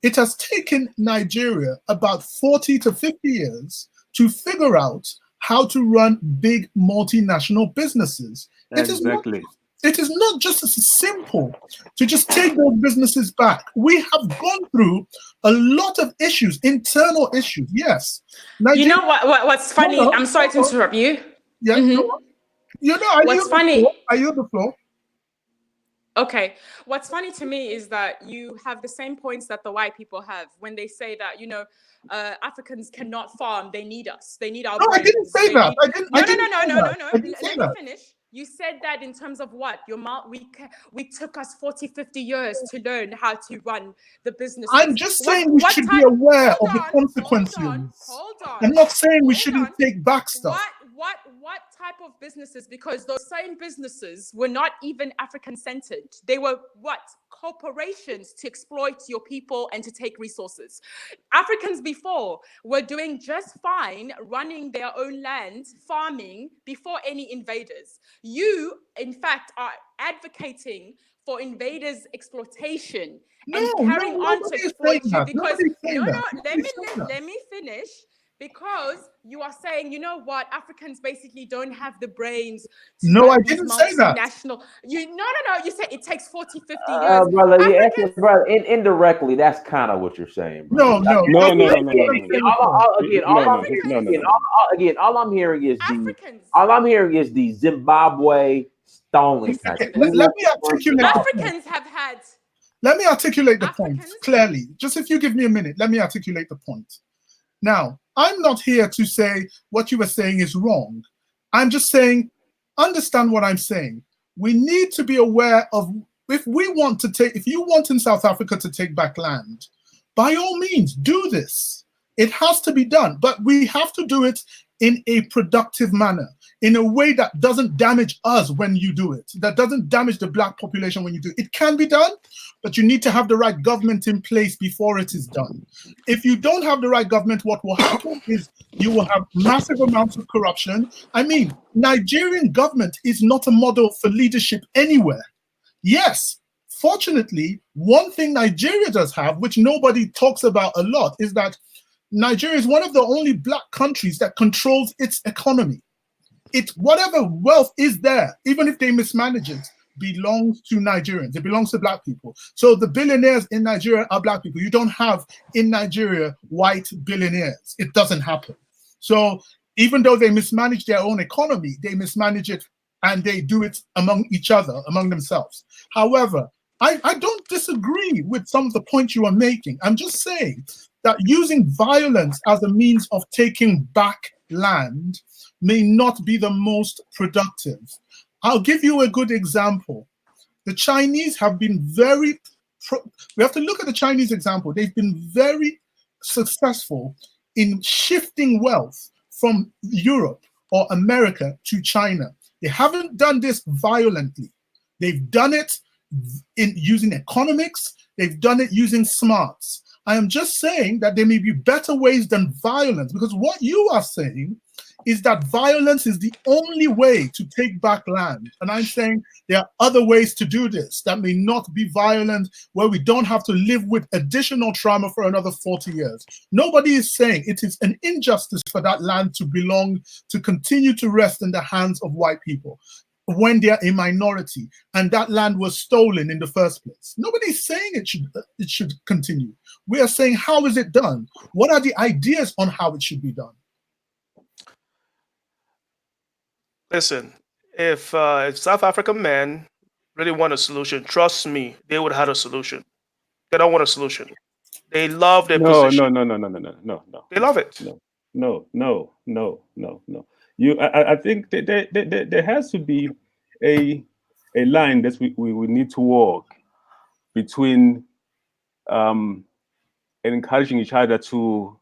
it has taken Nigeria about 40 to 50 years to figure out how to run big multinational businesses. Exactly. It is not just as simple to just take those businesses back. We have gone through a lot of issues, internal issues. Yes. You know what's funny? I'm sorry to interrupt you. Yeah. You know, what's funny? I yield the floor. Okay. What's funny to me is that you have the same points that the white people have when they say that, you know, Africans cannot farm. They need us. They need our brains. I didn't say that. No. Let me finish. You said that in terms of what? We took us 40, 50 years to learn how to run the business. I'm just saying we should be aware of the consequences. Hold on. I'm not saying we shouldn't take back stuff. What type of businesses? Because those same businesses were not even African-centered. They were what? Corporations to exploit your people and to take resources. Africans before were doing just fine running their own land, farming, before any invaders. You, in fact, are advocating for invaders' exploitation and carrying on to exploit you because let me finish. Because you are saying, you know what, Africans basically don't have the brains to I didn't say that. No, you said it takes 40, 50 years. Brother, indirectly, that's kind of what you're saying, bro. No. All I'm hearing is the Zimbabwe stoning. Let me articulate. Africans have had. Let me articulate the point clearly. Just if you give me a minute, let me articulate the point. Now, I'm not here to say what you were saying is wrong. I'm just saying, understand what I'm saying. We need to be aware of, if you want in South Africa to take back land, by all means, do this. It has to be done, but we have to do it in a productive manner, in a way that doesn't damage us when you do it, that doesn't damage the Black population when you do it. It can be done, but you need to have the right government in place before it is done. If you don't have the right government, what will happen is you will have massive amounts of corruption. I mean, Nigerian government is not a model for leadership anywhere. Yes, fortunately, one thing Nigeria does have, which nobody talks about a lot, is that Nigeria is one of the only Black countries that controls its economy. Whatever wealth is there, even if they mismanage it, belongs to Nigerians. It belongs to Black people. So the billionaires in Nigeria are Black people. You don't have in Nigeria white billionaires. It doesn't happen. So even though they mismanage their own economy, they mismanage it and they do it among each other, among themselves. However, I don't disagree with some of the points you are making. I'm just saying that using violence as a means of taking back land may not be the most productive. I'll give you a good example. The Chinese have been we have to look at the Chinese example. They've been very successful in shifting wealth from Europe or America to China. They haven't done this violently. They've done it in using economics. They've done it using smarts. I am just saying that there may be better ways than violence, because what you are saying is that violence is the only way to take back land. And I'm saying there are other ways to do this that may not be violent, where we don't have to live with additional trauma for another 40 years. Nobody is saying it is an injustice for that land to continue to rest in the hands of white people when they're a minority and that land was stolen in the first place. Nobody's saying it should continue. We are saying, how is it done? What are the ideas on how it should be done? Listen, if South African men really want a solution, trust me, they would have a solution. They don't want a solution. They love their position. No. They love it. No. I think there has to be a line that we need to walk between encouraging each other to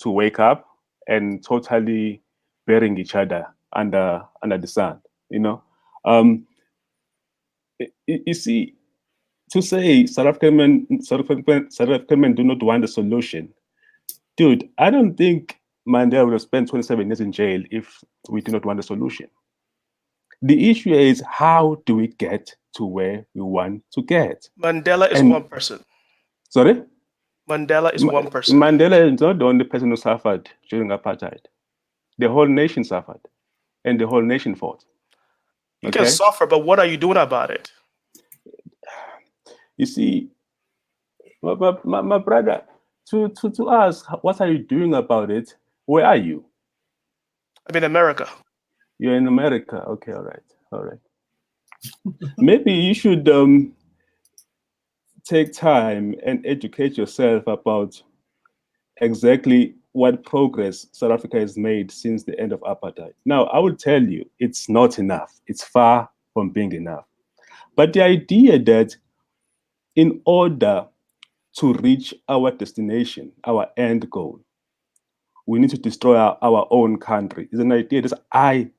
wake up and totally burying each other under the sun. You know, you see, to say South African men do not want a solution, dude, I don't think Mandela would have spent 27 years in jail if we do not want a solution. The issue is, how do we get to where we want to get? Mandela is And one person. sorry, Mandela is one person. Mandela is not the only person who suffered during apartheid. The whole nation suffered, and the whole nation fought. You can suffer, but what are you doing about it? You see, my brother, to ask, what are you doing about it? Where are you? I'm in America. You're in America. Okay, all right. Maybe you should take time and educate yourself about exactly what progress South Africa has made since the end of apartheid. Now, I will tell you, it's not enough. It's far from being enough. But the idea that in order to reach our destination, our end goal, we need to destroy our own country is an idea that I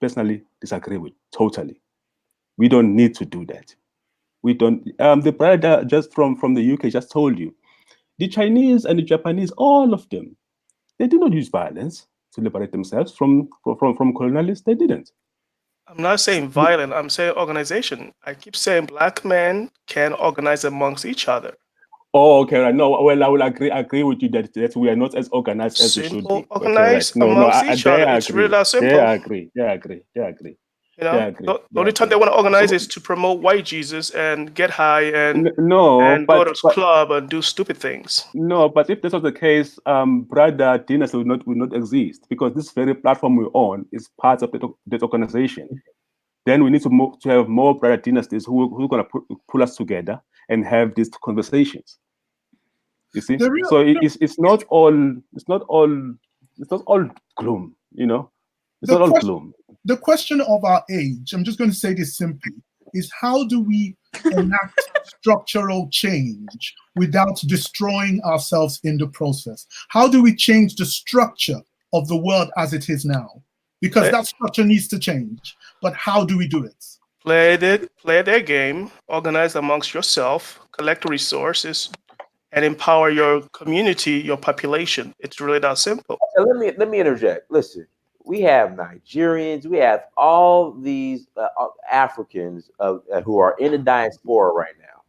personally disagree with totally. We don't need to do that. We don't. The brother just from the UK just told you, the Chinese and the Japanese, all of them, they did not use violence to liberate themselves from colonialists. They didn't. I'm not saying violent. I'm saying organization. I keep saying black men can organize amongst each other. Oh, okay, right. No, well, I will agree with you that we are not as organized as we should Simple, be. organize Okay, right. No, amongst each there other. I It's agree. really that There simple. I agree. Yeah, I agree. You know, the only time they want to organize is to promote white Jesus and get high and No, go to club and do stupid things. No, but if this was the case, brother dynasty would not exist, because this very platform we're on is part of that organization. Then we need to have more brother dynasties who are going to pull us together and have these conversations. You see, so it's not all gloom. You know, it's not all gloom. The question of our age, I'm just going to say this simply, is how do we enact structural change without destroying ourselves in the process? How do we change the structure of the world as it is now? Because that structure needs to change. But how do we do it? Play their game, organize amongst yourself, collect resources, and empower your community, your population. It's really that simple. Let me interject. Listen, we have Nigerians, we have all these Africans who are in the diaspora right now.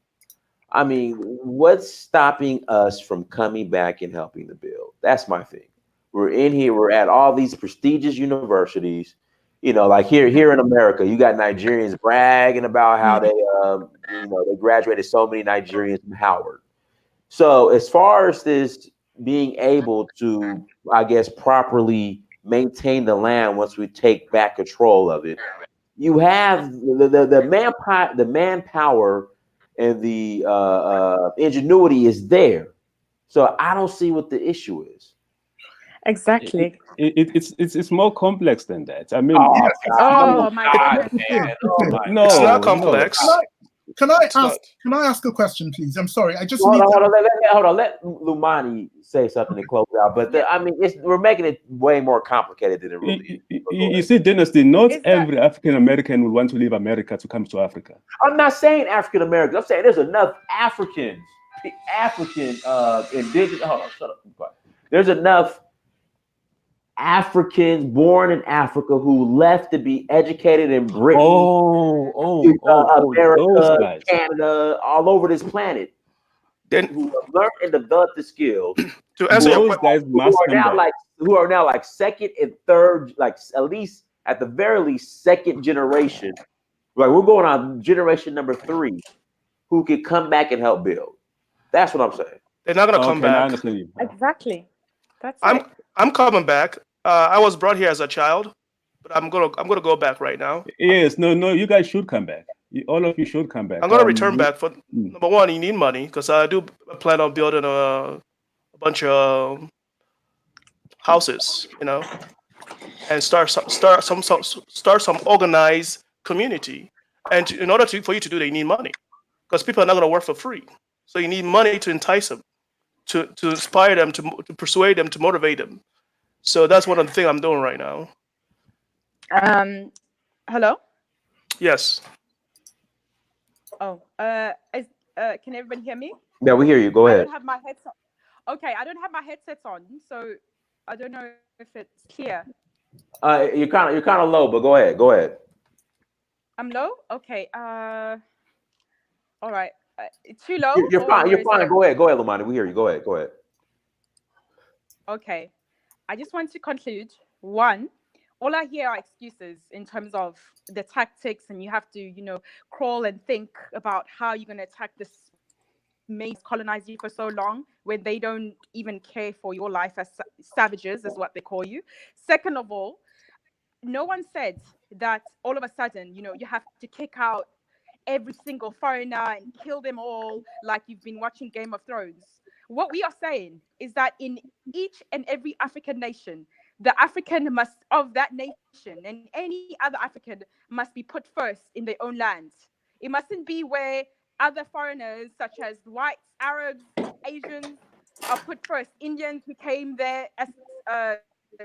I mean, what's stopping us from coming back and helping the build? That's my thing. We're in here, we're at all these prestigious universities. You know, like here in America, you got Nigerians bragging about how they they graduated so many Nigerians from Howard. So as far as this being able to, I guess, properly maintain the land once we take back control of it, you have the manpower and the ingenuity is there. So I don't see what the issue is. Exactly. It's more complex than that. I mean, Oh my God, man. No, it's not complex. Can I ask a question, please? I'm sorry. I just hold on. Let Lumani say something to close out. But we're making it way more complicated than it really is. You see, Dynasty, not every African American would want to leave America to come to Africa. I'm not saying African Americans. I'm saying there's enough African indigenous. Hold on, shut up. There's enough Africans born in Africa who left to be educated in Britain, America, Canada, all over this planet, who have learned and developed the skills to answer your question, who are now like second and third, like at least at the very least second generation. Like we're going on generation number 3, who could come back and help build. That's what I'm saying. They're not gonna come back. Exactly. I'm coming back. I was brought here as a child, but I'm gonna go back right now. Yes, no, you guys should come back. All of you should come back. I'm gonna return back for number one. You need money because I do plan on building a bunch of houses, and start some organized community. And in order for you to do that, you need money because people are not gonna work for free. So you need money to entice them, to inspire them, to persuade them, to motivate them. So that's one of the things I'm doing right now. Hello? Yes. Oh, Can everybody hear me? Yeah, we hear you. Go I ahead. don't have my headset. Okay, I don't have my headsets on, so I don't know if it's clear. You're kind of low, but go ahead. Go ahead. I'm low. Okay. All right. Too low, You're fine. or You're is it fine. Go ahead. Go ahead, Lumani. We hear you. Go ahead. Go ahead. okay? I just want to conclude. One, all I hear are excuses in terms of the tactics, and you have to, crawl and think about how you're going to attack this maze colonized you for so long when they don't even care for your life as savages, is what they call you. Second of all, no one said that all of a sudden, you have to kick out every single foreigner and kill them all like you've been watching Game of Thrones. What we are saying is that in each and every African nation, the African must of that nation and any other African must be put first in their own land. It mustn't be where other foreigners such as whites, Arabs, Asians are put first. Indians who came there as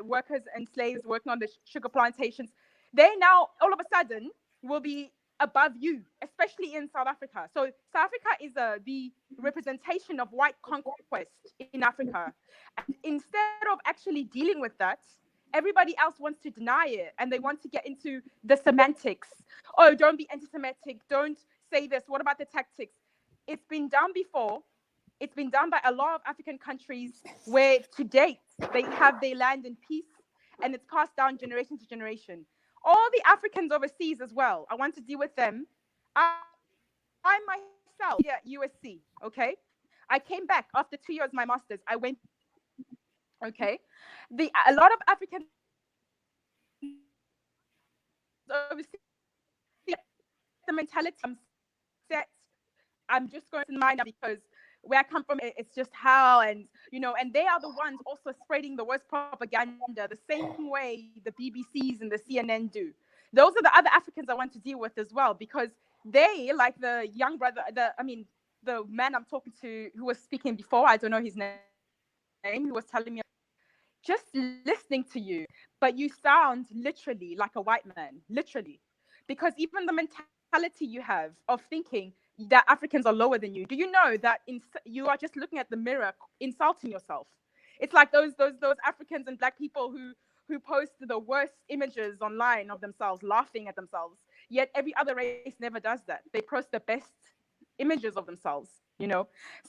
workers and slaves working on the sugar plantations, they now all of a sudden will be above you, especially in South Africa. So South Africa is the representation of white conquest in Africa. And instead of actually dealing with that, everybody else wants to deny it and they want to get into the semantics. Oh, don't be anti-Semitic. Don't say this. What about the tactics? It's been done before. It's been done by a lot of African countries where to date they have their land in peace and it's passed down generation to generation. All the Africans overseas as well, I want to deal with them. I myself, yeah, USC, okay? I came back after 2 years, my master's. I went, okay? A lot of Africans overseas, the mentality I'm set. I'm just going to mind because where I come from, it's just how, and and they are the ones also spreading the worst propaganda the same way the BBCs and the CNN do. Those are the other Africans I want to deal with as well, because they, like the young brother, the man I'm talking to who was speaking before, I don't know his name, who was telling me, just listening to you, but you sound literally like a white man, literally, because even the mentality you have of thinking that Africans are lower than you. Do you know that you are just looking at the mirror, insulting yourself? It's like those Africans and Black people who post the worst images online of themselves, laughing at themselves. Yet every other race never does that. They post the best images of themselves.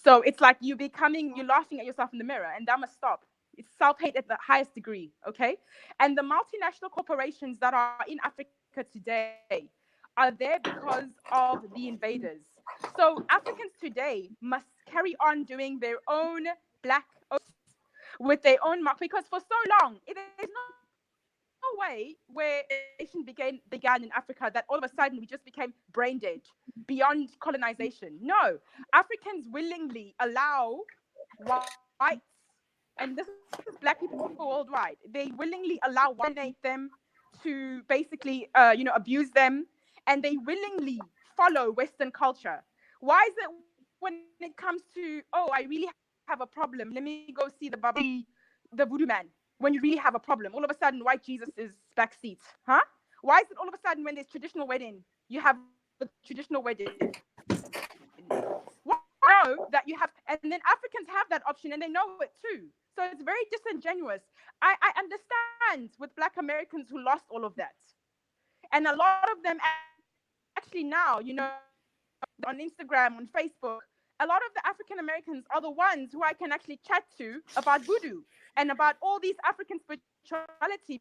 So it's like you're laughing at yourself in the mirror, and that must stop. It's self-hate at the highest degree, okay? And the multinational corporations that are in Africa today are there because of the invaders. So Africans today must carry on doing their own black oaths with their own mark, because for so long, there's no way where nation began in Africa that all of a sudden we just became brain dead beyond colonization. No, Africans willingly allow whites, and this is Black people worldwide, they willingly allow them to basically, abuse them, and they willingly follow Western culture. Why is it when it comes to, oh, I really have a problem, let me go see the voodoo man? When you really have a problem, all of a sudden white Jesus is backseat, huh? Why is it all of a sudden when there's traditional wedding, you have a traditional wedding? Why know that you have, and then Africans have that option and they know it too. So it's very disingenuous. I understand with Black Americans who lost all of that. And a lot of them actually now, on Instagram, on Facebook, a lot of the African Americans are the ones who I can actually chat to about voodoo and about all these African spirituality,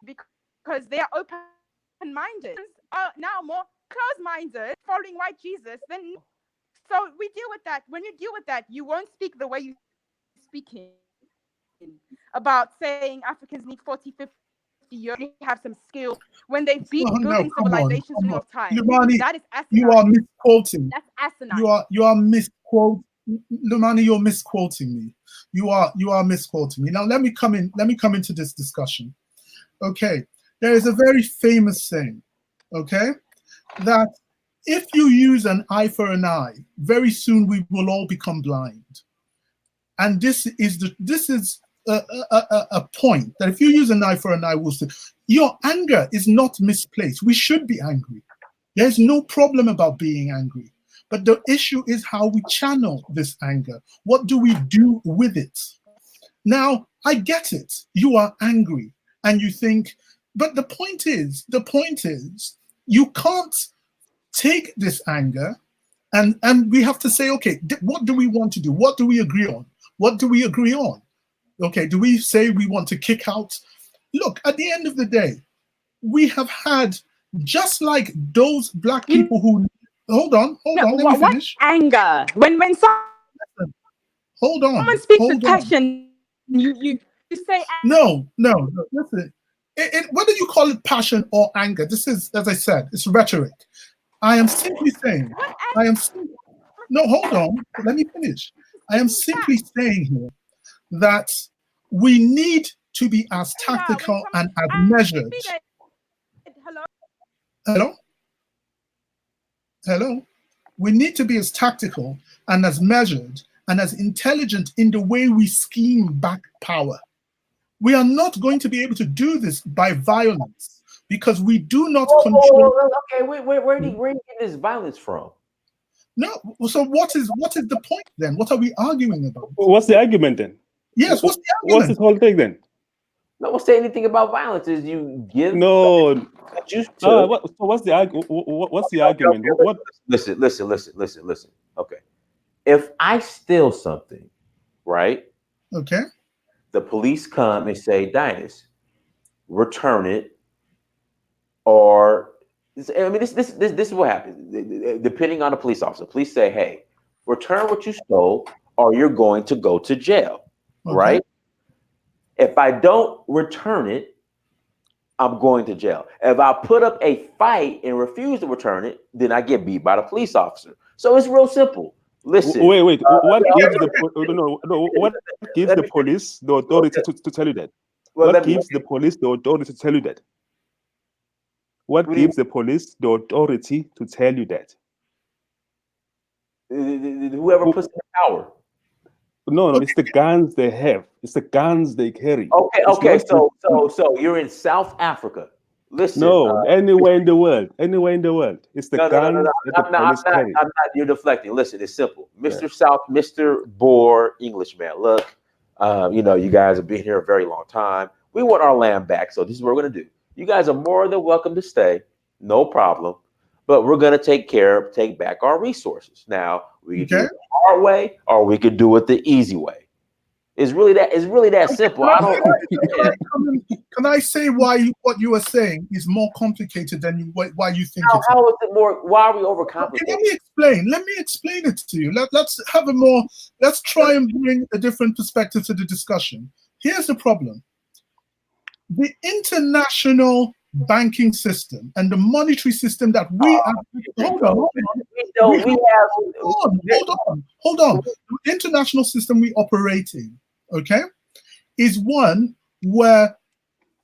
because they are open-minded, are now more closed-minded, following white Jesus than. So we deal with that. When you deal with that, you won't speak the way you speaking about saying Africans need 40, 50 years, have some skills when they've been building civilizations of time. Lumani, that is asinine. You are misquoting. That's asinine. You are misquoting. Lumani, you're misquoting me. You are misquoting me. Now let me come into this discussion. Okay. There is a very famous saying, okay, that if you use an eye for an eye, very soon we will all become blind. And this is a point that if you use an eye for an eye, we'll say your anger is not misplaced. We should be angry. There's no problem about being angry. But the issue is how we channel this anger. What do we do with it? Now, I get it. You are angry and you think, but the point is, you can't take this anger and we have to say, okay, what do we want to do? What do we agree on? What do we agree on? Okay, do we say we want to kick out? Look, at the end of the day, we have had, just like those black people who, hold on, let me what finish. anger? When Hold on, someone speaks with hold on. passion, you say No, listen. Whether you call it passion or anger, this is, as I said, it's rhetoric. I am simply saying, no, hold on, let me finish. I am simply saying here that we need to be as tactical and as measured. Hello. Hello? We need to be as tactical and as measured and as intelligent in the way we scheme back power. We are not going to be able to do this by violence because we do not control. Okay, where do you get this violence from? No, so what is the point then? What are we arguing about? What's the argument then? Yes, what's the What's argument? this whole thing then? No one say anything about violence. Is you give No. you to, What's the argument? What? Listen. Okay, if I steal something, right? Okay. The police come and say, Dinus, return it, or I mean, this is what happens. Depending on the police officer, police say, hey, return what you stole, or you're going to go to jail, Okay. right? If I don't return it, I'm going to jail. If I put up a fight and refuse to return it, then I get beat by the police officer. So it's real simple. Listen. Wait. What gives the police the authority to tell you that? What gives the police the authority to tell you that? What gives the police the authority to tell you that? Whoever puts in power. No, it's the guns they have. It's the guns they carry. Okay. So you're in South Africa. Listen. No, anywhere in the world. It's the guns that the police carry. I'm not. You're deflecting. Listen, it's simple. Mr. Boer Englishman. Look, you guys have been here a very long time. We want our land back. So this is what we're gonna do. You guys are more than welcome to stay. No problem. But we're gonna take back our resources. Now we can do it the hard way, or we could do it the easy way. It's really that simple. I don't. Can I say why what you are saying is more complicated than why you think it is? How is it more? Why are we overcomplicated? Okay, let me explain it to you. Let's try and bring a different perspective to the discussion. Here's the problem. The international banking system and the monetary system that we have. Hold on. The international system we operate in, okay, is one where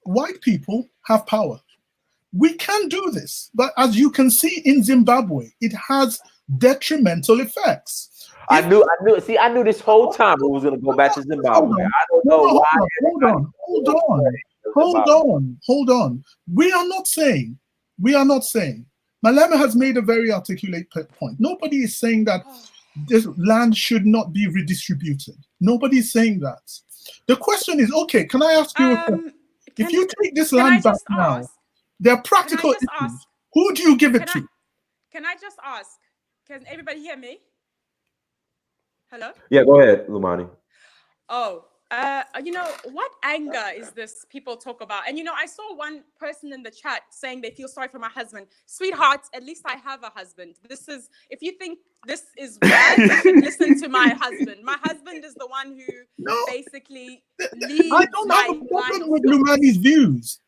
white people have power. We can do this, but as you can see in Zimbabwe, it has detrimental effects. I knew. I knew this whole time we was going to go back to Zimbabwe. I don't know why. Hold on. We are not saying. Malema has made a very articulate point. Nobody is saying that this land should not be redistributed. Nobody is saying that. The question is, okay, can I ask you a question? If you take this land back now, there are practical issues. Who do you give it to? Can I just ask? Can everybody hear me? Hello? Yeah, go ahead, Lumani. Oh, what anger is this people talk about? And, I saw one person in the chat saying they feel sorry for my husband. Sweetheart, at least I have a husband. If you think this is bad, you should listen to my husband. My husband is the one who basically leads. I don't have a problem with Lumani's views.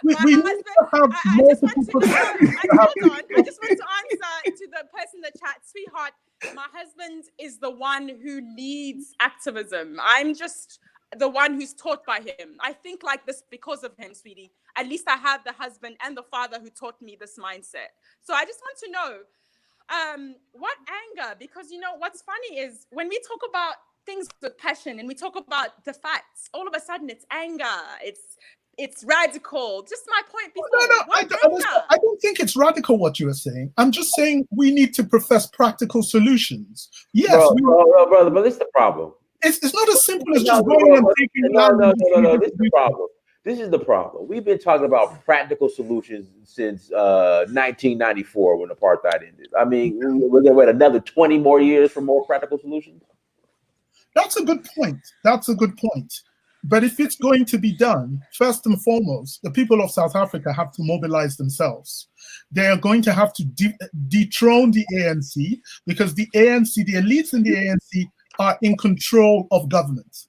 We need to have multiple perspectives. I just want to answer to the person in the chat. Sweetheart, my husband is the one who leads activism. I'm just the one who's taught by him. I think like this because of him, sweetie. At least I have the husband and the father who taught me this mindset. So I just want to know what anger, because what's funny is when we talk about things with passion and we talk about the facts, all of a sudden it's anger. It's it's radical. Just my point before. No, I don't think it's radical what you are saying. I'm just saying we need to profess practical solutions. Yes, brother, but this is the problem. It's not as simple as just going and taking land. No. This is the problem. This is the problem. We've been talking about practical solutions since 1994 when apartheid ended. I mean, we're going to wait another 20 more years for more practical solutions? That's a good point. But if it's going to be done, first and foremost, the people of South Africa have to mobilize themselves. They are going to have to dethrone the ANC, because the ANC, the elites in the ANC, are in control of government,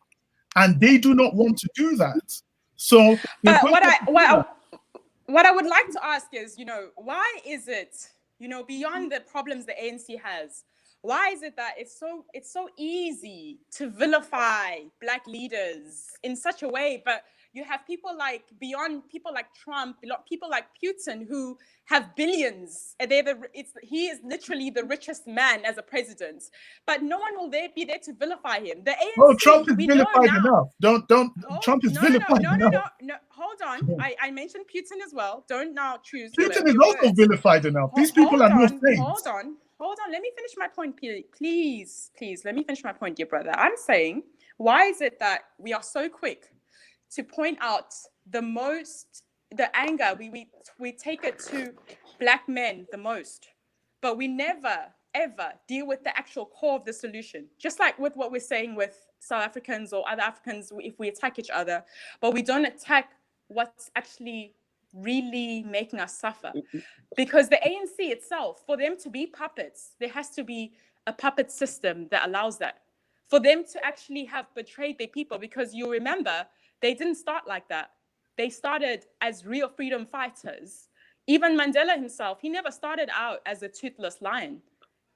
and they do not want to do that. So, but what I would like to ask is, why is it, beyond the problems the ANC has, why is it that it's so easy to vilify Black leaders in such a way, but you have people like Trump, people like Putin who have billions, and he is literally the richest man as a president, but no one will be there to vilify him. The ANC, Trump is vilified enough. Trump is vilified enough. No, hold on. I mentioned Putin as well. Don't now choose. Putin is also vilified enough. These people are no saints. Hold on. Let me finish my point, please. Let me finish my point, dear brother. I'm saying, why is it that we are so quick to point out the anger, we take it to Black men the most, but we never ever deal with the actual core of the solution? Just like with what we're saying with South Africans or other Africans, if we attack each other, but we don't attack what's actually really making us suffer. Because the ANC itself, for them to be puppets, there has to be a puppet system that allows that. For them to actually have betrayed their people, because you remember, they didn't start like that. They started as real freedom fighters. Even Mandela himself, he never started out as a toothless lion.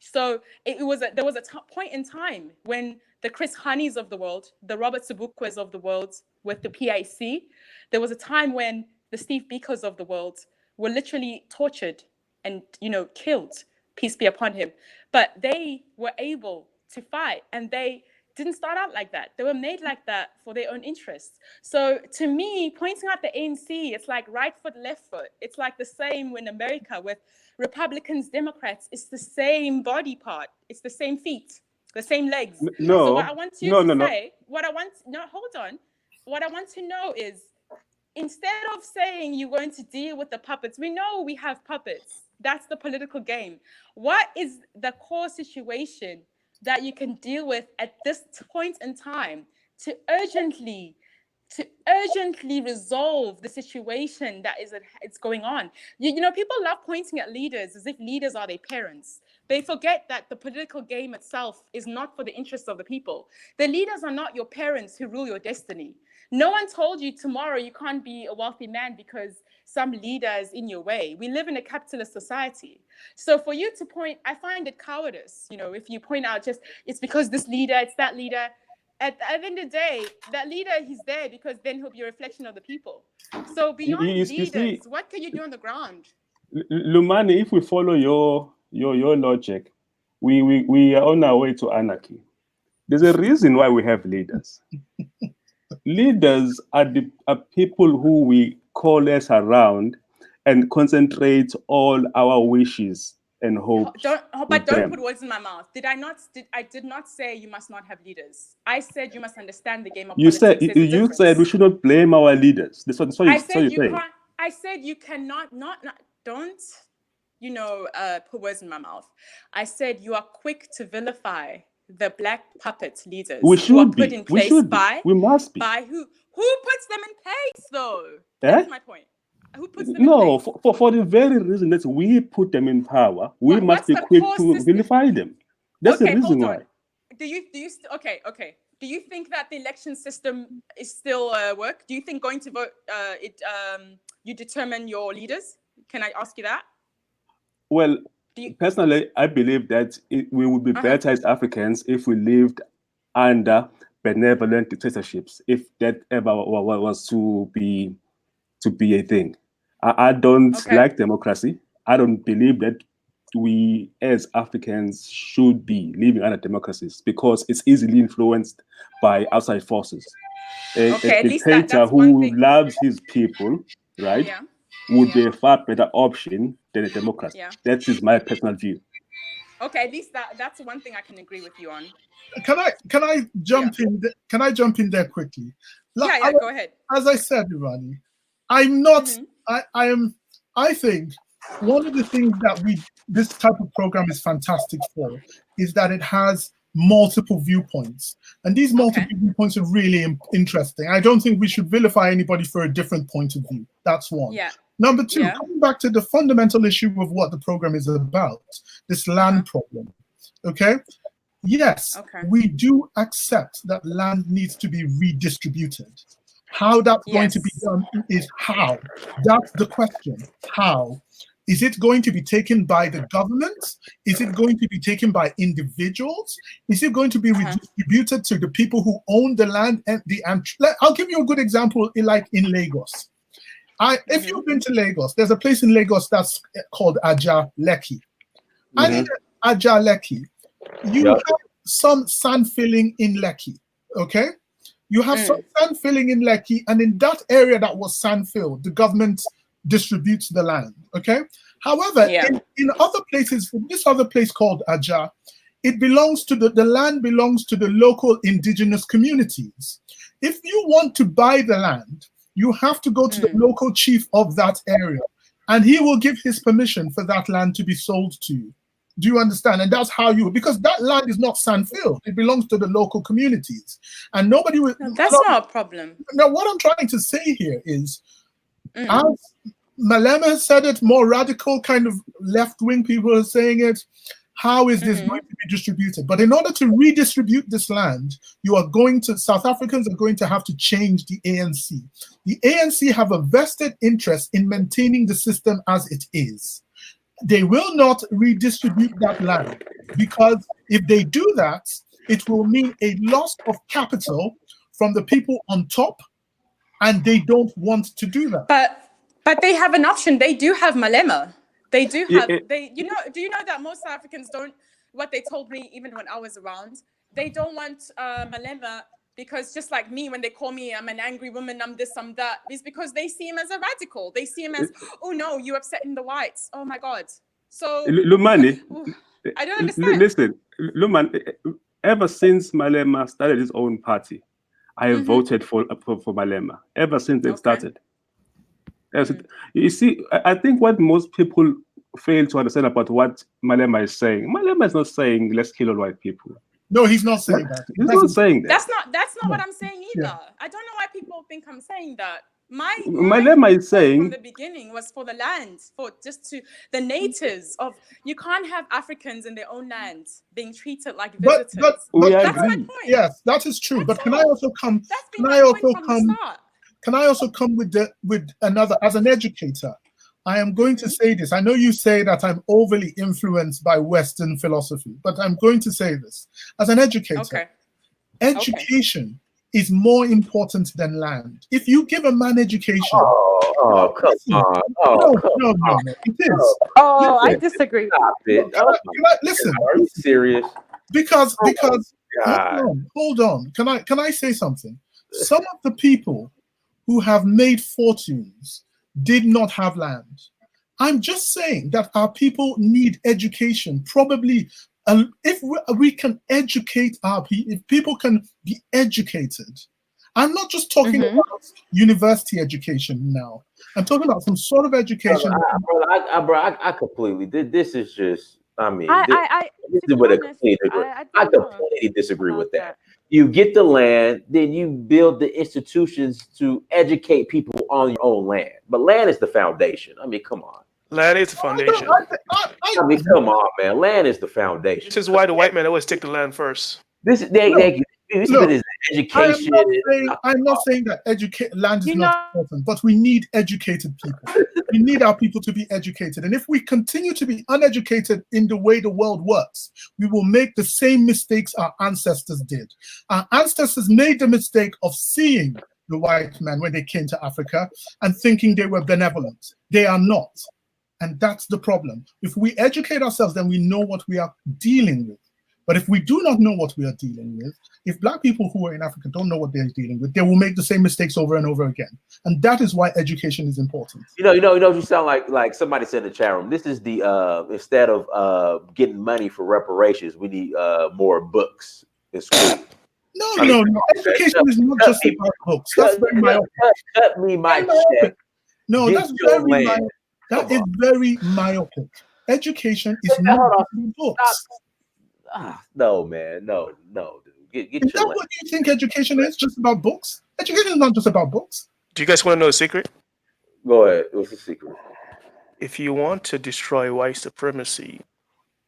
So there was a point in time when the Chris Hanis of the world, the Robert Sobukwe's of the world with the PIC, there was a time when the Steve Bikos of the world were literally tortured and, killed, peace be upon him. But they were able to fight, and they didn't start out like that. They were made like that for their own interests. So to me, pointing out the ANC, it's like right foot, left foot. It's like the same in America with Republicans, Democrats. It's the same body part. It's the same feet, the same legs. No. So what I want you to say, what I want to know is, instead of saying you're going to deal with the puppets, we know we have puppets. That's the political game. What is the core situation that you can deal with at this point in time to urgently resolve the situation that it's going on? People love pointing at leaders as if leaders are their parents. They forget that the political game itself is not for the interests of the people. The leaders are not your parents who rule your destiny. No one told you tomorrow you can't be a wealthy man because some leader is in your way. We live in a capitalist society. So for you to point, I find it cowardice. If you point out just, it's because this leader, it's that leader. At the end of the day, that leader, he's there because then he'll be a reflection of the people. So beyond leaders, what can you do on the ground? Lumani, if we follow your logic, we are on our way to anarchy. There's a reason why we have leaders. Leaders are people who we coalesce around and concentrate all our wishes and hopes. Don't put words in my mouth. I did not say you must not have leaders. I said you must understand the game of politics. You said we should not blame our leaders. That's what you saying. I said you cannot don't put words in my mouth. I said you are quick to vilify the Black puppet leaders who are put in place we must be. By who puts them in place though? That's my point. Who puts them in place? For the very reason that we put them in power, we must be quick to vilify them. That's the reason why. Do you do you think that the election system is still work? Do you think going to vote you determine your leaders? Can I ask you that? Well, personally, I believe that we would be better as Africans if we lived under benevolent dictatorships, if that ever was to be a thing. I don't like democracy. I don't believe that we as Africans should be living under democracies because it's easily influenced by outside forces. Okay, a at least dictator that's one who thing. loves his people, right, Yeah. would be a far better option than a democrat. Yeah. That is my personal view. Okay, at least that's one thing I can agree with you on. Can I jump in? Can I jump in there quickly? Yeah, go ahead. As I said, Irani, I'm not. Mhm. I am. I think one of the things that this type of program is fantastic for is that it has multiple viewpoints, and these multiple viewpoints are really interesting. I don't think we should vilify anybody for a different point of view. That's one. Yeah. Number two, Yeah. coming back to the fundamental issue of what the program is about, this land problem. Okay. Yes, we do accept that land needs to be redistributed. How that's going to be done is how. That's the question. How? Is it going to be taken by the government? Is it going to be taken by individuals? Is it going to be redistributed to the people who own the land? And I'll give you a good example, like in Lagos. If you've been to Lagos, there's a place in Lagos that's called Aja Lekki. And in Aja Lekki, you have some sand filling in Lekki, okay? You have some sand filling in Lekki, and in that area that was sand filled, the government distributes the land, okay? However, in other places, this other place called Aja, it belongs to the land belongs to the local indigenous communities. If you want to buy the land, you have to go to the local chief of that area, and he will give his permission for that land to be sold to you. Do you understand? And that's how because that land is not sand-filled. It belongs to the local communities. And nobody will... No, that's not a problem. Now, what I'm trying to say here is, as Malema has said it, more radical kind of left-wing people are saying it, how is this going to be distributed? But in order to redistribute this land, South Africans are going to have to change the ANC. The ANC have a vested interest in maintaining the system as it is. They will not redistribute that land, because if they do that, it will mean a loss of capital from the people on top, and they don't want to do that. But they have an option. They do have Malema. They do have do you know that most South Africans don't, what they told me even when I was around, they don't want Malema, because just like me, when they call me, I'm an angry woman, I'm this, I'm that, is because they see him as a radical. They see him as, oh no, you're upsetting the whites. Oh my God. So Lumani, I don't understand. Listen, Lumani, ever since Malema started his own party, I have voted for Malema ever since it started. You see, I think what most people fail to understand about what Malema is saying, Malema is not saying let's kill all white people. No, he's not saying that. He's not saying that. That's not what I'm saying either. Yeah. I don't know why people think I'm saying that. Malema is saying from the beginning was for the land, for just to the natives of, you can't have Africans in their own land being treated like visitors. But that's my point. Yes, that is true. But can I also come? Can I also come with another, as an educator? I am going to say this. I know you say that I'm overly influenced by Western philosophy, but I'm going to say this. As an educator, education is more important than land. If you give a man education... come on. No, it is. Oh, I disagree. Stop it. Listen. Are you serious? Because hold on. Can I say something? Some of the people who have made fortunes did not have land. I'm just saying that our people need education. Probably, if we can educate our people, if people can be educated. I'm not just talking about university education now. I'm talking about some sort of education. I completely. This is just. I mean, I completely disagree with that. You get the land, then you build the institutions to educate people on your own land. But land is the foundation. I mean, come on. Land is the foundation. I mean, come on, man. Land is the foundation. This is why the white men always take the land first. This is education. I'm not saying that land is not important, but we need educated people. We need our people to be educated. And if we continue to be uneducated in the way the world works, we will make the same mistakes our ancestors did. Our ancestors made the mistake of seeing the white man when they came to Africa and thinking they were benevolent. They are not. And that's the problem. If we educate ourselves, then we know what we are dealing with. But if we do not know what we are dealing with, if Black people who are in Africa don't know what they're dealing with, they will make the same mistakes over and over again. And that is why education is important. You sound like somebody said in the chat room. This is the instead of getting money for reparations, we need more books in school. No. Education is not just about books. That's very myopic. Cut me my check. No, Get that's your very land. very myopic. Education is not just about books. No, man. No, dude. Get Is your that land. what you think education is? Just about books? Education is not just about books. Do you guys want to know a secret? Go ahead. What's the secret? If you want to destroy white supremacy,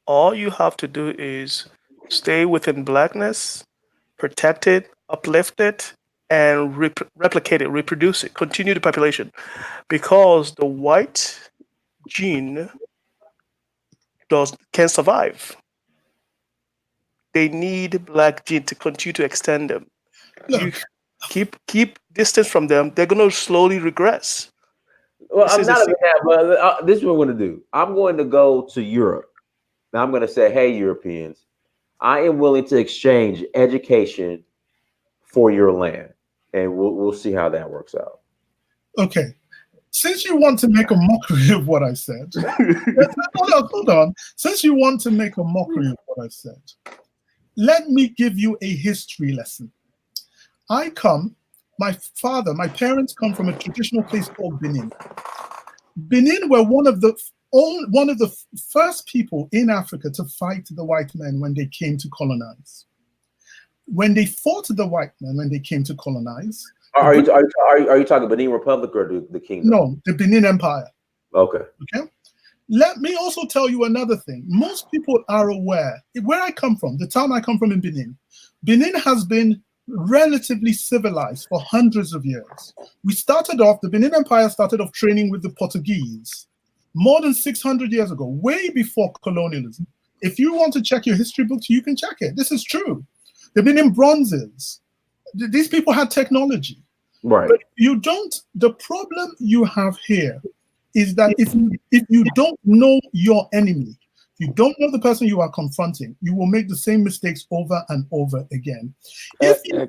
all you have to do is stay within blackness, protect it, uplift it, and replicate it, reproduce it, continue the population. Because the white gene can survive. They need black gene to continue to extend them. You keep distance from them, they're going to slowly regress. Well, I'm not even that, but this is what I'm going to do. I'm going to go to Europe. Now I'm going to say, hey, Europeans, I am willing to exchange education for your land, and we'll see how that works out. Okay. Since you want to make a mockery of what I said, hold on. Since you want to make a mockery of what I said, let me give you a history lesson. My parents come from a traditional place called Benin. Benin were one of the first people in Africa to fight the white men when they came to colonize. When they fought the white men when they came to colonize. Are you talking Benin Republic or the kingdom? No, the Benin Empire. Okay. Let me also tell you another thing. Most people are aware, where I come from, the town I come from in Benin, Benin has been relatively civilized for hundreds of years. The Benin Empire started off training with the Portuguese more than 600 years ago, way before colonialism. If you want to check your history books, you can check it. This is true. The Benin bronzes. These people had technology. Right. But the problem you have here is that if you don't know your enemy, if you don't know the person you are confronting, you will make the same mistakes over and over again. If you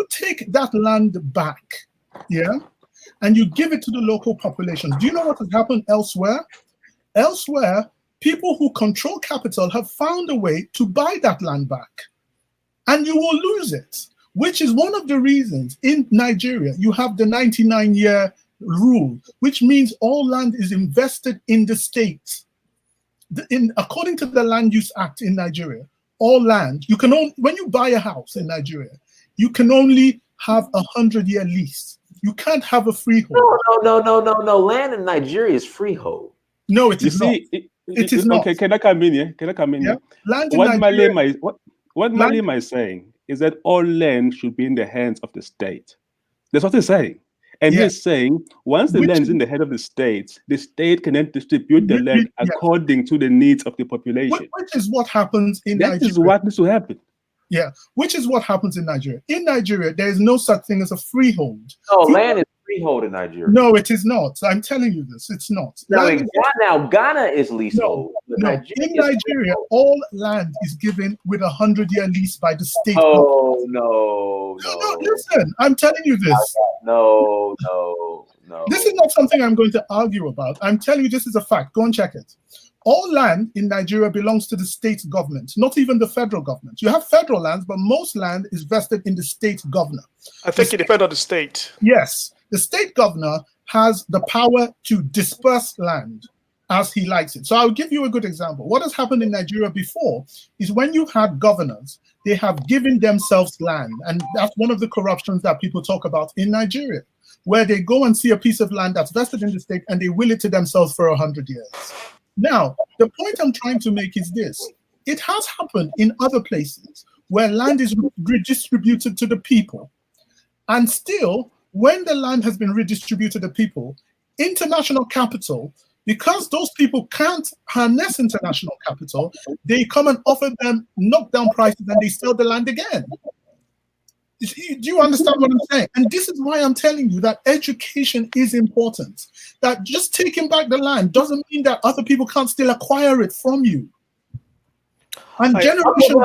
take that land back, and you give it to the local population, do you know what has happened elsewhere? Elsewhere, people who control capital have found a way to buy that land back, and you will lose it, which is one of the reasons in Nigeria you have the 99-year rule, which means all land is invested in the state. According to the Land Use Act in Nigeria, all land, when you buy a house in Nigeria, you can only have 100-year lease. You can't have a freehold. No. Land in Nigeria is freehold. No, it is not. It is not. Okay, can I come in here? Land in Nigeria. What Malima is saying is that all land should be in the hands of the state. That's what he's saying. And he's saying once the land is in the hands of the state can then distribute the land according to the needs of the population. Which is what happens in Nigeria. That is what needs to happen. Yeah, which is what happens in Nigeria. In Nigeria, there is no such thing as a freehold. No, land is freehold in Nigeria. No, it is not. I'm telling you this. It's not. Now Ghana is leasehold. No. In Nigeria, all land is given with 100-year lease by the state. No. Listen, I'm telling you this. No. This is not something I'm going to argue about. I'm telling you this is a fact. Go and check it. All land in Nigeria belongs to the state government, not even the federal government. You have federal lands, but most land is vested in the state governor. I think it depends on the state. Yes. The state governor has the power to disperse land as he likes it. So I'll give you a good example. What has happened in Nigeria before is when you've had governors, they have given themselves land. And that's one of the corruptions that people talk about in Nigeria, where they go and see a piece of land that's vested in the state and they will it to themselves for 100 years. Now, the point I'm trying to make is this. It has happened in other places where land is redistributed to the people. And still, when the land has been redistributed to people, international capital, because those people can't harness international capital, they come and offer them knockdown prices and they sell the land again. Do you understand what I'm saying? And this is why I'm telling you that education is important. That just taking back the land doesn't mean that other people can't still acquire it from you. And Like, generation.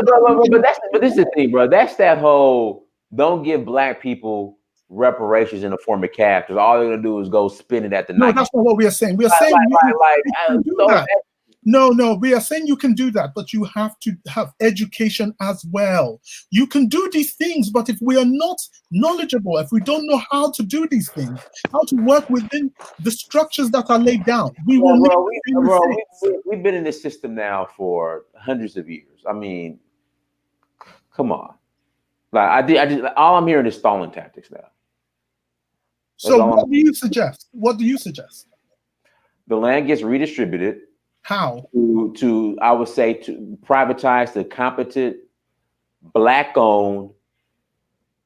But this is the thing, bro. That's that whole don't give black people reparations in the form of cash because all they're gonna do is go spend it at the No, night. that's not what we are saying. We are Like, saying you can do so that. No, we are saying you can do that, but you have to have education as well. You can do these things, but if we are not knowledgeable, if we don't know how to do these things, how to work within the structures that are laid down, we will make the same mistakes. we've been in this system now for hundreds of years. I mean, come on. Like I just all I'm hearing is stalling tactics now. So what do you suggest? What do you suggest? The land gets redistributed. How? To I would say to privatize the competent black-owned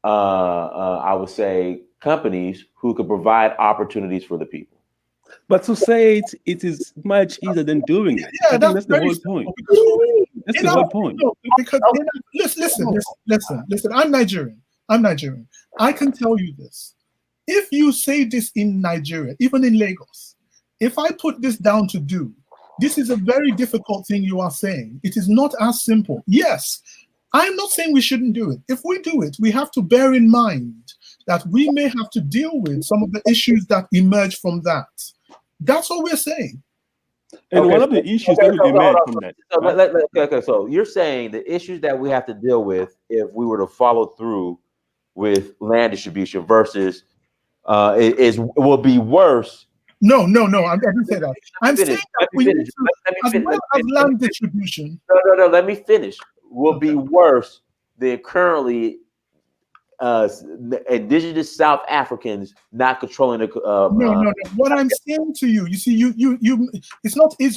I would say companies who could provide opportunities for the people. But to say it is much easier than doing it. Yeah, that's the whole point. That's the whole point. No, because listen. I'm Nigerian. I can tell you this. If you say this in Nigeria, even in Lagos, if I put this down to do, this is a very difficult thing you are saying. It is not as simple. Yes, I'm not saying we shouldn't do it. If we do it, we have to bear in mind that we may have to deal with some of the issues that emerge from that. That's what we're saying. And one of the issues that will emerge from that. So you're saying the issues that we have to deal with if we were to follow through with land distribution versus it will be worse. No, I didn't say that. I'm saying that we need to, as well as land distribution. No, let me finish. Will be worse than currently indigenous South Africans not controlling the. No. What I'm saying to you, you see, you, it's not is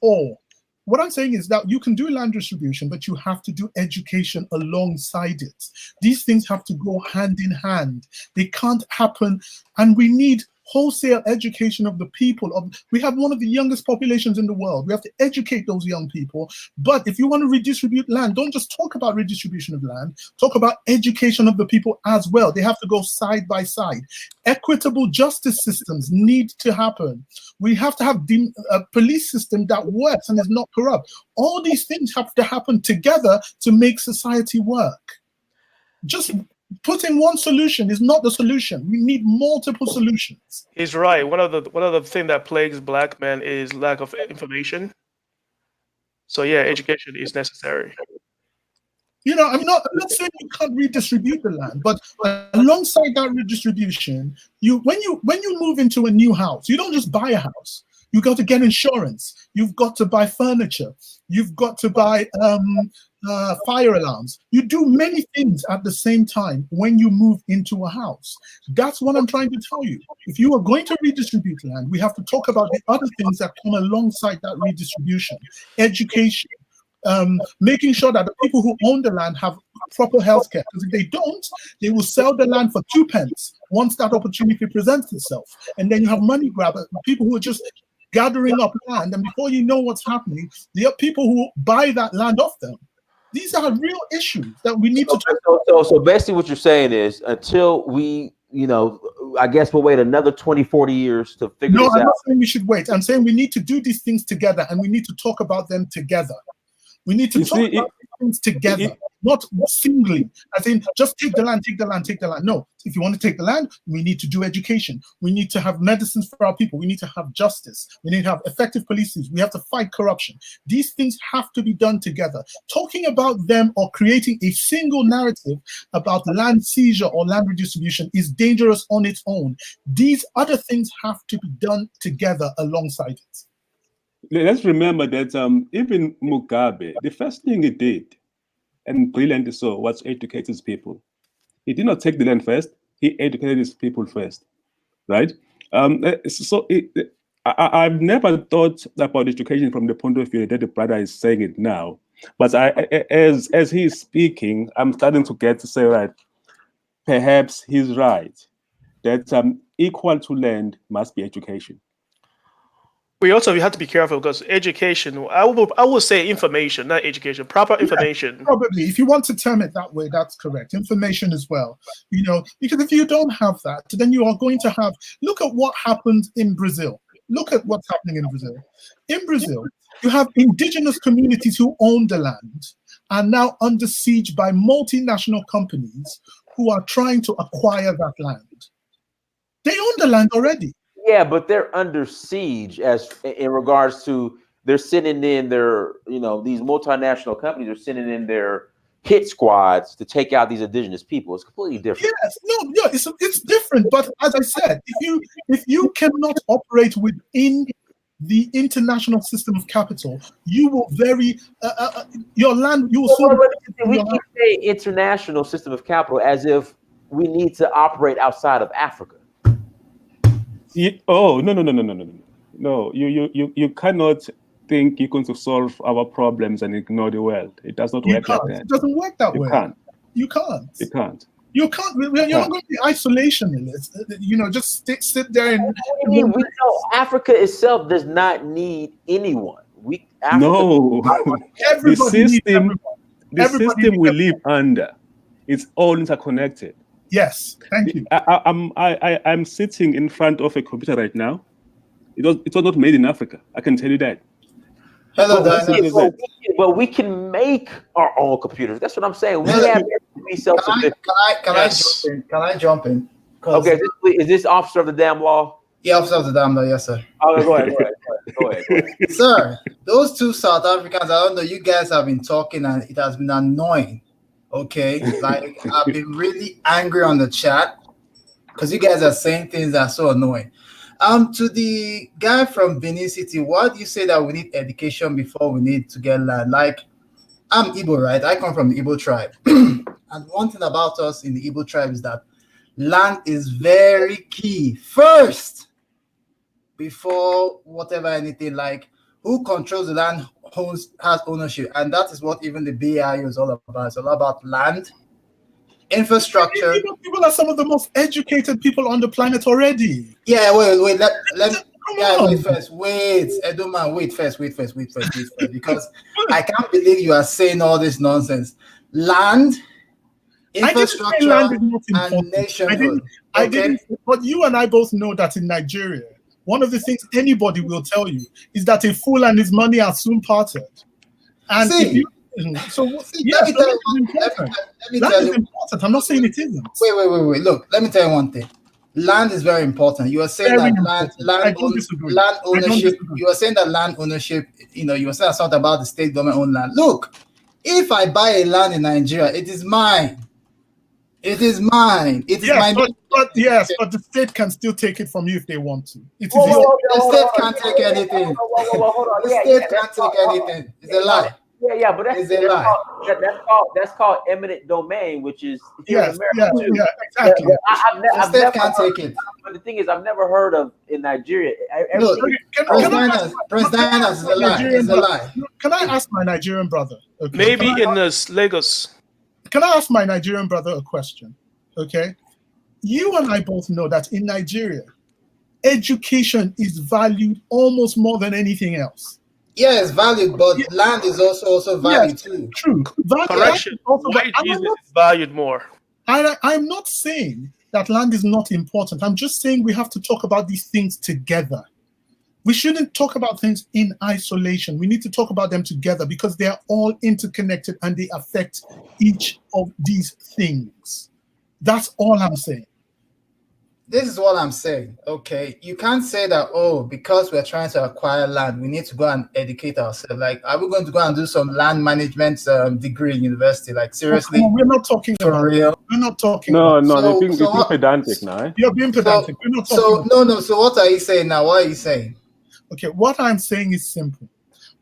all. What I'm saying is that you can do land distribution, but you have to do education alongside it. These things have to go hand in hand. They can't happen, and we need wholesale education of the people. We have one of the youngest populations in the world. We have to educate those young people. But if you want to redistribute land, don't just talk about redistribution of land. Talk about education of the people as well. They have to go side by side. Equitable justice systems need to happen. We have to have a police system that works and is not corrupt. All these things have to happen together to make society work. Just putting one solution is not the solution. We need multiple solutions. He's right. One of the things that plagues black men is lack of information. So yeah, education is necessary. I'm not saying you can't redistribute the land, but alongside that redistribution, when you move into a new house, you don't just buy a house. You got to get insurance. You've got to buy furniture. You've got to buy fire alarms. You do many things at the same time when you move into a house. That's what I'm trying to tell you. If you are going to redistribute land, we have to talk about the other things that come alongside that redistribution. Education, making sure that the people who own the land have proper health care. Because if they don't, they will sell the land for 2 pence once that opportunity presents itself. And then you have money grabbers, people who are just gathering up land, and before you know what's happening, there are people who buy that land off them. These are real issues that we need to talk about. So basically what you're saying is until we, I guess we'll wait another 20, 40 years to figure this out. No, I'm not saying we should wait. I'm saying we need to do these things together, and we need to talk about them together. We need to talk about things together, not singly. As in, just take the land, take the land, take the land. No, if you want to take the land, we need to do education. We need to have medicines for our people. We need to have justice. We need to have effective policies. We have to fight corruption. These things have to be done together. Talking about them or creating a single narrative about land seizure or land redistribution is dangerous on its own. These other things have to be done together alongside it. Let's remember that even Mugabe, the first thing he did, and brilliantly so, was educate his people. He did not take the land first; he educated his people first, right? I've never thought about education from the point of view that the brother is saying it now. But as he's speaking, I'm starting to get to say, right, perhaps he's right that equal to land must be education. We also have to be careful because education, I will say information, not education, proper information. Probably, if you want to term it that way, that's correct. Information as well, because if you don't have that, then you are going to have, look at what happened in Brazil. Look at what's happening in Brazil. In Brazil, you have indigenous communities who own the land and now under siege by multinational companies who are trying to acquire that land. They own the land already. Yeah, but they're under siege as in regards to they're sending in their, these multinational companies are sending in their hit squads to take out these indigenous people. It's completely different. Yes, no, it's different. But as I said, if you cannot operate within the international system of capital, you will your land. You will soon. We keep saying international system of capital as if we need to operate outside of Africa. Oh, no. You cannot think you're going to solve our problems and ignore the world. It does not work like that. It doesn't work that way. You can't. You're not going to be isolationist. Just sit there and. We know Africa itself does not need anyone. The system we live under, it's all interconnected. Yes, thank you. I'm sitting in front of a computer right now. It was not made in Africa. I can tell you that. Hello, but we can make our own computers. That's what I'm saying. We have to be self-sufficient. Can I jump in? Okay, is this officer of the damn law? Yeah, officer of the damn law, yes, sir. Okay, go ahead. Sir, those two South Africans, I don't know, you guys have been talking and it has been annoying. Okay, like I've been really angry on the chat because you guys are saying things that are so annoying. To the guy from Benin City, why do you say that we need education before we need to get land? Like, I'm Igbo, right? I come from the Igbo tribe. And one thing about us in the Igbo tribe is that land is very key. First, before whatever anything, like who controls the land has ownership. And that is what even the BIU is all about. It's all about land, infrastructure. People are some of the most educated people on the planet already. Yeah, wait. Wait first. Edoman, wait first. Because I can't believe you are saying all this nonsense. Land, infrastructure, and nationhood. I didn't. But you and I both know that in Nigeria, one of the things anybody will tell you is that a fool and his money are soon parted. And let me tell you. Important. I'm not saying it isn't. Wait. Look, let me tell you one thing. Land is very important. You are saying that land ownership. You are saying that land ownership. You were saying something about the state government owned land. Look, if I buy a land in Nigeria, it is mine. It is mine. It is mine. But the state can still take it from you if they want to. The state can't take anything. The state can't take anything. It's a lie. Yeah, but that's called eminent domain, which is here in America. Yeah, exactly. The state can't take it. But the thing is, I've never heard of in Nigeria. Prince Diana is a lie. It's a lie. Can I ask my Nigerian brother? Okay. Maybe in Lagos. Can I ask my Nigerian brother a question? Okay. You and I both know that in Nigeria, education is valued almost more than anything else. Yeah, it's valued, but land is also valued too. True. Correction. White Jesus is valued more. I'm not saying that land is not important. I'm just saying we have to talk about these things together. We shouldn't talk about things in isolation. We need to talk about them together because they are all interconnected and they affect each of these things. That's all I'm saying. This is what I'm saying. Okay, you can't say that, because we're trying to acquire land, we need to go and educate ourselves. Like, are we going to go and do some land management degree in university? Like, seriously? We're not talking for real. We're not talking. No, you're being pedantic now. You're being pedantic. We're not talking. No. So what are you saying now? What are you saying? Okay, what I'm saying is simple.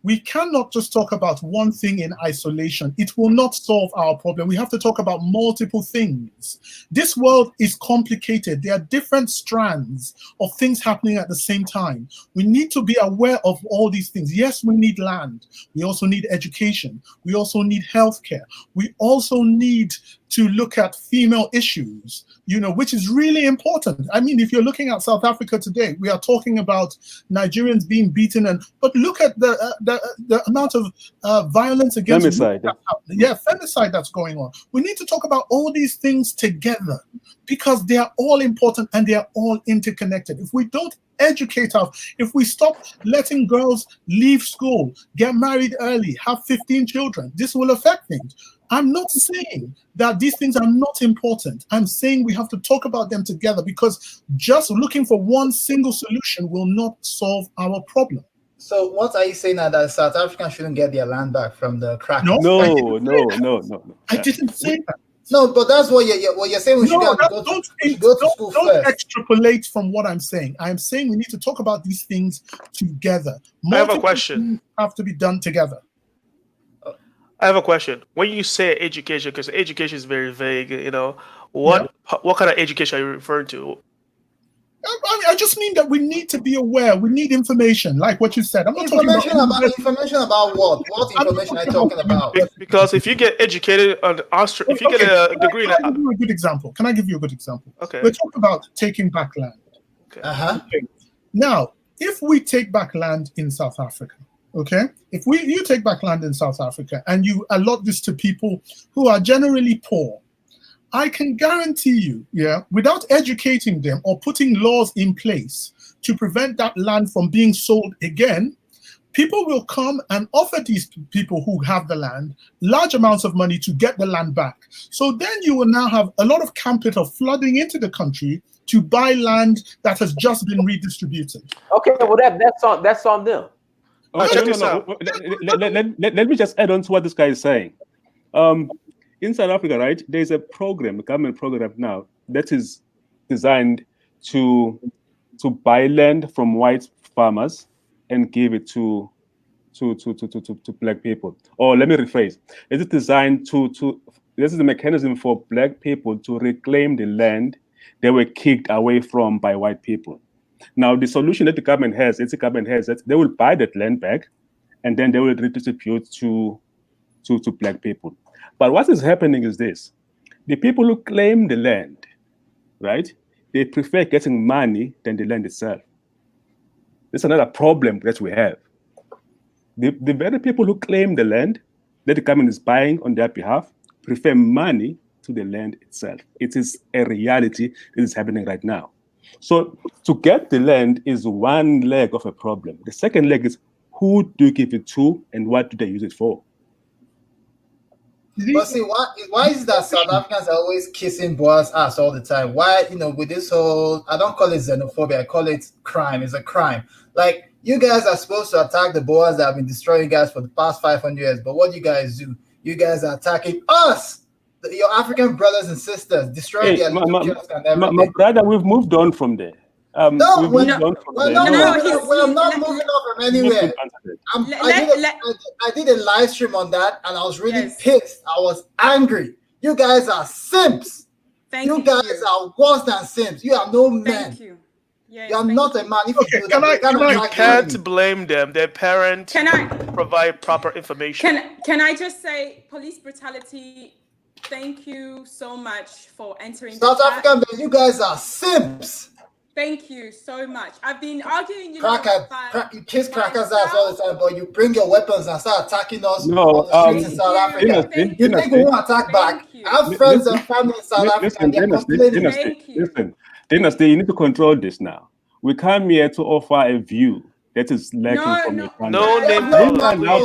We cannot just talk about one thing in isolation. It will not solve our problem. We have to talk about multiple things. This world is complicated. There are different strands of things happening at the same time. We need to be aware of all these things. Yes, we need land. We also need education. We also need healthcare. We also need to look at female issues, which is really important. I mean, if you're looking at South Africa today, we are talking about Nigerians being beaten, but look at the the amount of violence against Femicide. women, femicide that's going on. We need to talk about all these things together because they are all important and they are all interconnected. If we don't educate if we stop letting girls leave school, get married early, have 15 children, this will affect things. I'm not saying that these things are not important. I'm saying we have to talk about them together because just looking for one single solution will not solve our problem. So what are you saying now, that South Africans shouldn't get their land back from the crackers? No. I didn't say that. No, but that's what you're saying. We should go to school don't first. Extrapolate from what I'm saying. I'm saying we need to talk about these things together. I have a question. Have to be done together. I have a question. When you say education, because education is very vague, what kind of education are you referring to? I just mean that we need to be aware. We need information, like what you said. I'm not information talking about information about what? What information are you talking about? Because if you get educated on if you get a degree, can I give you a good example? Can I give you a good example? Okay. We're talking about taking back land. Okay. Okay. Now, if we take back land in South Africa, okay, if you take back land in South Africa and you allot this to people who are generally poor, I can guarantee you, without educating them or putting laws in place to prevent that land from being sold again, people will come and offer these people who have the land large amounts of money to get the land back. So then you will now have a lot of capital flooding into the country to buy land that has just been redistributed. Okay, well that's on them. Okay, let me just add on to what this guy is saying. In South Africa, right, there's a government program now that is designed to buy land from white farmers and give it to black people. Or let me rephrase. It is designed this is a mechanism for black people to reclaim the land they were kicked away from by white people. Now, the solution that the government has that they will buy that land back and then they will redistribute to black people. But what is happening is this. The people who claim the land, right, they prefer getting money than the land itself. That's another problem that we have. The very people who claim the land that the government is buying on their behalf prefer money to the land itself. It is a reality that is happening right now. So to get the land is one leg of a problem. The second leg is who do you give it to and what do they use it for? But see, why is that South Africans are always kissing boys' ass all the time? Why, with this whole, I don't call it xenophobia, I call it crime. It's a crime. Like, you guys are supposed to attack the boys that have been destroying guys for the past 500 years, but what do you guys do? You guys are attacking us, your African brothers and sisters, destroying their little kiosks and everything. My brother, we've moved on from there. We're not moving on from anywhere. I did a live stream on that, and I was really pissed. I was angry. You guys are simps. You guys are worse than simps. You are no men. Thank you. Yes, You're not a man. If you do You can't blame them. Their parents provide proper information. Can I just say, police brutality? Thank you so much for entering. South African, you guys are simps. Thank you so much. I've been arguing, you kiss crackers ass all the time, but you bring your weapons and start attacking us no, on the streets in South Africa. You think we won't attack back? I have friends and family in South Africa, and they're complaining. Dynasty, you need to control this now. We come here to offer a view that is lacking from your country. No name names.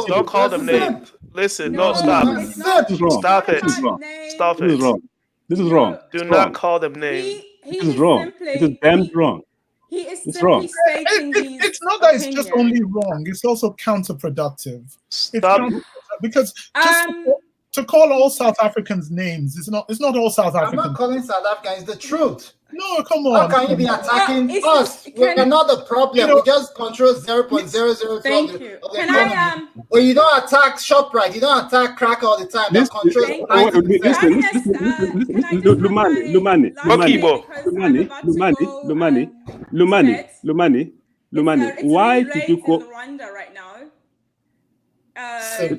Don't call them names. Listen, stop. Stop it. Stop it. This is wrong. Do not call them names. This is wrong. It is damn wrong. He is simply stating it's not that it's just only wrong, it's also counterproductive. Stop. Because to call all South Africans names, it's not all South Africans. I'm not calling South Africans, it's the truth. No, come on. How can you be attacking us? We're not the problem. We just control 0.002 Thank of you. the economy. Well, you don't attack ShopRite. You don't attack crack all the time. That controls 90%. Lumani. Why did you go? Rwanda right now.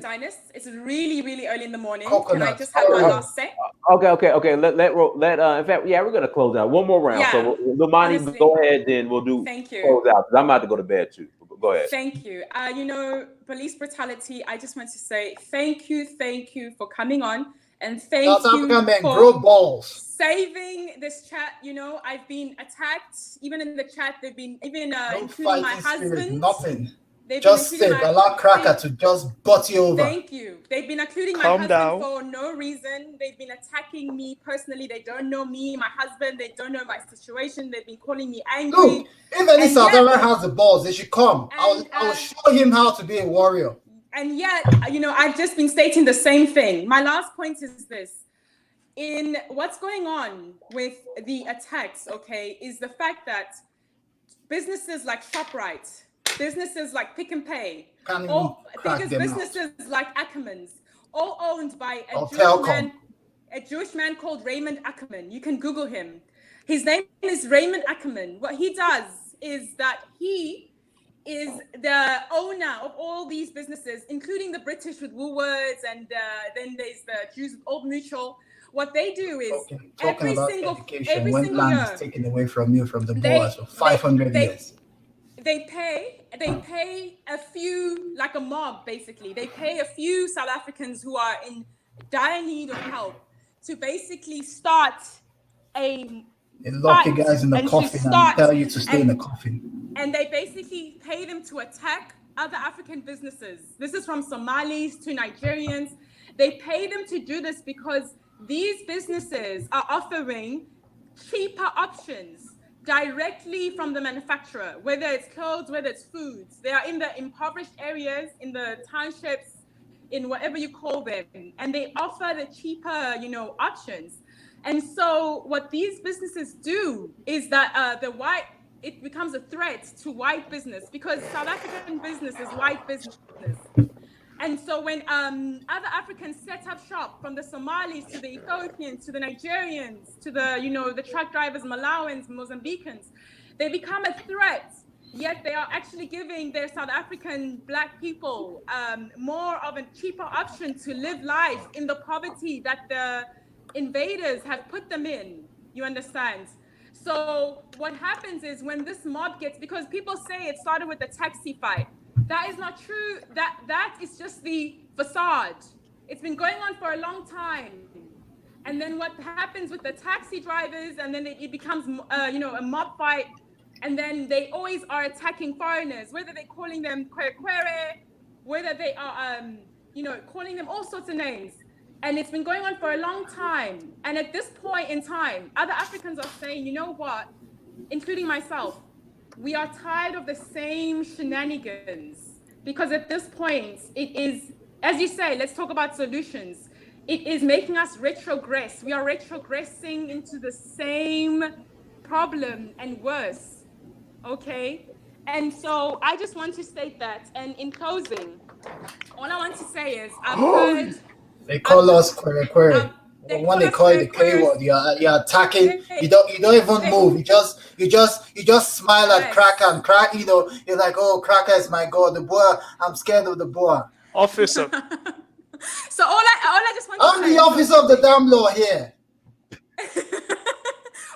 Dinus, it's really, really early in the morning. Can I just have my last say? Okay. Let in fact, we're gonna close out one more round. So Lumani, go ahead, then we'll do close out. I'm about to go to bed too. Go ahead. Thank you. Police brutality. I just want to say thank you for coming on, and thank South you African men for grow balls. saving this chat. I've been attacked. Even in the chat, they've been even No including my fighting spirit, husband. nothing. They've Just been including sit, allow Cracker to just butt you over. Thank you. They've been including my Calm husband down. for no reason. They've been attacking me personally. They don't know me, my husband. They don't know my situation. They've been calling me angry. Look, if any And South yet- African has the balls, they should come. And, I'll show him how to be a warrior. And yet, I've just been stating the same thing. My last point is this. In what's going on with the attacks, okay, is the fact that businesses like ShopRite, businesses like Pick and Pay, Can't even all crack biggest them businesses like Ackermans, all owned by Or Telcom. a Jewish man called Raymond Ackerman. You can Google him. His name is Raymond Ackerman. What he does is that he is the owner of all these businesses, including the British with Woolworths, and then there's the Jews with Old Mutual. What they do is Talking about education when land is taken away from you from the boys for 500 years. They pay a few, like a mob basically. They pay a few South Africans who are in dire need of help to basically start a They lock you guys in the coffin and tell you to stay in the coffin. And they basically pay them to attack other African businesses. This is from Somalis to Nigerians. They pay them to do this because these businesses are offering cheaper options directly from the manufacturer, whether it's clothes, whether it's foods. They are in the impoverished areas, in the townships, in whatever you call them, and they offer the cheaper, options. And so what these businesses do is that it becomes a threat to white business, because South African business is white business. And so when other Africans set up shop, from the Somalis to the Ethiopians to the Nigerians to the the truck drivers, Malawans, Mozambicans, they become a threat. Yet they are actually giving their South African Black people more of a cheaper option to live life in the poverty that the invaders have put them in. You understand? So what happens is when this mob gets, because people say it started with the taxi fight. That is not true. That is just the facade. It's been going on for a long time. And then what happens with the taxi drivers, and then it becomes a mob fight, and then they always are attacking foreigners, whether they're calling them kwere, whether they are calling them all sorts of names. And it's been going on for a long time. And at this point in time, other Africans are saying, you know what, including myself, we are tired of the same shenanigans, because at this point, it is, as you say, let's talk about solutions. It is making us retrogress. We are retrogressing into the same problem and worse, okay? And so I just want to state that. And in closing, all I want to say is I've heard... They call us query. When they call it the K word, you're attacking. You don't even move. You just smile at Cracker, and Cracker, you're like, oh, Cracker is my God, the boy. I'm scared of the boy. Officer. So all I just want to I'm say, the officer of the damn law here.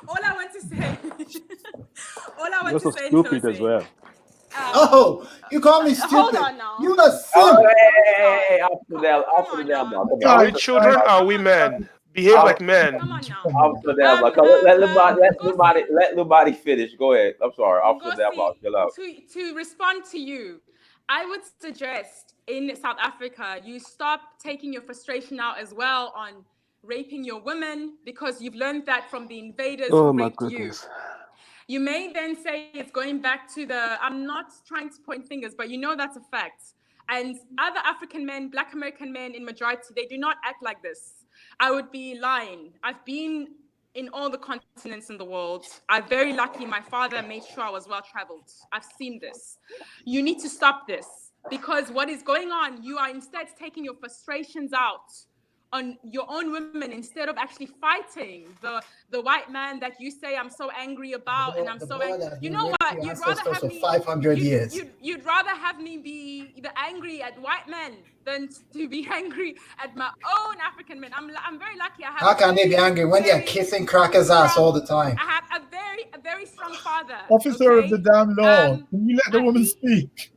all I want to say. You're so stupid as well. You call me stupid. Hold on now. You are simp. Oh, hey, Officer Delma. Are we children? Are we men? Behave like men. Come on now. Officer Delma. Let Lumadi finish. Go ahead. I'm sorry. Officer Delma, chill out. To respond to you, I would suggest in South Africa, you stop taking your frustration out as well on raping your women, because you've learned that from the invaders who raped you. You may then say it's going back to I'm not trying to point fingers, but that's a fact. And other African men, Black American men in majority, they do not act like this. I would be lying. I've been in all the continents in the world. I'm very lucky. My father made sure I was well-traveled. I've seen this. You need to stop this, because what is going on, you are instead taking your frustrations out on your own women instead of actually fighting the white man that you say I'm so angry about, and I'm so angry. You know what? You'd rather have me 500 years. You'd rather have me be angry at white men than to be angry at my own African men. I'm very lucky. How can they be angry when they're kissing Cracker's ass all the time? I have a very strong father. Officer of the damn law. Can you let the woman speak?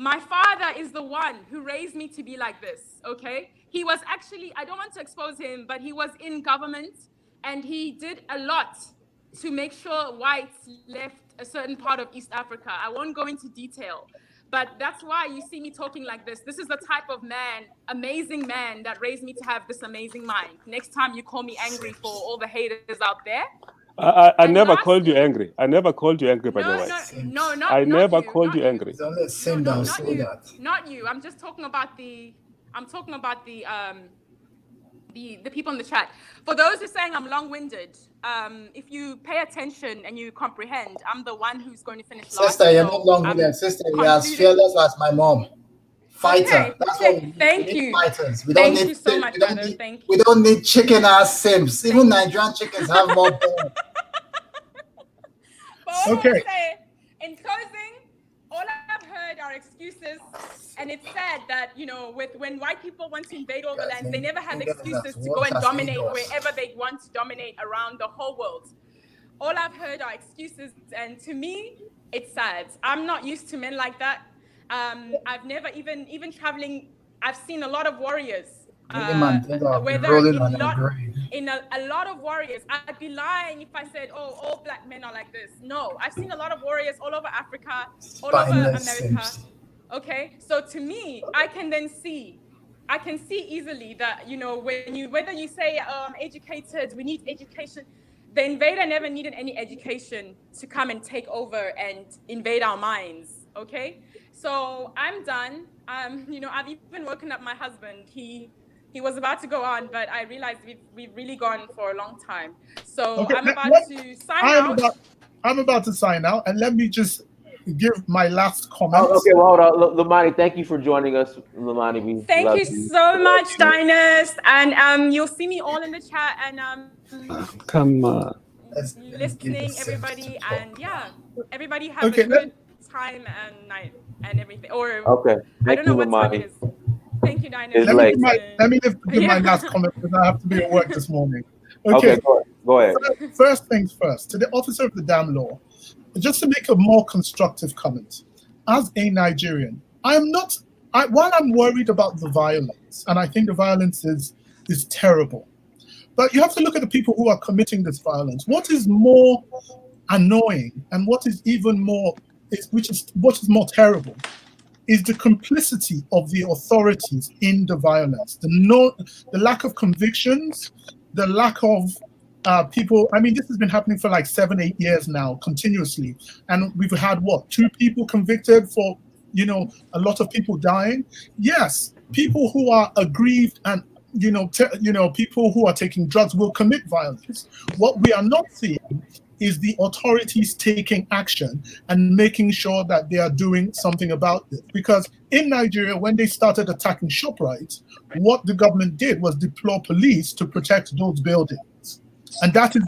My father is the one who raised me to be like this, okay? He was actually, I don't want to expose him, but he was in government and he did a lot to make sure whites left a certain part of East Africa. I won't go into detail, but that's why you see me talking like this. This is the type of man, amazing man, that raised me to have this amazing mind. Next time you call me angry for all the haters out there. I And never called you lastly- angry. I never called you angry, by the No, way. not I never you, called not you you. angry. It's only a sin that will say that. Not you. I'm just talking about the people in the chat. For those who are saying I'm long-winded, if you pay attention and you comprehend, I'm the one who's going to finish last. Sister, you're so not long I'm with sister. You're as concluding. fearless as my mom. Fighter. Okay. That's what we need. Thank We need you. fighters. We don't Thank need you so much, brother. Thank you. we don't need chicken ass sims. Even Nigerian chickens have more power. But all I Okay. want to say, in closing, all I've heard are excuses, and it's sad that, you know, when white people want to invade all the lands, they never have excuses to go and dominate wherever they want to dominate around the whole world. All I've heard are excuses, and to me, it's sad. I'm not used to men like that. I've never even traveling. I've seen a lot of warriors. In a lot of warriors. I'd be lying if I said, oh, all black men are like this. No, I've seen a lot of warriors all over Africa, all over America. Okay, so to me, I can see easily that, you know, whether you say educated, we need education, the invader never needed any education to come and take over and invade our minds. Okay, so I'm done. You know, I've even woken up my husband. He was about to go on, but I realized we've really gone for a long time. So Okay, I'm about to sign out. I'm about to sign out, and let me just give my last comment. Oh, okay, well, hold on, Lamani. Thank you for joining us, Lamani. Thank you so much, Diners, and you'll see me all in the chat, and Come on. listening, everybody, and yeah, everybody have a good time and night and everything. Or okay, I don't know what time Lamani. it is. Thank you, Diners. Let me give my last comment because I have to be at work this morning. Okay, go ahead. First things first, to the officer of the damn law, just to make a more constructive comment. As a Nigerian, while I'm worried about the violence, and I think the violence is terrible, but you have to look at the people who are committing this violence. What is more annoying, and what is even more, what is more terrible, is the complicity of the authorities in the violence, the lack of convictions, the lack of people. I mean, this has been happening for like 7-8 years now, continuously, and we've had 2 people convicted for, you know, a lot of people dying. Yes, people who are aggrieved and people who are taking drugs will commit violence. What we are not seeing is the authorities taking action and making sure that they are doing something about this. Because in Nigeria, when they started attacking ShopRite, what the government did was deploy police to protect those buildings. And that is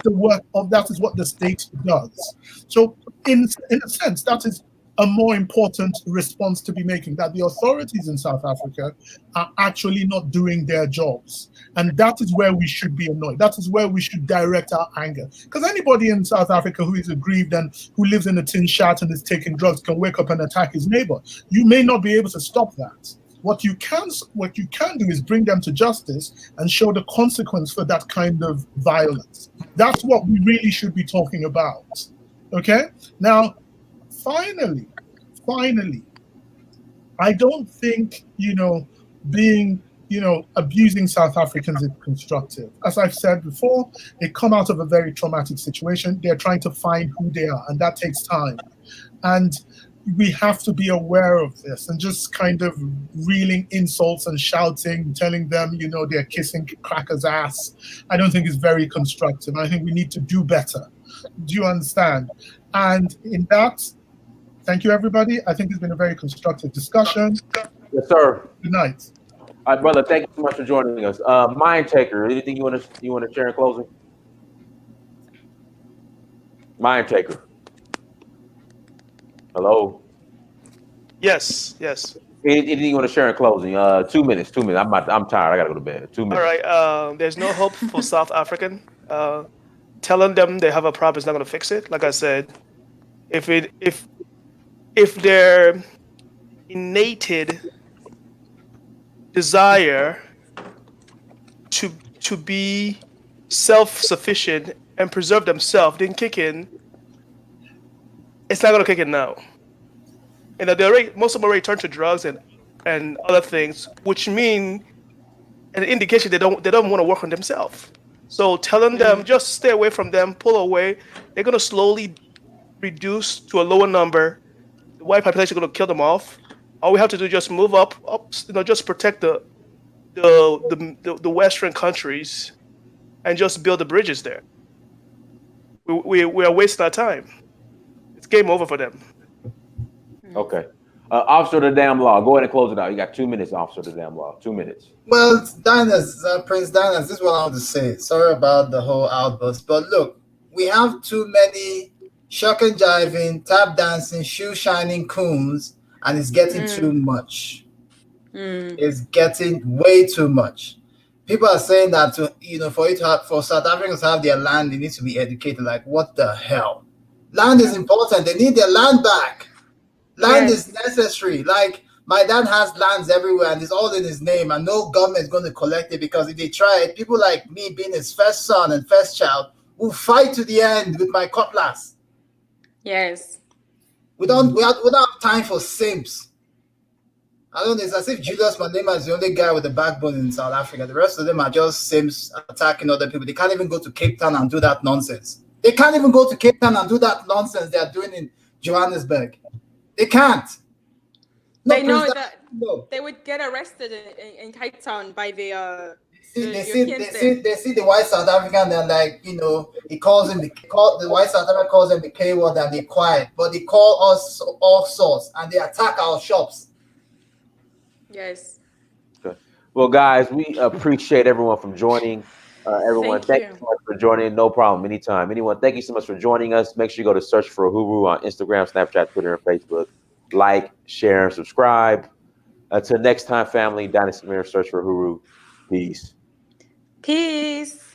what the state does. So in a sense, that is a more important response to be making, that the authorities in South Africa are actually not doing their jobs. And that is where we should be annoyed. That is where we should direct our anger. Because anybody in South Africa who is aggrieved and who lives in a tin shack and is taking drugs can wake up and attack his neighbor. You may not be able to stop that. What you can do is bring them to justice and show the consequence for that kind of violence. That's what we really should be talking about. Okay? Now, finally, I don't think, abusing South Africans is constructive. As I've said before, they come out of a very traumatic situation. They're trying to find who they are, and that takes time. And we have to be aware of this, and just kind of reeling insults and shouting, telling them, they're kissing crackers' ass, I don't think is very constructive. I think we need to do better. Do you understand? And in that, thank you, everybody. I think it's been a very constructive discussion. Yes, sir. Good night. All right, brother. Thank you so much for joining us. Mind Taker, anything you want to share in closing? Mind Taker. Hello. Yes. Anything you want to share in closing? 2 minutes. 2 minutes. I'm tired. I gotta go to bed. 2 minutes. All right. There's no hope for South African. Telling them they have a problem is not going to fix it. Like I said, if innate desire to be self-sufficient and preserve themselves didn't kick in, it's not gonna kick in now. And that most of them already turned to drugs and other things, which mean an indication they don't want to work on themselves. So telling them just stay away from them, pull away, they're gonna slowly reduce to a lower number. The white population is gonna kill them off. All we have to do is just move up, just protect the Western countries and just build the bridges there. We are wasting our time. It's game over for them. Okay. Officer of the damn law, go ahead and close it out. You got 2 minutes, Officer of the damn law. 2 minutes. Well, Diners, Prince Diners, this is what I want to say. Sorry about the whole outburst, but look, we have too many shuck and jiving, tap dancing, shoe shining coons, and it's getting too much. It's getting way too much. People are saying that for South Africans to have their land, they need to be educated. Like, what the hell? Land is important. They need their land back. Land is necessary. Like, my dad has lands everywhere and it's all in his name, and no government is going to collect it, because if they try it, people like me, being his first son and first child, will fight to the end with my cutlass. Yes. We don't have time for simps. I don't know. It's as if Julius Malema is the only guy with a backbone in South Africa. The rest of them are just simps attacking other people. They can't even go to Cape Town and do that nonsense. They can't even go to Cape Town and do that nonsense they are doing in Johannesburg. They can't. No, They know that they would get arrested in Cape Town by the they see the white South African, and like, he calls him the white South African calls them the K word, and they quiet, but they call us all sorts and they attack our shops. Yes. Okay. Well, guys, we appreciate everyone from joining. Everyone, thank you so much for joining. No problem, anytime. Anyone, thank you so much for joining us. Make sure you go to search for Uhuru on Instagram, Snapchat, Twitter, and Facebook. Like, share, and subscribe. Until next time, family, Dynasty Mirror, search for Uhuru. Peace. Peace.